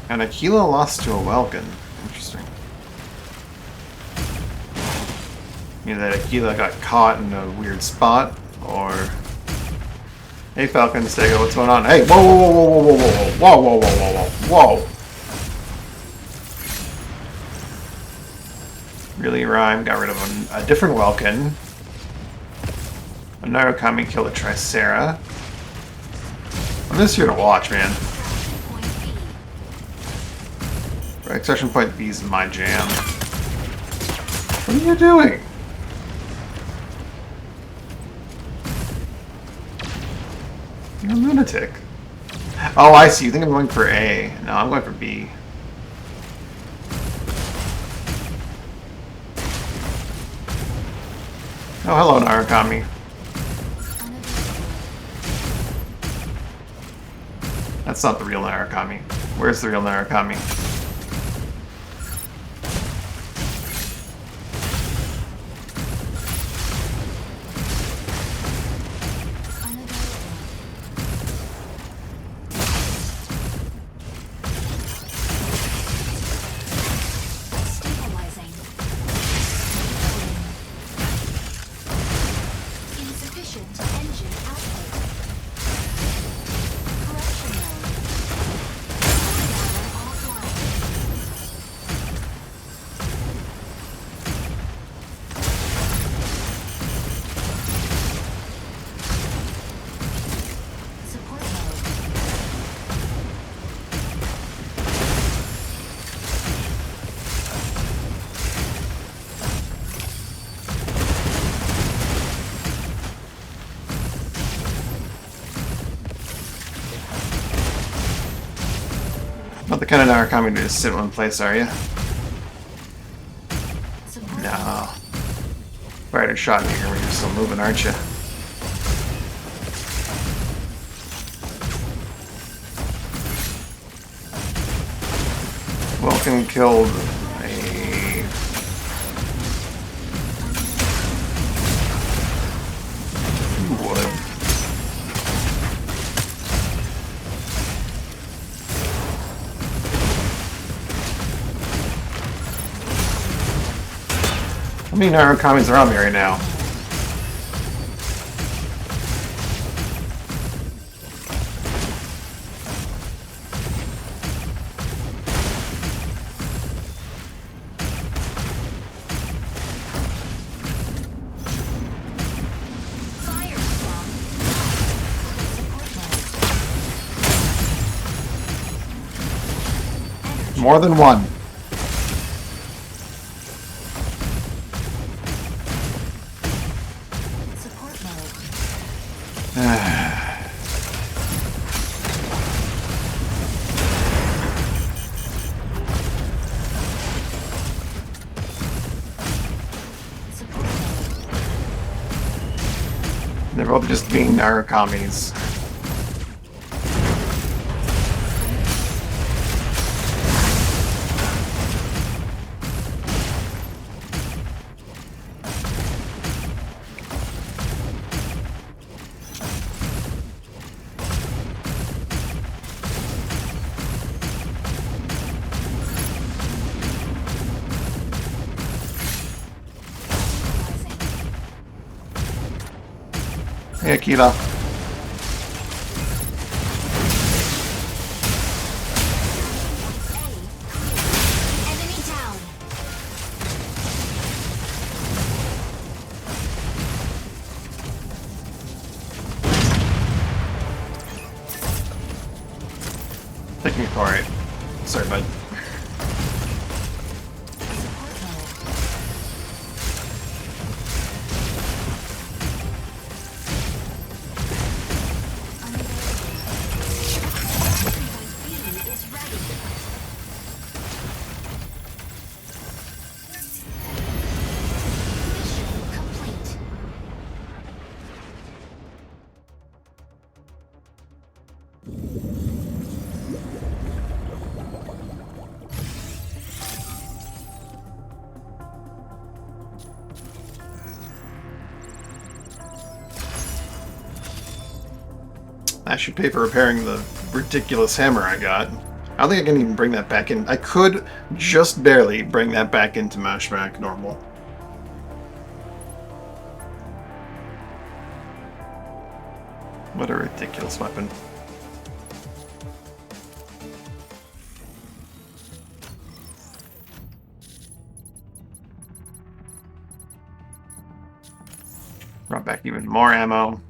And Aquila lost to a Welkin. Interesting. Either that Aquila got caught in a weird spot, or... Hey Falcon, Stego, what's going on? Hey, whoa, whoa, whoa, whoa, whoa, whoa, whoa, whoa, whoa, whoa, whoa, whoa, Really rhyme. Got rid of a different Welkin. A Narukami killed a Tricera. I'm just here to watch, man. Extraction point B. Extraction point B is my jam. What are you doing? You're a lunatic. Oh, I see. You think I'm going for A. No, I'm going for B. Oh, hello, Narukami. That's not the real Narukami. Where's the real Narukami? Stabilizing. Insufficient engine output. Correction mode. Offline. Support mode. Not the kind of Narukami to just sit in one place, are you? Support No. Fired a shot in here when you're still moving, aren't you? Welcome killed a... You would. How many Narukamis are on me right now? Firestorm. Support mode. More than one. Support mode. Support mode. They're both just being Narukamis. Hey, Akira. Enemy down. Taking for it. Sorry, bud. Support mode. Unavailable. Is ready. Mission complete. I should pay for repairing the ridiculous hammer I got. I don't think I can even bring that back in. I could just barely bring that back into Mashback normal. What a ridiculous weapon. Brought back even more ammo.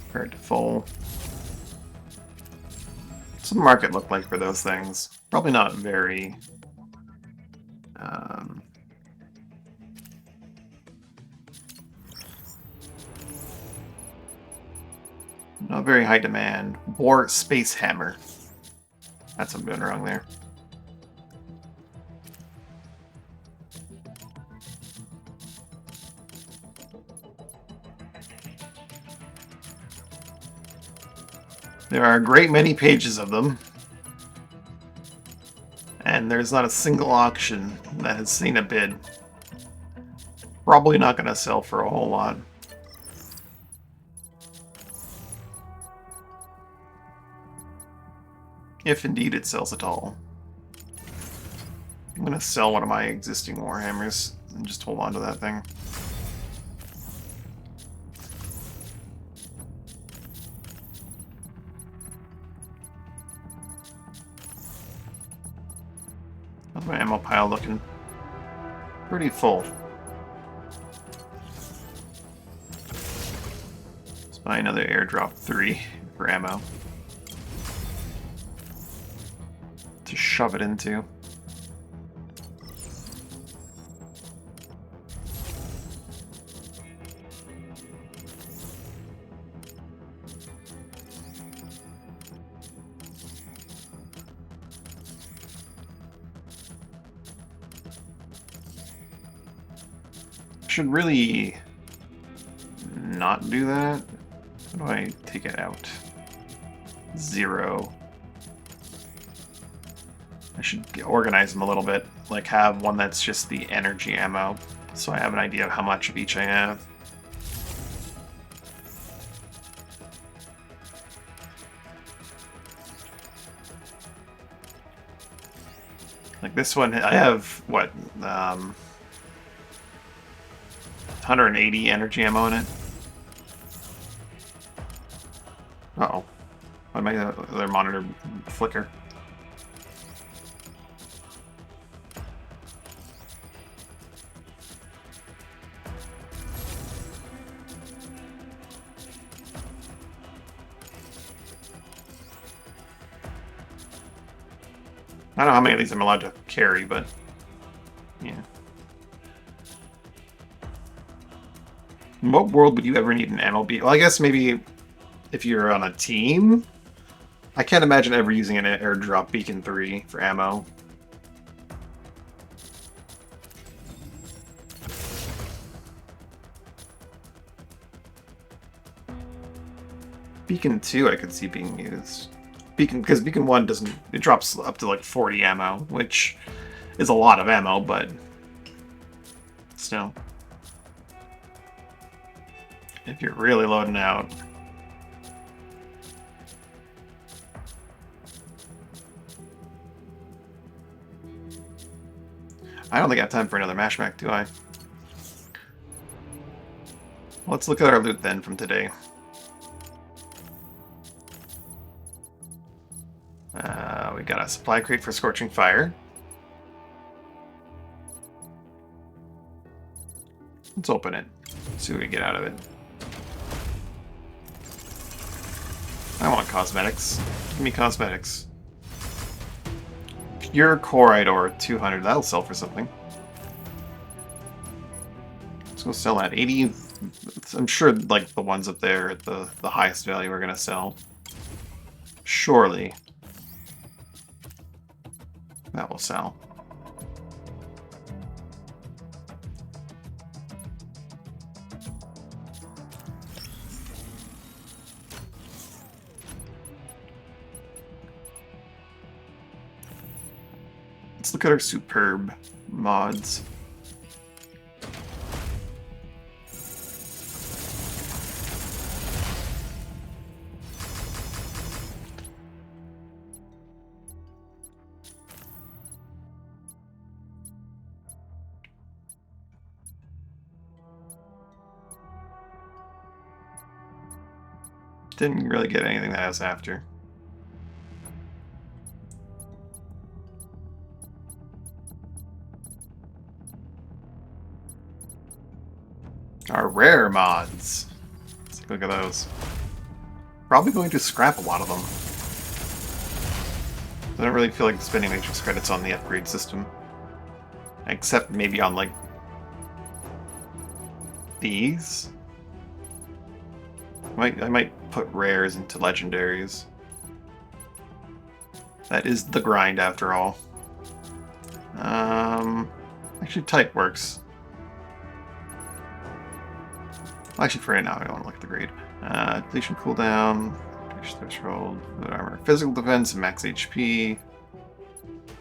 Compared to full. What's the market look like for those things? Probably not very... not very high demand. War Space Hammer. That's what I'm doing wrong there. There are a great many pages of them. And there's not a single auction that has seen a bid. Probably not going to sell for a whole lot. If indeed it sells at all. I'm going to sell one of my existing Warhammers and just hold on to that thing. How's my ammo pile looking? Pretty full. Let's buy another airdrop 3 for ammo. To shove it into. Should really not do that. How do I take it out? 0. I should organize them a little bit, like have one that's just the energy ammo, so I have an idea of how much of each I have. Like this one, I have, what, 180 energy ammo in it. Uh-oh. Why made the other monitor flicker? I don't know how many of these I'm allowed to carry, but yeah. In what world would you ever need an ammo beacon? Well, I guess maybe if you're on a team. I can't imagine ever using an airdrop beacon 3 for ammo. Beacon 2 I could see being used. Because Beacon 1 doesn't... It drops up to like 40 ammo, which is a lot of ammo, but still. If you're really loading out. I don't think I have time for another Mashmac, do I? Let's look at our loot then from today. We got a supply crate for Scorching Fire. Let's open it. See what we get out of it. I want cosmetics. Give me cosmetics. Pure Chloride Ore 200. That'll sell for something. Let's go sell that. 80. I'm sure like the ones up there at the highest value are going to sell. Surely. That will sell. Let's look at our superb mods. Didn't really get anything that I was after. Our rare mods. Let's take a look at those. Probably going to scrap a lot of them. I don't really feel like spending matrix credits on the upgrade system. Except maybe on, like, these? I might put rares into legendaries. That is the grind, after all. Actually, type works. Actually, for right now, I don't want to look at the grade. Depletion cooldown, threshold, armor, physical defense, max HP,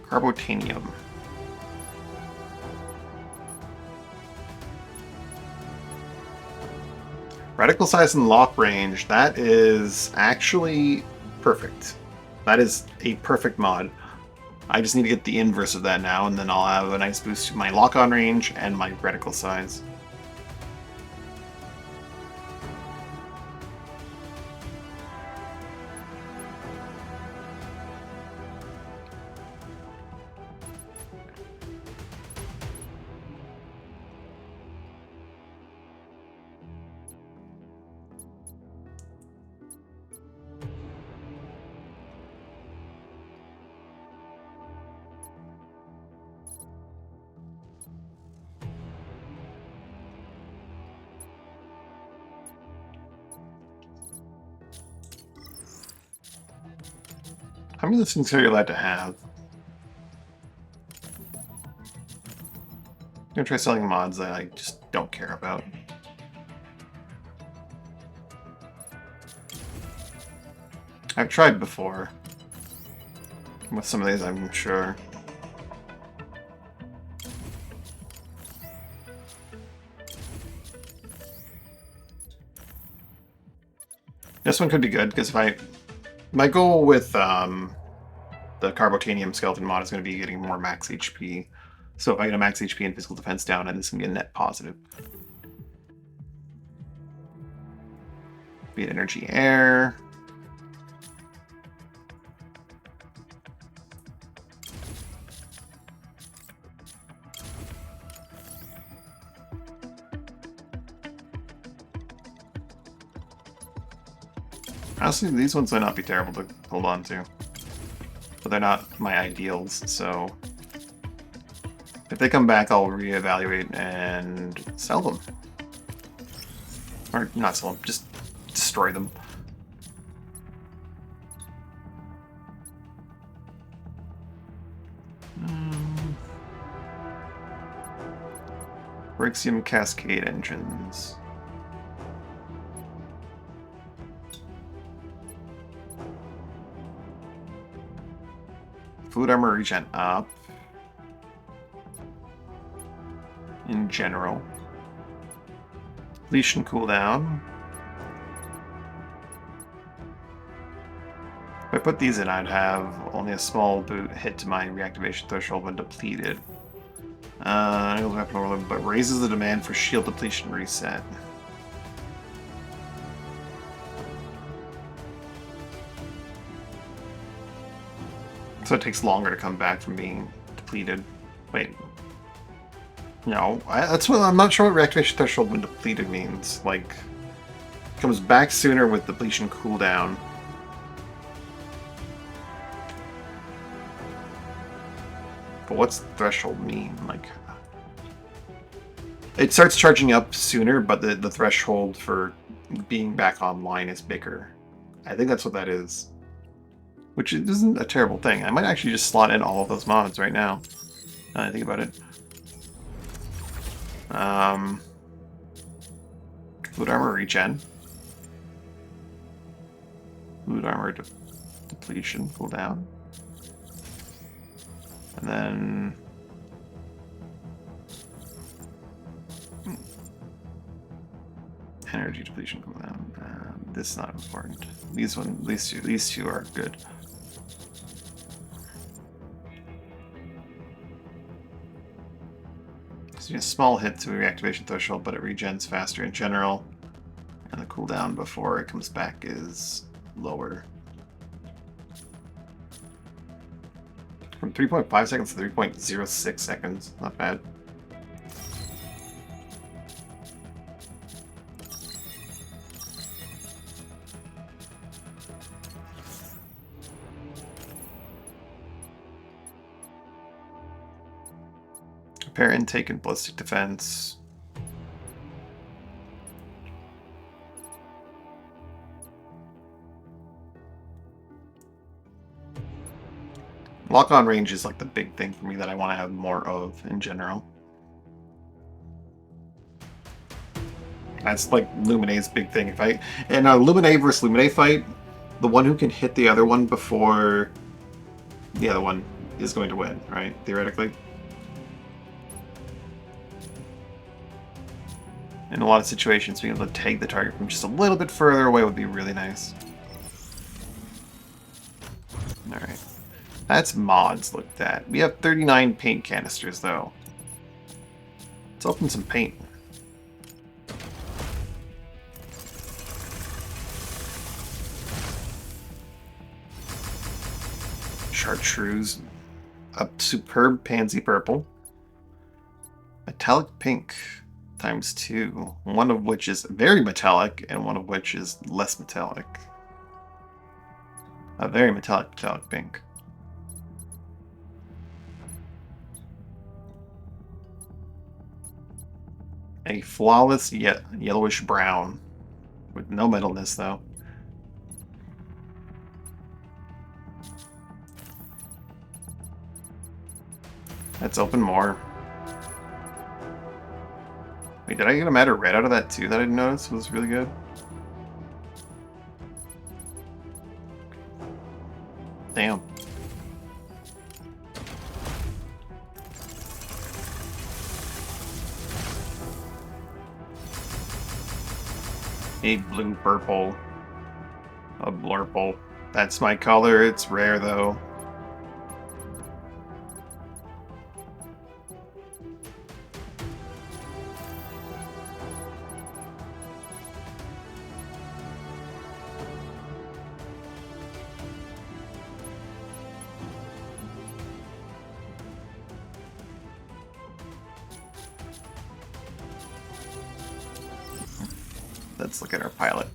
carbotanium. Reticle size and lock range, that is actually perfect. That is a perfect mod. I just need to get the inverse of that now, and then I'll have a nice boost to my lock-on range and my reticle size. How many of those things are you allowed to have? I'm gonna try selling mods that I just don't care about. I've tried before. With some of these, I'm sure. This one could be good, because my goal with the Carbotanium Skeleton mod is going to be getting more max HP. So if I get a max HP and physical defense down, then this can be a net positive. Be it energy air. Honestly, these ones might not be terrible to hold on to. But they're not my ideals, so... If they come back, I'll reevaluate and sell them. Or not sell them, just destroy them. Brixium Cascade engines. Food armor regen up. In general. Depletion cooldown. If I put these in, I'd have only a small boot hit to my reactivation threshold when depleted. But raises the demand for shield depletion reset. So it takes longer to come back from being depleted. Wait. No, that's what I'm not sure what reactivation threshold when depleted means. Like, comes back sooner with depletion cooldown. But what's the threshold mean? Like, it starts charging up sooner, but the threshold for being back online is bigger. I think that's what that is. Which isn't a terrible thing. I might actually just slot in all of those mods right now. Now that I think about it. Food armor regen. Food armor depletion cooldown. And then... energy depletion cooldown. This is not important. These two are good. So a small hit to reactivation threshold, but it regens faster in general. And the cooldown before it comes back is lower. From 3.5 seconds to 3.06 seconds. Not bad. Repair intake and ballistic defense. Lock-on range is like the big thing for me that I want to have more of in general. That's like Luminae's big thing. If I in a Luminae versus Luminae fight, the one who can hit the other one before the other one is going to win, right? Theoretically. In a lot of situations, being able to tag the target from just a little bit further away would be really nice. Alright. That's mods looked at. We have 39 paint canisters, though. Let's open some paint. Chartreuse. A superb pansy purple. Metallic pink times 2. One of which is very metallic, and one of which is less metallic. A very metallic pink. A flawless yet yellowish brown. With no metalness, though. Let's open more. Wait, did I get a matter red out of that too that I didn't notice was really good? Damn. A blue purple. A blurple. That's my color. It's rare though. Let's look at our pilot.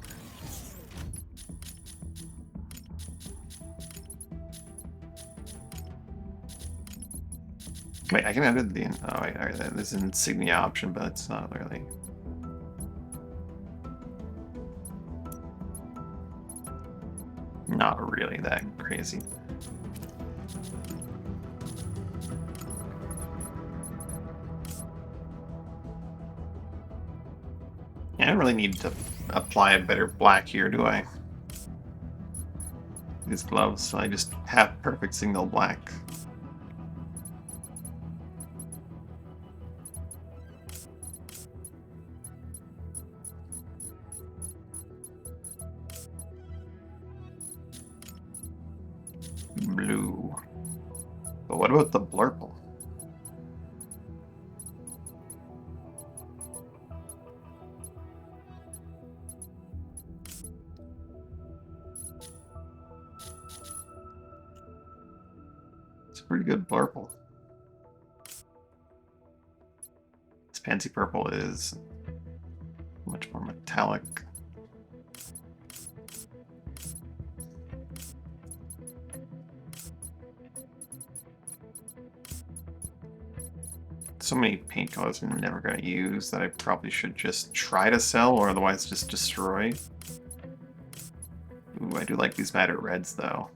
Wait, I can edit the... Oh, wait, alright, there's an insignia option, but it's not really... Not really that crazy. I don't really need to apply a better black here, do I? These gloves, I just have perfect signal black. Blue. But what about the blurple? Pretty good purple. This pansy purple is much more metallic. So many paint colors I'm never going to use that I probably should just try to sell or otherwise just destroy. Ooh, I do like these matte reds though.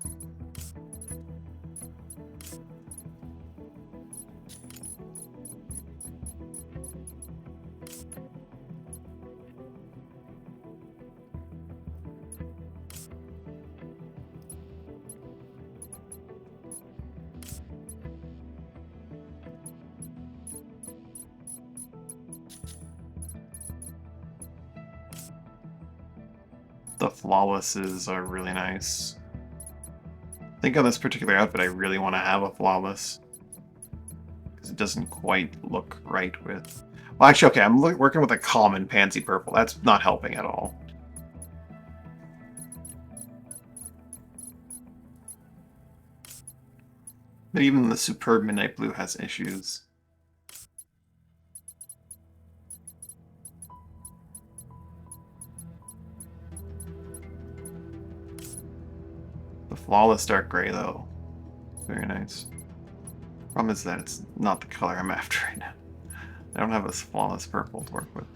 The flawlesses are really nice. I think on this particular outfit I really want to have a flawless. Because it doesn't quite look right with... Well, actually, okay, I'm working with a common pansy purple. That's not helping at all. But even the superb midnight blue has issues. The flawless dark gray, though, very nice. Problem is that it's not the color I'm after right now. I don't have a flawless purple to work with.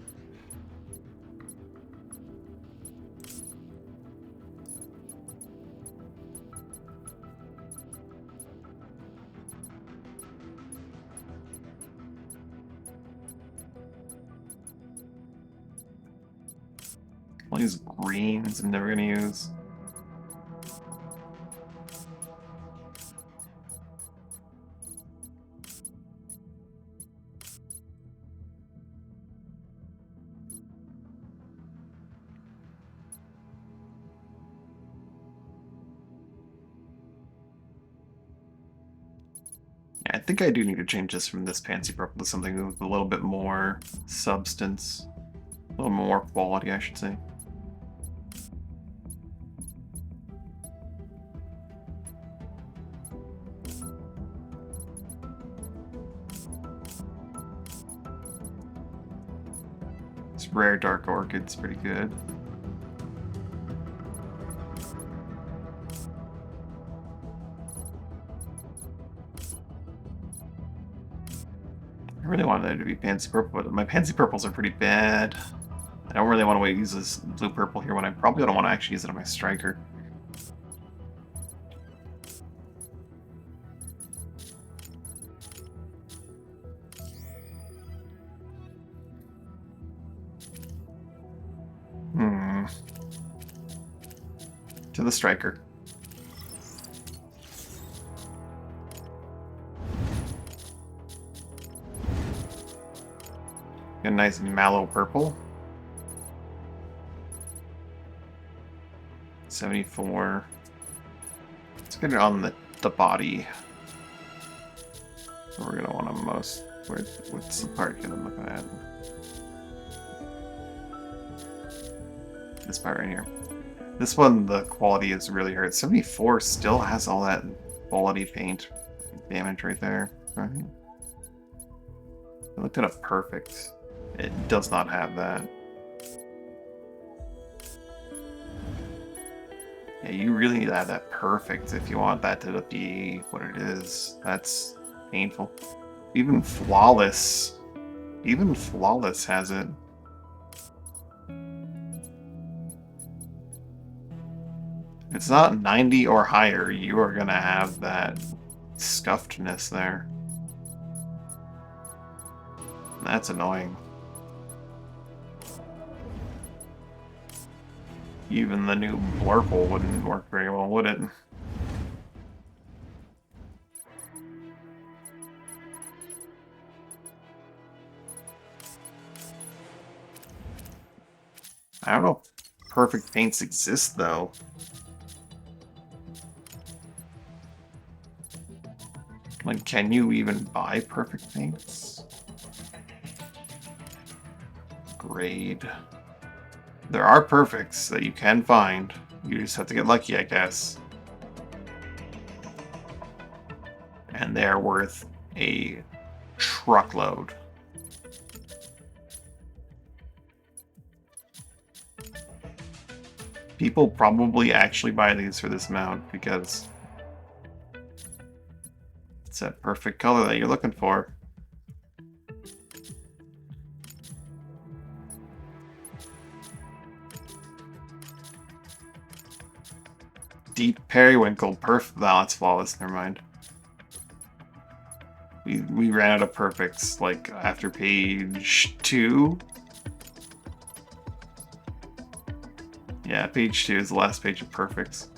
All these greens I'm never gonna use. I think I do need to change this from this fancy purple to something with a little bit more substance. A little more quality, I should say. This rare dark orchid's pretty good. I really wanted it to be pansy purple, but my pansy purples are pretty bad. I don't really want to use this blue purple here when I probably don't want to actually use it on my striker. To the striker. A nice mallow purple. 74. Let's get it on the body. We're gonna want to most. What's the part gonna look at? This part right here. This one, the quality is really hurt. 74 still has all that quality paint damage right there. Right. I looked at a perfect. It does not have that. Yeah, you really need to have that perfect if you want that to be what it is. That's painful. Even flawless has it. If it's not 90 or higher, you are gonna have that scuffedness there. That's annoying. Even the new Blurple wouldn't work very well, would it? I don't know if perfect paints exist, though. Like, can you even buy perfect paints? Grade. There are perfects that you can find. You just have to get lucky, I guess. And they're worth a truckload. People probably actually buy these for this amount because it's that perfect color that you're looking for. Deep periwinkle, perfect. No, that's flawless. Never mind. We ran out of perfects like after page 2. Yeah, page 2 is the last page of perfects.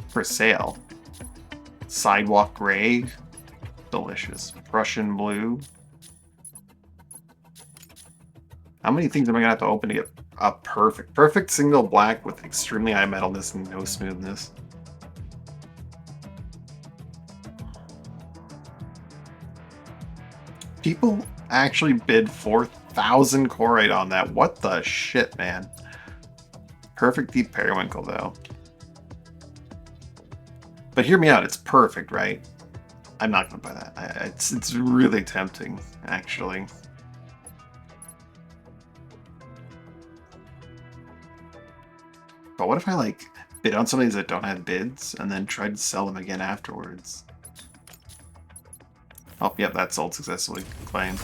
For sale. Sidewalk gray, delicious. Prussian blue. How many things am I gonna have to open to get a perfect? Perfect single black with extremely high metalness and no smoothness. People actually bid 4,000 Corite on that. What the shit, man? Perfect deep periwinkle, though. But hear me out, it's perfect, right? I'm not gonna buy that. It's really tempting, actually. But what if I, like, bid on some of these that don't have bids, and then try to sell them again afterwards? Oh, yep, that sold successfully. Claim.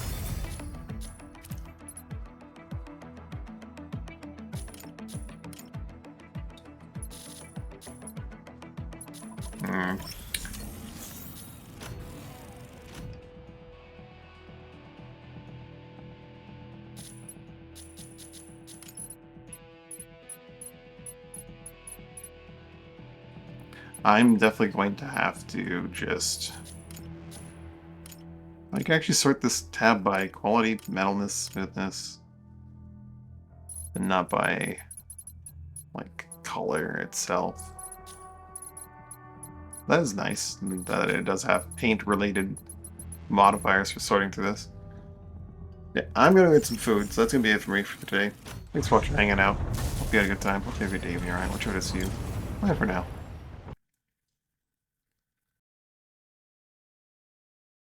Hmm. I'm definitely going to have to just... I can actually sort this tab by quality, metalness, smoothness, and not by, like, color itself. That is nice that it does have paint-related modifiers for sorting through this. Yeah, I'm gonna get some food, so that's gonna be it for me for today. Thanks for watching, hanging out. Hope you had a good time. Hope you have a good day, Ryan. Whichever it is to you. Bye for now.